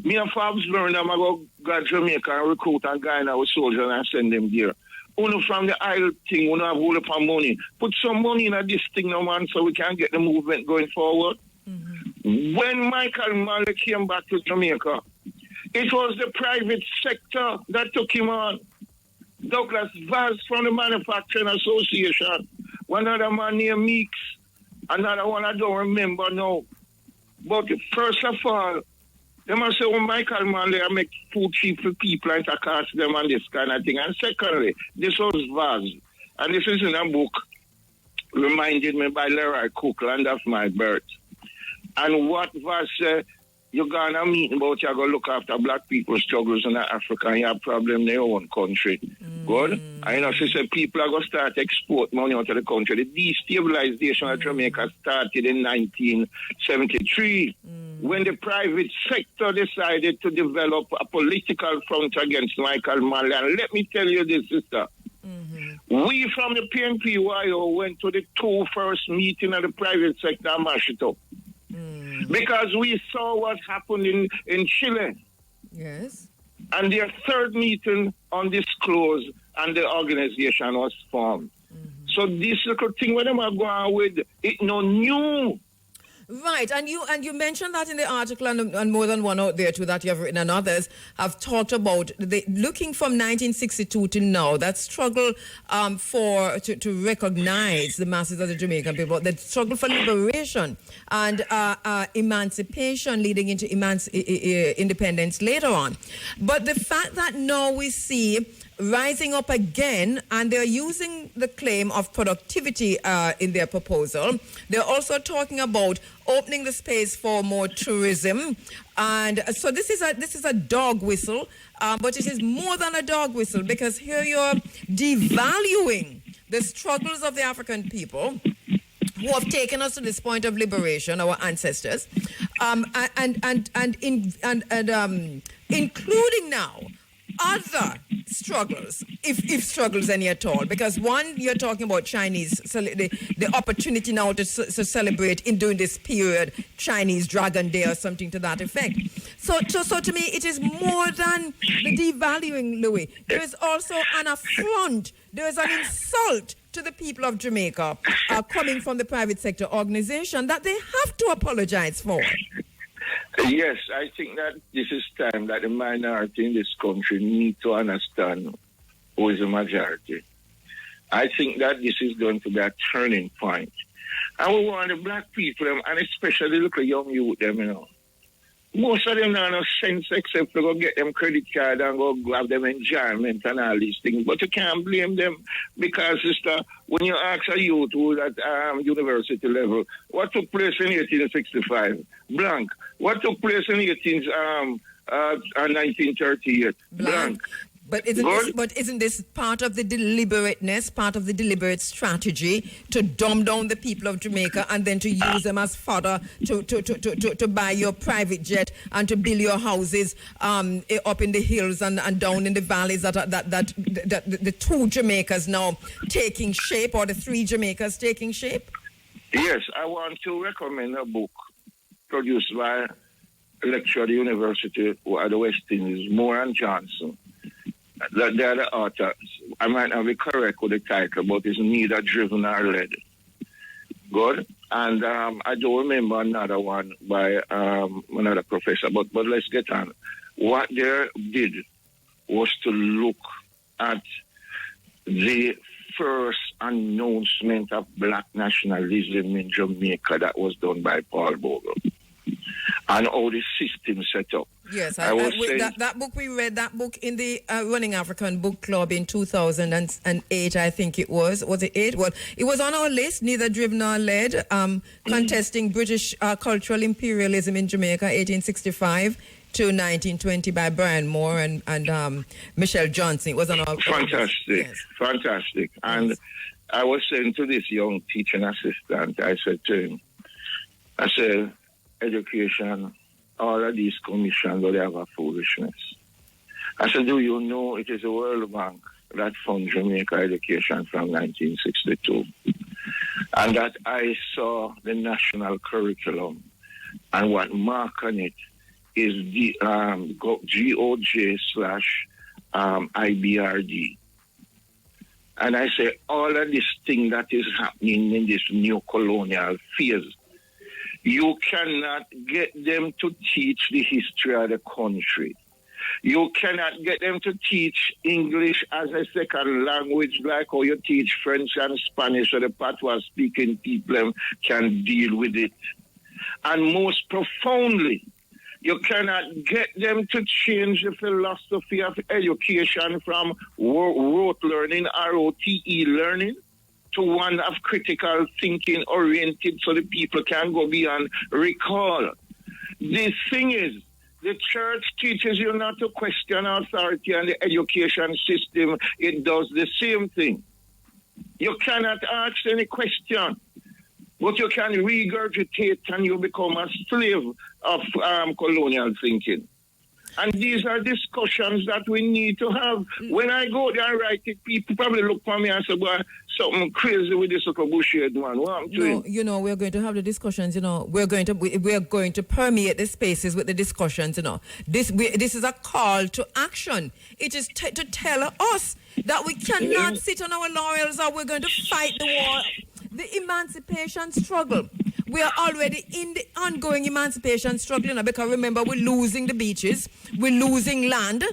Me and Fabs learned I'm going to go to Jamaica and recruit a guy now with soldiers and send them there. Only from the Isle thing, we don't have all up our money. Put some money in this thing now, man, so we can get the movement going forward. When Michael Malley came back to Jamaica, it was the private sector that took him on. Douglas Vaz from the Manufacturing Association. One other man named Meeks. Another one I don't remember now. But first of all, they must say, well, Michael Malley, I make food cheap for people and to cost them and this kind of thing. And secondly, this was Vaz. And this is in a book reminded me by Leroy Cook, Land of My Birth. And what Vaz said, you're going to meet about you're going to look after black people's struggles in Africa and you have problems in their own country. Good? And you know, she said people are going to start export money out of the country. The destabilization of Jamaica started in 1973 when the private sector decided to develop a political front against Michael Malley. And let me tell you this, sister. We from the PNP-YO went to the two first meetings of the private sector and mashed it up. Because we saw what happened in Chile. Yes. And their third meeting undisclosed and the organization was formed. So this little thing where them are going with, it no new. Right, and you mentioned that in the article, and more than one out there too that you have written, and others have talked about looking from 1962 to now, that struggle to recognize the masses of the Jamaican people, the struggle for liberation and emancipation leading into independence later on. But the fact that now we see rising up again, and they're using the claim of productivity in their proposal. They're also talking about opening the space for more tourism, and so this is a dog whistle, but it is more than a dog whistle, because here you're devaluing the struggles of the African people who have taken us to this point of liberation, our ancestors, including now other struggles, if struggles any at all, because one, you're talking about Chinese, so the opportunity now to celebrate in during this period Chinese Dragon Day or something to that effect. So to me, it is more than the devaluing, Louis. There is also an affront. There is an insult to the people of Jamaica coming from the private sector organization that they have to apologize for. Yes, I think that this is time that the minority in this country need to understand who is the majority. I think that this is going to be a turning point. And we want the black people, and especially look at young youth, them, you know. Most of them don't have no sense except to go get them credit card and go have them enjoyment and all these things. But you can't blame them because, sister, when you ask a youth who's at university level, what took place in 1865? Blank. What took place in 1938? Blank. But isn't this part of the deliberateness, part of the deliberate strategy to dumb down the people of Jamaica and then to use them as fodder to buy your private jet and to build your houses up in the hills and down in the valleys that the two Jamaicas now taking shape, or the three Jamaicas taking shape? Yes, I want to recommend a book produced by a lecturer at the University at the West Indies, Moore and Johnson. They are the authors. I might not be correct with the title, but it's neither driven nor led. Good? And I don't remember another one by another professor, but let's get on. What they did was to look at the first announcement of black nationalism in Jamaica that was done by Paul Bogle, and how the system set up. Yes, that book, we read that book in the Running African Book Club in 2008, I think it was. Was it 8? Well, it was on our list, neither driven nor led, contesting British cultural imperialism in Jamaica, 1865 to 1920 by Brian Moore and Michelle Johnson. It was on our Fantastic, list. Yes. Fantastic. And I was saying to this young teaching assistant, I said to him, I said, education, all of these commissions, they have a foolishness. I said, do you know it is the World Bank that funds Jamaica education from 1962? And that I saw the national curriculum, and what mark on it is the GOJ/IBRD. And I say, all of this thing that is happening in this new colonial phase, you cannot get them to teach the history of the country. You cannot get them to teach English as a second language like how you teach French and Spanish so the patois speaking people can deal with it. And most profoundly, you cannot get them to change the philosophy of education from rote learning, ROTE learning, to one of critical thinking oriented so the people can go beyond recall. The thing is, the church teaches you not to question authority, and the education system, it does the same thing. You cannot ask any question, but you can regurgitate and you become a slave of colonial thinking. And these are discussions that we need to have. When I go there and write it, people probably look for me and say, well, something crazy with this little bullshit, man. What I'm doing? You know, we're going to have the discussions, you know. We're going to permeate the spaces with the discussions, you know. This is a call to action. It is to tell us that we cannot sit on our laurels, or we're going to fight the war. The emancipation struggle. We are already in the ongoing emancipation struggle, you know, because remember, we're losing the beaches, we're losing land,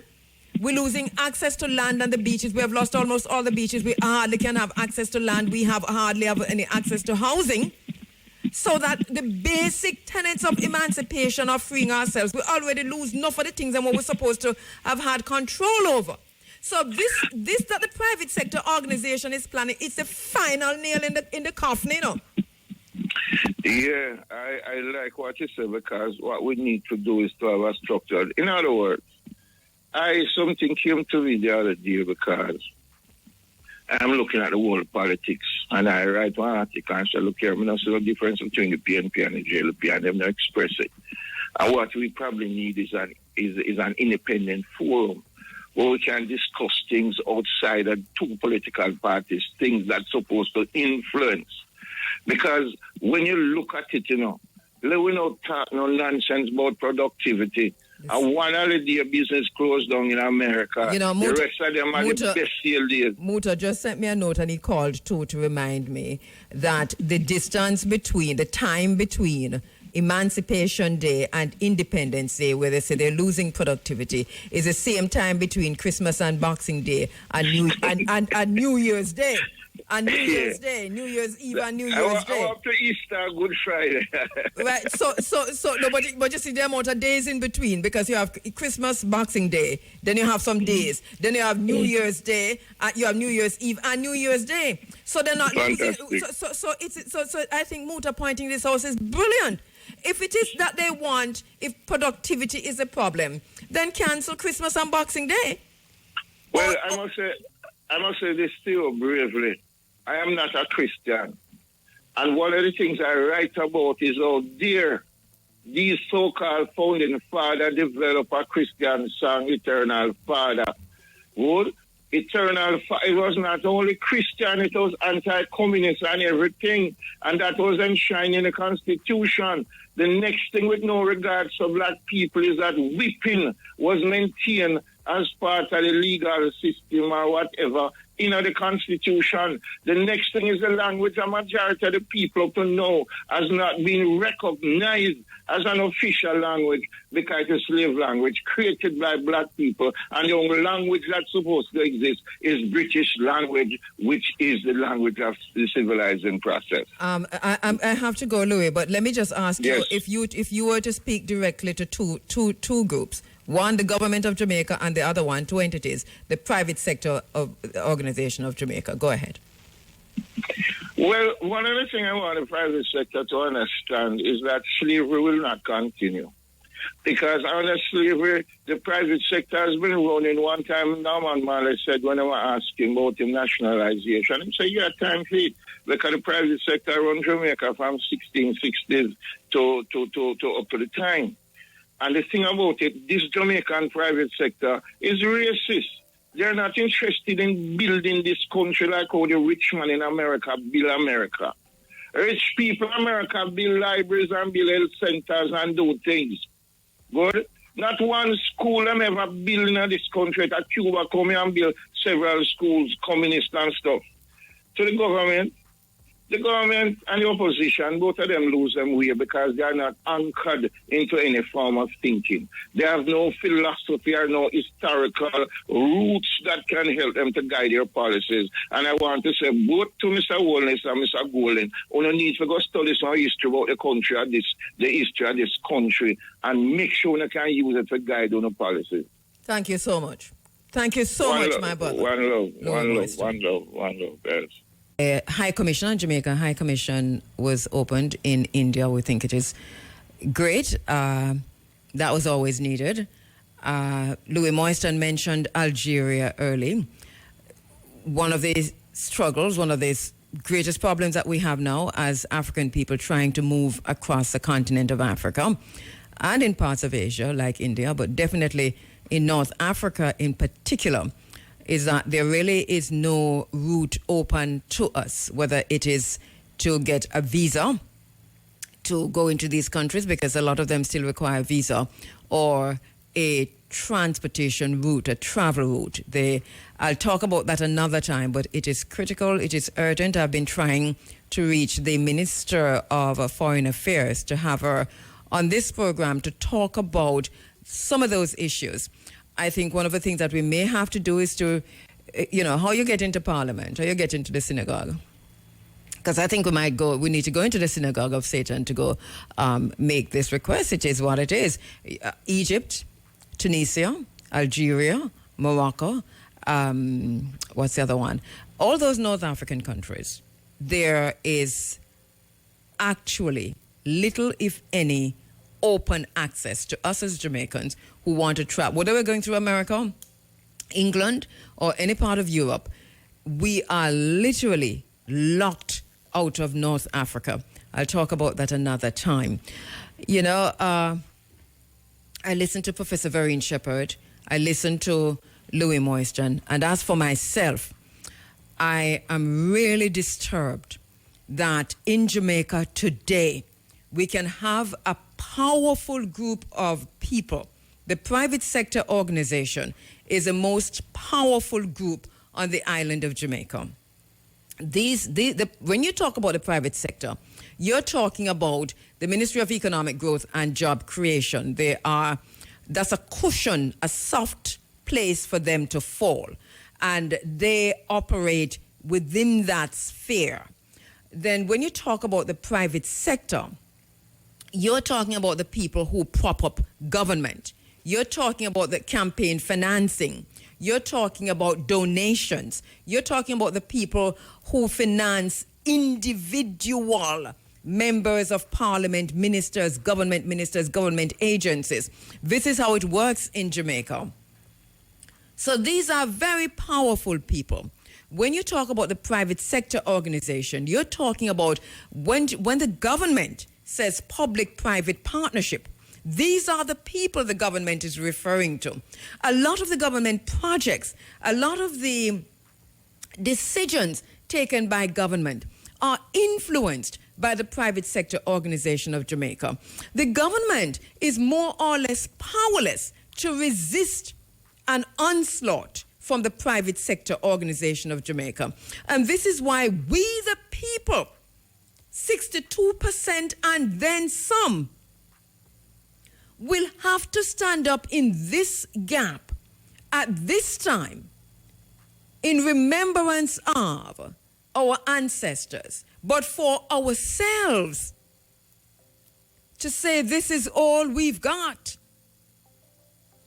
we're losing access to land and the beaches. We have lost almost all the beaches. We hardly can have access to land. We hardly have any access to housing. So that the basic tenets of emancipation are freeing ourselves. We already lose enough of the things and what we're supposed to have had control over. So this that the private sector organization is planning, it's the final nail in the coffin, you know. Yeah, I like what you said, because what we need to do is to have a structure. In other words, something came to me the other day because I'm looking at the world politics, and I write one article and say, look here, I see the difference between the PNP and the JLP, and them not express it. And what we probably need is an independent forum where we can discuss things outside of two political parties, things that's supposed to influence. Because when you look at it, you know, we don't talk no nonsense about productivity. And one holiday business closed down in America. You know, the rest of them are the best sale days. Muta just sent me a note, and he called too to remind me that the time between Emancipation Day and Independence Day, where they say they're losing productivity, is the same time between Christmas and Boxing Day and New Year's Day. And New Year's Day, New Year's Eve and New Year's Day. I want to Easter, Good Friday. Right, so no, but you see the amount of days in between, because you have Christmas, Boxing Day, then you have some days, then you have New Year's Day, you have New Year's Eve and New Year's Day. So they're not losing. So I think Muta pointing this out is brilliant. If it is that they want, if productivity is a problem, then cancel Christmas and Boxing Day. Well, I must say this to you bravely. I am not a Christian. And one of the things I write about is how dear these so-called founding fathers develop a Christian song, Eternal Father. Eternal Father, it was not only Christian, it was anti-communist and everything. And that was enshrined in the Constitution. The next thing, with no regards to black people, is that whipping was maintained as part of the legal system or whatever in the Constitution. The next thing is the language a majority of the people to know has not been recognized as an official language, because it's a slave language created by black people, and the only language that's supposed to exist is British language, which is the language of the civilizing process. I have to go, Louis, but let me just ask you, if you were to speak directly to two groups, one, the government of Jamaica, and the other one, two entities, the private sector of the organization of Jamaica. Go ahead. Well, one of the things I want the private sector to understand is that slavery will not continue. Because under slavery, the private sector has been running. One time, Norman Marley said, when I was asking about the nationalization, he said, yeah, time for it. Because the private sector run Jamaica from 1660s to up to the time. And the thing about it, this Jamaican private sector is racist. They're not interested in building this country like how the rich man in America build America. Rich people in America build libraries and build health centers and do things. Good? Not one school them ever build in this country. That Cuba come here and build several schools, communist and stuff. To the government and the opposition, both of them lose them way because they are not anchored into any form of thinking. They have no philosophy or no historical roots that can help them to guide their policies. And I want to say both to Mr. Wallness and Mr. Golden, we need to go study some history about the country, the history of this country, and make sure we can use it to guide on the policies. Thank you so much. Thank you so much, my brother. One love. Yes. High Commission, Jamaica High Commission was opened in India. We think it is great. That was always needed. Louis Moiston mentioned Algeria early. One of the struggles, one of the greatest problems that we have now as African people trying to move across the continent of Africa and in parts of Asia like India, but definitely in North Africa in particular, is that there really is no route open to us, whether it is to get a visa to go into these countries, because a lot of them still require a visa, or a transportation route, a travel route. I'll talk about that another time, but it is critical, it is urgent. I've been trying to reach the Minister of Foreign Affairs to have her on this program to talk about some of those issues. I think one of the things that we may have to do is to, how you get into Parliament, how you get into the synagogue. Because I think we need to go into the synagogue of Satan to go make this request. It is what it is. Egypt, Tunisia, Algeria, Morocco, what's the other one? All those North African countries, there is actually little, if any, open access to us as Jamaicans who want to travel. Whether we're going through America, England, or any part of Europe, we are literally locked out of North Africa. I'll talk about that another time. I listened to Professor Vereen Shepherd. I listened to Louis Moiston. And as for myself, I am really disturbed that in Jamaica today, we can have a powerful group of people. The private sector organization is the most powerful group on the island of Jamaica. When you talk about the private sector, you're talking about the Ministry of Economic Growth and Job Creation. That's a cushion, a soft place for them to fall. And they operate within that sphere. Then when you talk about the private sector, you're talking about the people who prop up government. You're talking about the campaign financing. You're talking about donations. You're talking about the people who finance individual members of parliament, ministers, government agencies. This is how it works in Jamaica. So these are very powerful people. When you talk about the private sector organization, you're talking about when the government says public-private partnership. These are the people the government is referring to. A lot of the government projects, a lot of the decisions taken by government are influenced by the private sector organization of Jamaica. The government is more or less powerless to resist an onslaught from the private sector organization of Jamaica. And this is why we, the people, 62% and then some, will have to stand up in this gap at this time in remembrance of our ancestors, but for ourselves to say this is all we've got.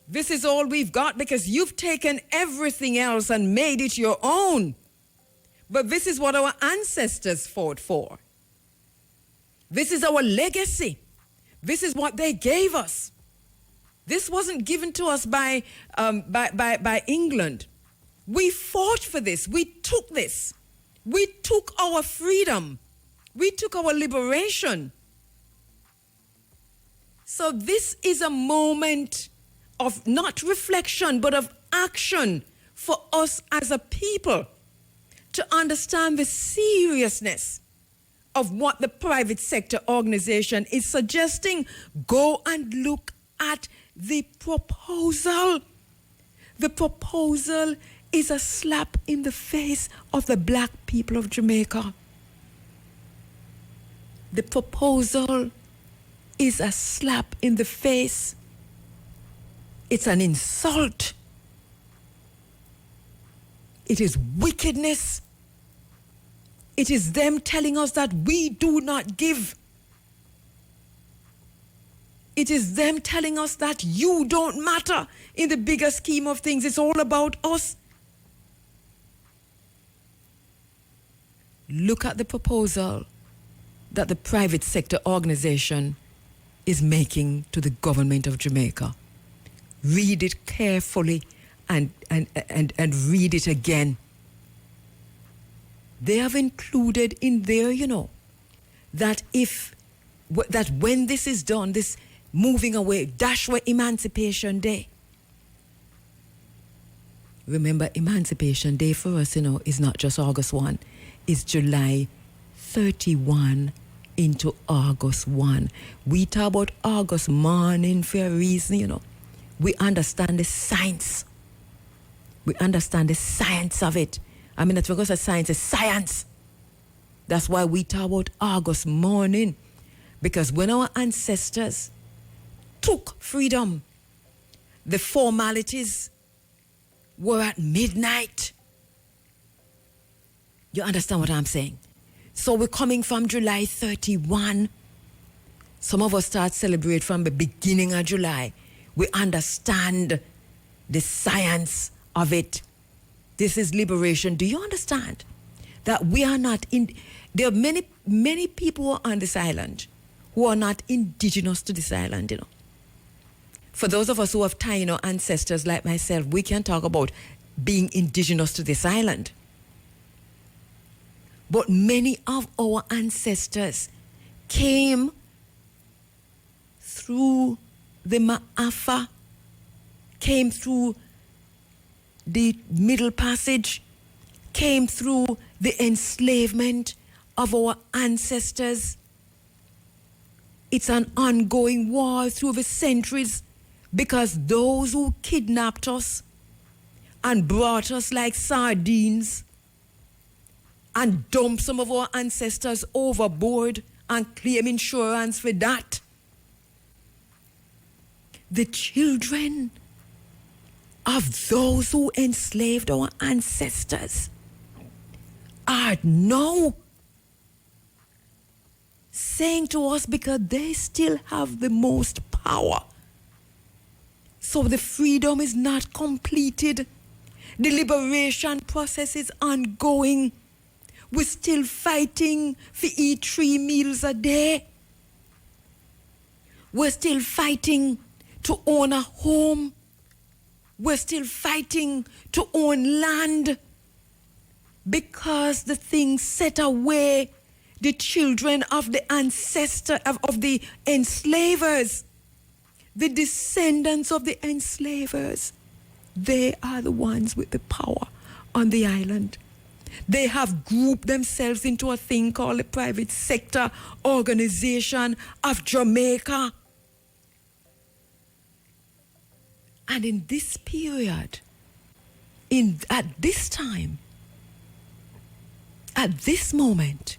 This is all we've got because you've taken everything else and made it your own. But this is what our ancestors fought for. This is our legacy. This is what they gave us. This wasn't given to us by England. We fought for this. We took this. We took our freedom. We took our liberation. So this is a moment of not reflection, but of action for us as a people to understand the seriousness of what the private sector organization is suggesting. Go and look at the proposal. The proposal is a slap in the face of the black people of Jamaica. The proposal is a slap in the face. It's an insult. It is wickedness. It is them telling us that we do not give. It is them telling us that you don't matter in the bigger scheme of things. It's all about us. Look at the proposal that the private sector organization is making to the government of Jamaica. Read it carefully and read it again. They have included in there, that that when this is done, this moving away, Dashwa Emancipation Day. Remember, Emancipation Day for us, is not just August 1. It's July 31 into August 1. We talk about August morning for a reason, We understand the science. We understand the science of it. I mean, that's because science is science. That's why we talk about August morning. Because when our ancestors took freedom, the formalities were at midnight. You understand what I'm saying? So we're coming from July 31. Some of us start celebrate from the beginning of July. We understand the science of it. This is liberation. Do you understand that we are not in? There are many people who are on this island who are not indigenous to this island, For those of us who have Taino ancestors like myself, we can talk about being indigenous to this island. But many of our ancestors came through the Ma'afa, came through the Middle Passage, came through the enslavement of our ancestors. It's an ongoing war through the centuries because those who kidnapped us and brought us like sardines and dumped some of our ancestors overboard and claim insurance for that. The children of those who enslaved our ancestors are now saying to us because they still have the most power. So the freedom is not completed. The liberation process is ongoing. We're still fighting for eat 3 meals a day. We're still fighting to own a home. We're still fighting to own land because the things set away the children of the ancestor of the enslavers, the descendants of the enslavers. They are the ones with the power on the island. They have grouped themselves into a thing called the Private Sector Organization of Jamaica. And in this period, at this time, at this moment,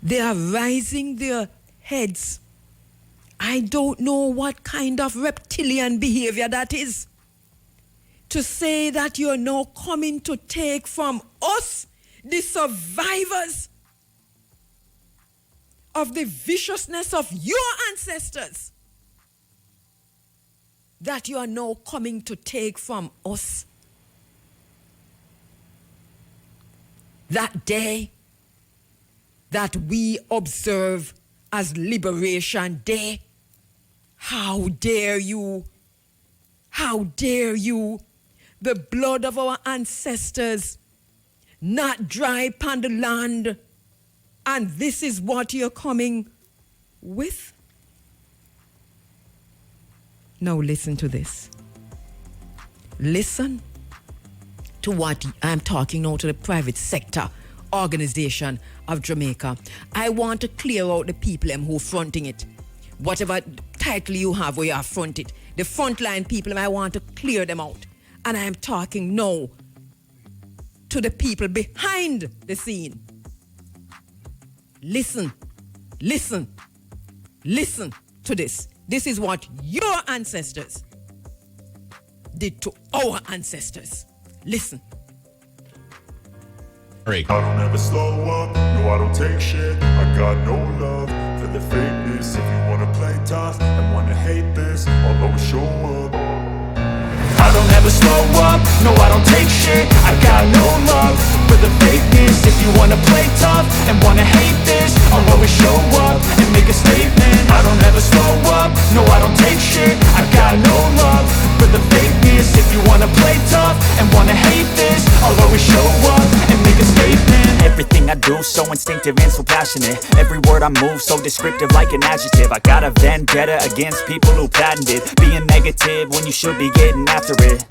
they are raising their heads. I don't know what kind of reptilian behavior that is. To say that you're now coming to take from us, the survivors of the viciousness of your ancestors, that you are now coming to take from us. That day that we observe as Liberation Day, How dare you? How dare you? The blood of our ancestors, not dry upon the land. And this is what you're coming with? Now listen to this. Listen to what I'm talking now to the private sector organization of Jamaica. I want to clear out the people who fronting it. Whatever title you have where you are fronted. The frontline people, I want to clear them out. And I am talking now to the people behind the scene. Listen, listen, listen to this. This is what your ancestors did to our ancestors. Listen. I don't ever slow up, no I don't take shit. I got no love for the fakeness. If you wanna play tough and wanna hate this, I'll always show up. I don't ever slow up, no I don't take shit. I got no love for the fakeness. If you wanna play tough and wanna hate this, I'll always show up and make a statement. I don't ever slow up, no I don't take shit. I got no love for the fakeness. If you wanna play tough and wanna hate this, I'll always show up and make a statement. Everything I do so instinctive and so passionate. Every word I move so descriptive like an adjective. I got a vendetta against people who patented being negative when you should be getting after it.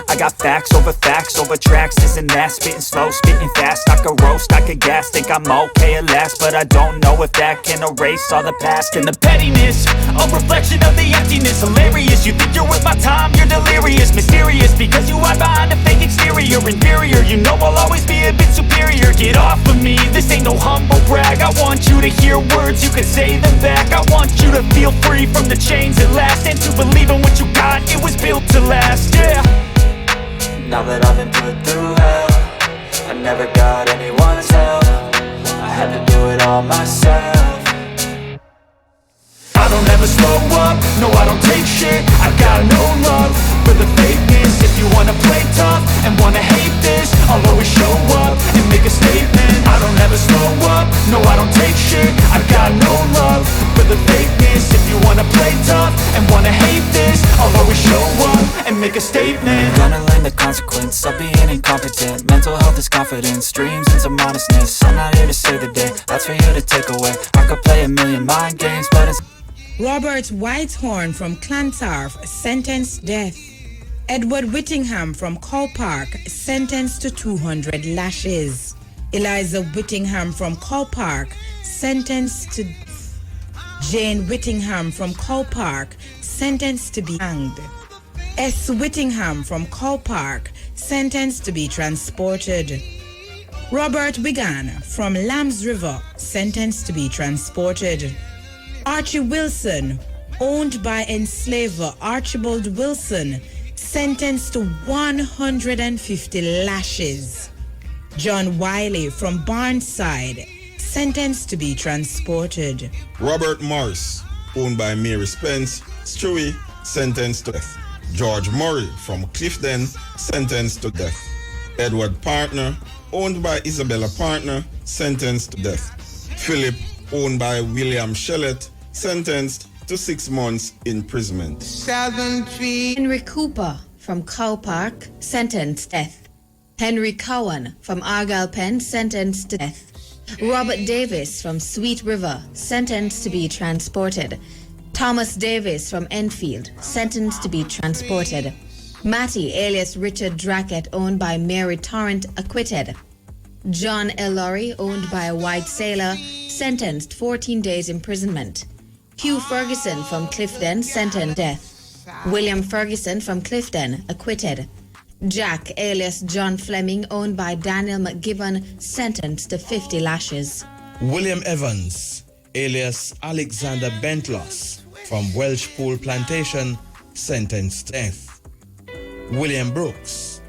I got facts over tracks, this and that. Spitting slow, spitting fast. I could roast, I could gas. Think I'm okay at last, but I don't know if that can erase all the past. And the pettiness, a reflection of the emptiness. Hilarious, you think you're worth my time, you're delirious. Mysterious, because you hide behind a fake exterior. Inferior, you know I'll always be a bit superior. Get off of me, this ain't no humble brag. I want you to hear words, you can say them back. I want you to feel free from the chains at last, and to believe in what you got, it was built to last, yeah. Now that I've been put through hell, I never got anyone's help. I had to do it all myself. I don't ever slow up, no I don't take shit. I got no love for the fakeness. If you wanna play tough and wanna hate this, I'll always show up and make a statement. I don't ever slow up, no I don't take shit. I got no love for the fakeness. If you wanna play tough and wanna hate this, I'll always show up and make a statement. Gonna learn the consequence of being incompetent. Mental health is confidence, dreams into modestness. I'm not here to save the day, that's for you to take away. I could play a million mind games, but it's Robert Whitehorn from Clontarf, sentenced death. Edward Whittingham from Cow Park, sentenced to 200 lashes. Eliza Whittingham from Cow Park, sentenced to death. Jane Whittingham from Cow Park, sentenced to be hanged. S. Whittingham from Cow Park, sentenced to be transported. Robert Wigan from Lambs River, sentenced to be transported. Archie Wilson, owned by enslaver Archibald Wilson, sentenced to 150 lashes. John Wiley from Barnside, sentenced to be transported. Robert Morris, owned by Mary Spence, Stewie, sentenced to death. George Murray from Clifton, sentenced to death. Edward Partner, owned by Isabella Partner, sentenced to death. Philip, owned by William Shellett, sentenced to 6 months imprisonment. Henry Cooper from Cow Park, sentenced to death. Henry Cowan from Argyle Pen, sentenced to death. Robert Davis from Sweet River, sentenced to be transported. Thomas Davis from Enfield, sentenced to be transported. Matty, alias Richard Drackett, owned by Mary Torrent, acquitted. John L. Laurie, owned by a white sailor, sentenced 14 days imprisonment. Hugh Ferguson from Clifton, sentenced to death. William Ferguson from Clifton, acquitted. Jack, alias John Fleming, owned by Daniel McGibbon, sentenced to 50 lashes. William Evans, alias Alexander Bentlos, from Welsh Pool Plantation, sentenced to death. William Brooks.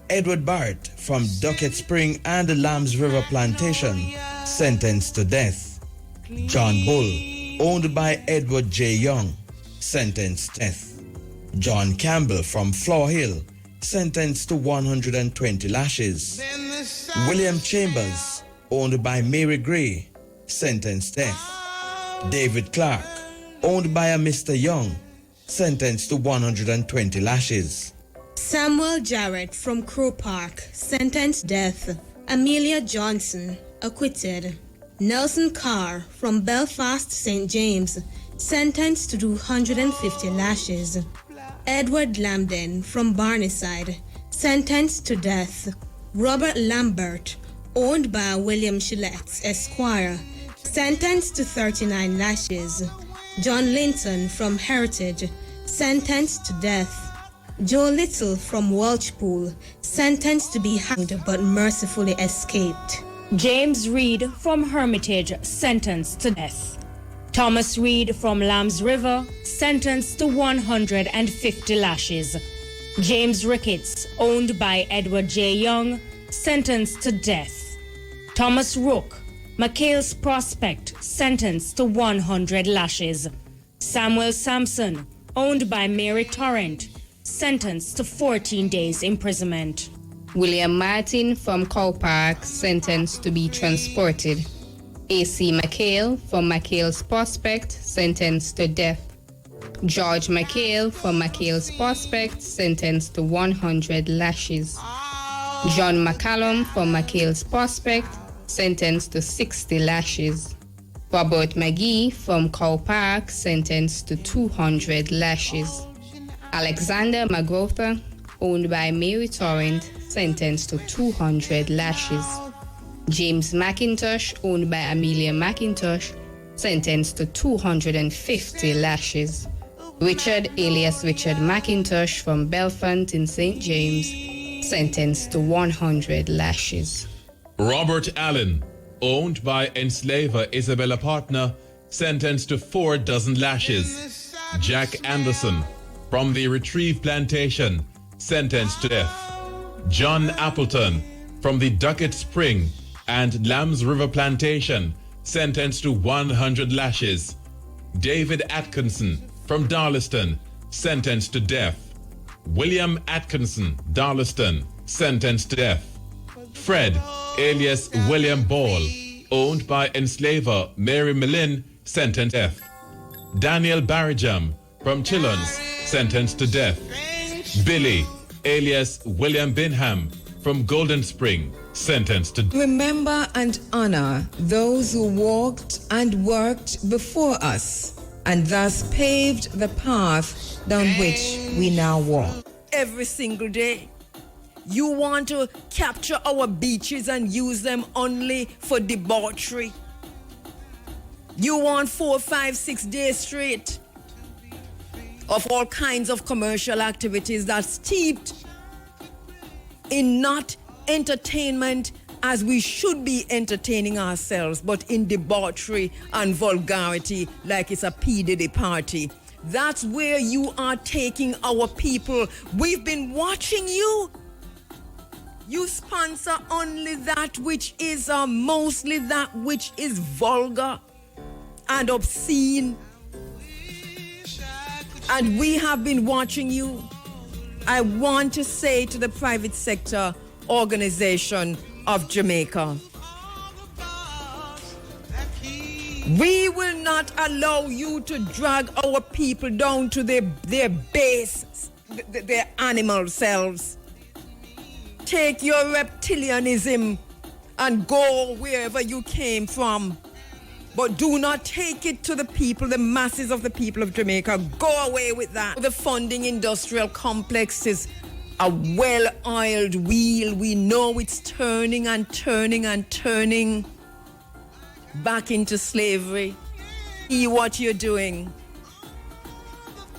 Edward Barrett, from Duckett Spring and the Lambs River Plantation, sentenced to death. John Bull, owned by Edward J. Young, sentenced to death. John Campbell from Floor Hill, sentenced to 120 lashes. William Chambers, owned by Mary Gray, sentenced to death. David Clark, owned by a Mr. Young, sentenced to 120 lashes. Samuel Jarrett from Crow Park, sentenced death. Amelia Johnson, acquitted. Nelson Carr from Belfast St. James, sentenced to 250 lashes. Edward Lambden from Barneside, sentenced to death. Robert Lambert, owned by William Shillette, Esquire, sentenced to 39 lashes. John Linton from Heritage, sentenced to death. Joe Little from Welchpool, sentenced to be hanged but mercifully escaped. James Reed from Hermitage, sentenced to death. Thomas Reed from Lambs River, sentenced to 150 lashes. James Ricketts, owned by Edward J. Young, sentenced to death. Thomas Rook, McHale's Prospect, sentenced to 100 lashes. Samuel Sampson, owned by Mary Torrent, sentenced to 14 days imprisonment. William Martin from Cow Park, sentenced to be transported. A.C. McHale from McHale's Prospect, sentenced to death. George McHale from McHale's Prospect, sentenced to 100 lashes. John McCallum from McHale's Prospect, sentenced to 60 lashes. Robert McGee from Cow Park, sentenced to 200 lashes. Alexander McGrother, owned by Mary Torrent, sentenced to 200 lashes. James McIntosh, owned by Amelia McIntosh, sentenced to 250 lashes. Richard alias Richard McIntosh from Belfont in St. James, sentenced to 100 lashes. Robert Allen, owned by enslaver Isabella Partner, sentenced to 4 dozen lashes. Jack Anderson, from the Retrieve Plantation, sentenced to death. John Appleton, from the Duckett Spring and Lambs River Plantation, sentenced to 100 lashes. David Atkinson, from Darlaston, sentenced to death. William Atkinson, Darlaston, sentenced to death. Fred, alias William Ball, owned by enslaver Mary Millin, sentenced to death. Daniel Barrijam, from Chillons, sentenced to death. Billy, alias William Binham, from Golden Spring, sentenced to death. Remember and honor those who walked and worked before us, and thus paved the path down which we now walk. Every single day, you want to capture our beaches and use them only for debauchery. You want 4, 5, 6 days straight of all kinds of commercial activities that's steeped in not entertainment as we should be entertaining ourselves, but in debauchery and vulgarity like it's a P. Diddy party. That's where you are taking our people. We've been watching you. You sponsor only that which is mostly that which is vulgar and obscene. And we have been watching you. I want to say to the private sector organization of Jamaica, we will not allow you to drag our people down to their base, their animal selves. Take your reptilianism and go wherever you came from. But do not take it to the people, the masses of the people of Jamaica. Go away with that. The funding industrial complex is a well-oiled wheel. We know it's turning and turning and turning back into slavery. See what you're doing.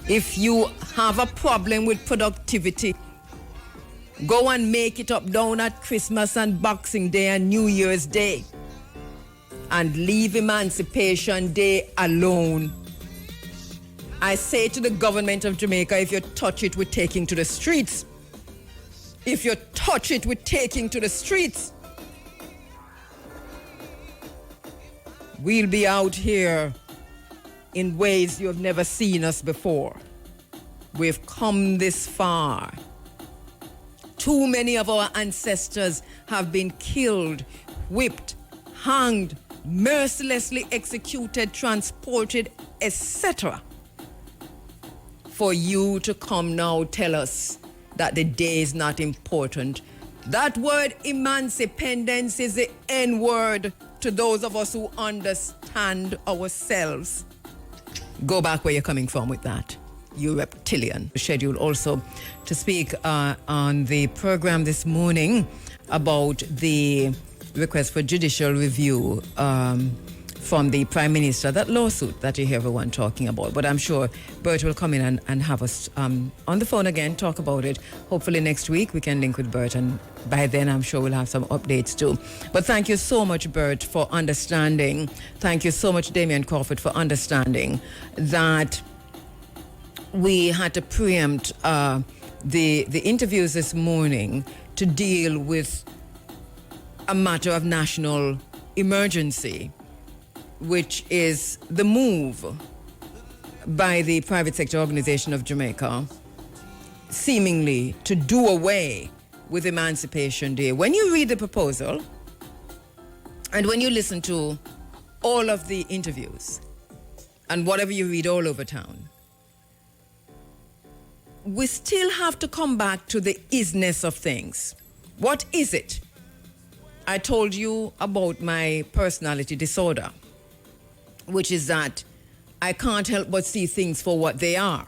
If you have a problem with productivity, go and make it up down at Christmas and Boxing Day and New Year's Day. And leave Emancipation Day alone. I say to the government of Jamaica, if you touch it, we're taking to the streets. If you touch it, we're taking to the streets. We'll be out here in ways you have never seen us before. We've come this far. Too many of our ancestors have been killed, whipped, hanged, mercilessly executed, transported, etc. For you to come now tell us that the day is not important. That word emancipendence is the N-word to those of us who understand ourselves. Go back where you're coming from with that, you reptilian. Scheduled also to speak on the program this morning about the request for judicial review from the Prime Minister, that lawsuit that you hear everyone talking about. But I'm sure Bert will come in and have us on the phone again, talk about it. Hopefully next week we can link with Bert, and by then I'm sure we'll have some updates too. But thank you so much, Bert, for understanding. Thank you so much, Damian Crawford, for understanding that we had to preempt the interviews this morning to deal with a matter of national emergency, which is the move by the private sector organization of Jamaica seemingly to do away with Emancipation Day. When you read the proposal and when you listen to all of the interviews and whatever you read all over town, we still have to come back to the isness of things. What is it? I told you about my personality disorder, which is that I can't help but see things for what they are.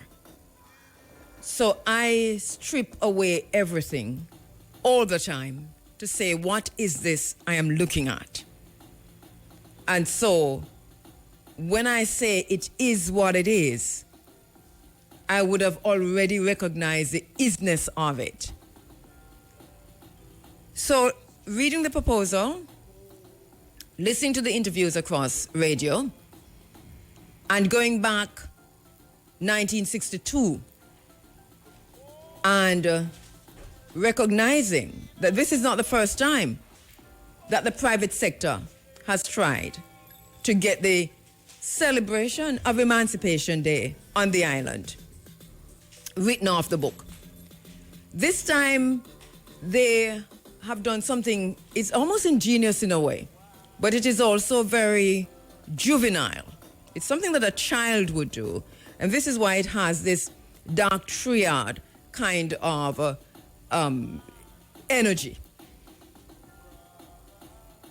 So I strip away everything all the time to say, what is this I am looking at? And so when I say it is what it is, I would have already recognized the isness of it. So reading the proposal, listening to the interviews across radio, and going back 1962 and recognizing that this is not the first time that the private sector has tried to get the celebration of Emancipation Day on the island written off the book. This time they have done something, it's almost ingenious in a way, but it is also very juvenile. It's something that a child would do. And this is why it has this dark triad kind of energy,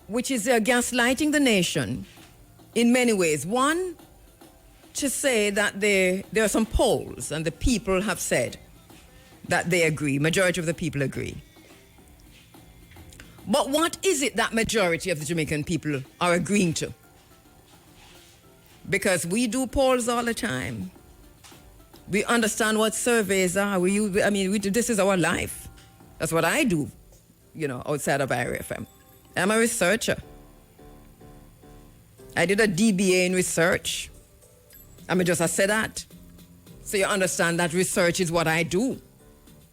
which is gaslighting the nation in many ways. One, to say that there are some polls and the people have said that they agree, majority of the people agree. But what is it that majority of the Jamaican people are agreeing to? Because we do polls all the time. We understand what surveys are. This is our life. That's what I do, outside of IRFM. I'm a researcher. I did a DBA in research. I said that. So you understand that research is what I do.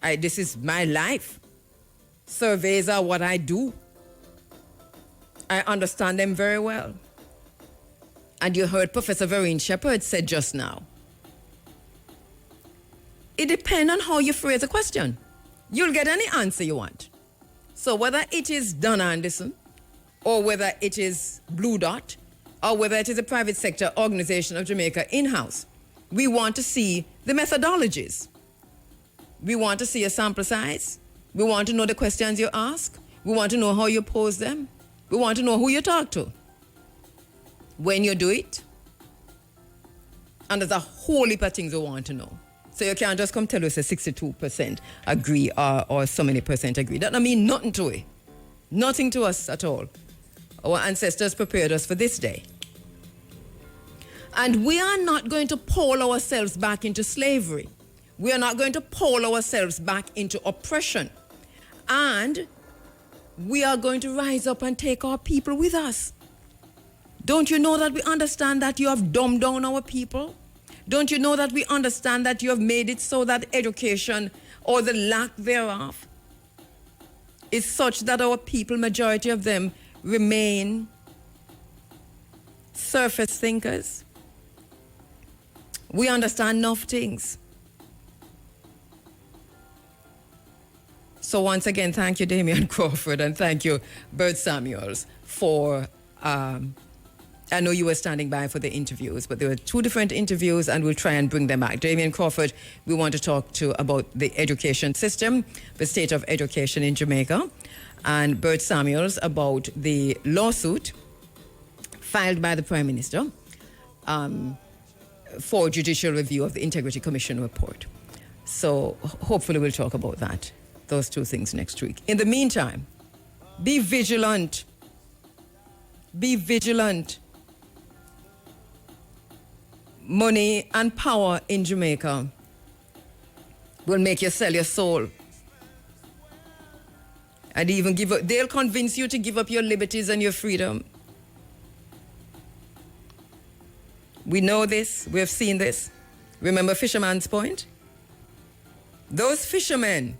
This is my life. Surveys are what I do. I understand them very well. And you heard Professor Vereen Shepherd said just now, it depends on how you phrase a question. You'll get any answer you want. So whether it is Donna Anderson, or whether it is Blue Dot, or whether it is a private sector organization of Jamaica in-house, we want to see the methodologies. We want to see a sample size. We want to know the questions you ask. We want to know how you pose them. We want to know who you talk to when you do it. And there's a whole heap of things we want to know. So you can't just come tell us a 62% agree or so many percent agree. That don't mean nothing to it. Nothing to us at all. Our ancestors prepared us for this day. And we are not going to pull ourselves back into slavery. We are not going to pull ourselves back into oppression. And we are going to rise up and take our people with us. Don't you know that we understand that you have dumbed down our people? Don't you know that we understand that you have made it so that education, or the lack thereof, is such that our people, majority of them, remain surface thinkers? We understand enough things. So once again, thank you, Damian Crawford, and thank you, Bert Samuels, for I know you were standing by for the interviews, but there were 2 different interviews, and we'll try and bring them back. Damian Crawford, we want to talk to about the education system, the state of education in Jamaica, and Bert Samuels about the lawsuit filed by the Prime Minister for judicial review of the Integrity Commission report. So hopefully we'll talk about that, those 2 things next week. In the meantime, be vigilant. Be vigilant. Money and power in Jamaica will make you sell your soul. And even they'll convince you to give up your liberties and your freedom. We know this, we have seen this. Remember Fisherman's Point? Those fishermen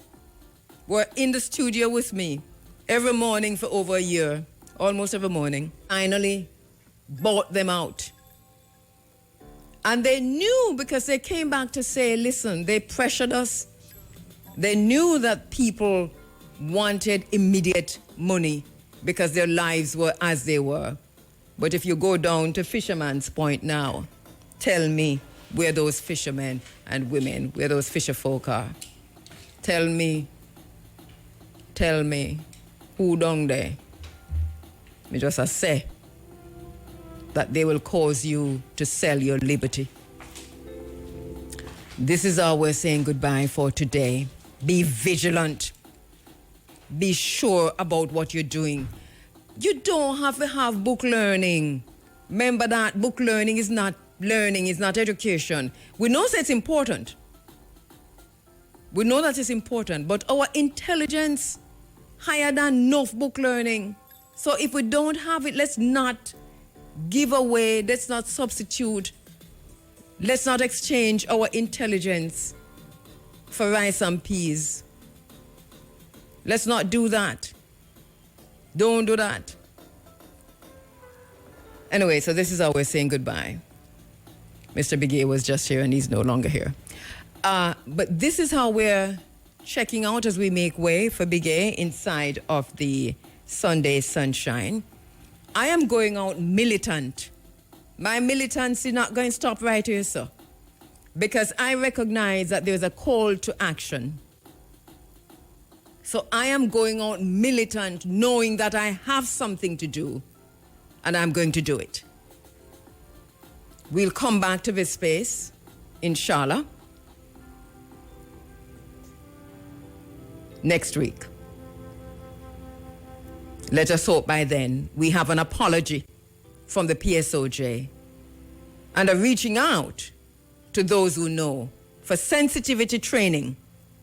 were in the studio with me every morning for over a year, almost every morning. Finally bought them out. And they knew, because they came back to say, listen, they pressured us. They knew that people wanted immediate money because their lives were as they were. But if you go down to Fisherman's Point now, tell me where those fishermen and women, where those fisher folk are. Tell me who down there. Me just say that they will cause you to sell your liberty. This is how we're saying goodbye for today. Be vigilant. Be sure about what you're doing. You don't have to have book learning. Remember that book learning is not learning, is not education. We know that it's important. We know that it's important, but our intelligence higher than enough book learning. So if we don't have it, let's not give away, let's not substitute, let's not exchange our intelligence for rice and peas. Let's not do that. Don't do that. Anyway, so this is how we're saying goodbye. Mr. Bigay was just here and he's no longer here. But this is how we're checking out as we make way for Bigay inside of the Sunday sunshine. I am going out militant. My militancy not going to stop right here, sir. Because I recognize that there's a call to action. So I am going out militant, knowing that I have something to do, and I'm going to do it. We'll come back to this space, inshallah, next week. Let us hope by then we have an apology from the PSOJ and a reaching out to those who know for sensitivity training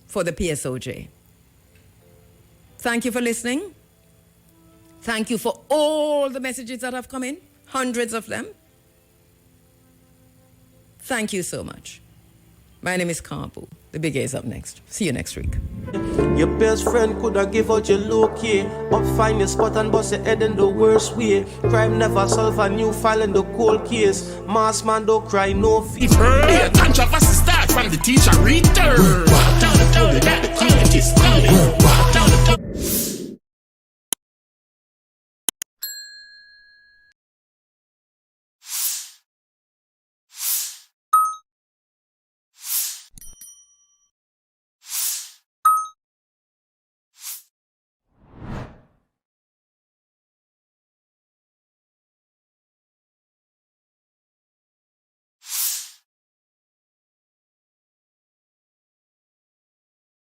for the PSOJ. Thank you for listening. Thank you for all the messages that have come in, hundreds of them. Thank you so much. My name is Kabu. The Big A is up next. See you next week. Your best friend could have give out your low key. Up find your spot and bust your head in the worst way. Crime never solve a new file in the cold case. Mass man don't cry no fever. Hey, controversy start from the teacher return. Tell the that the comment is coming.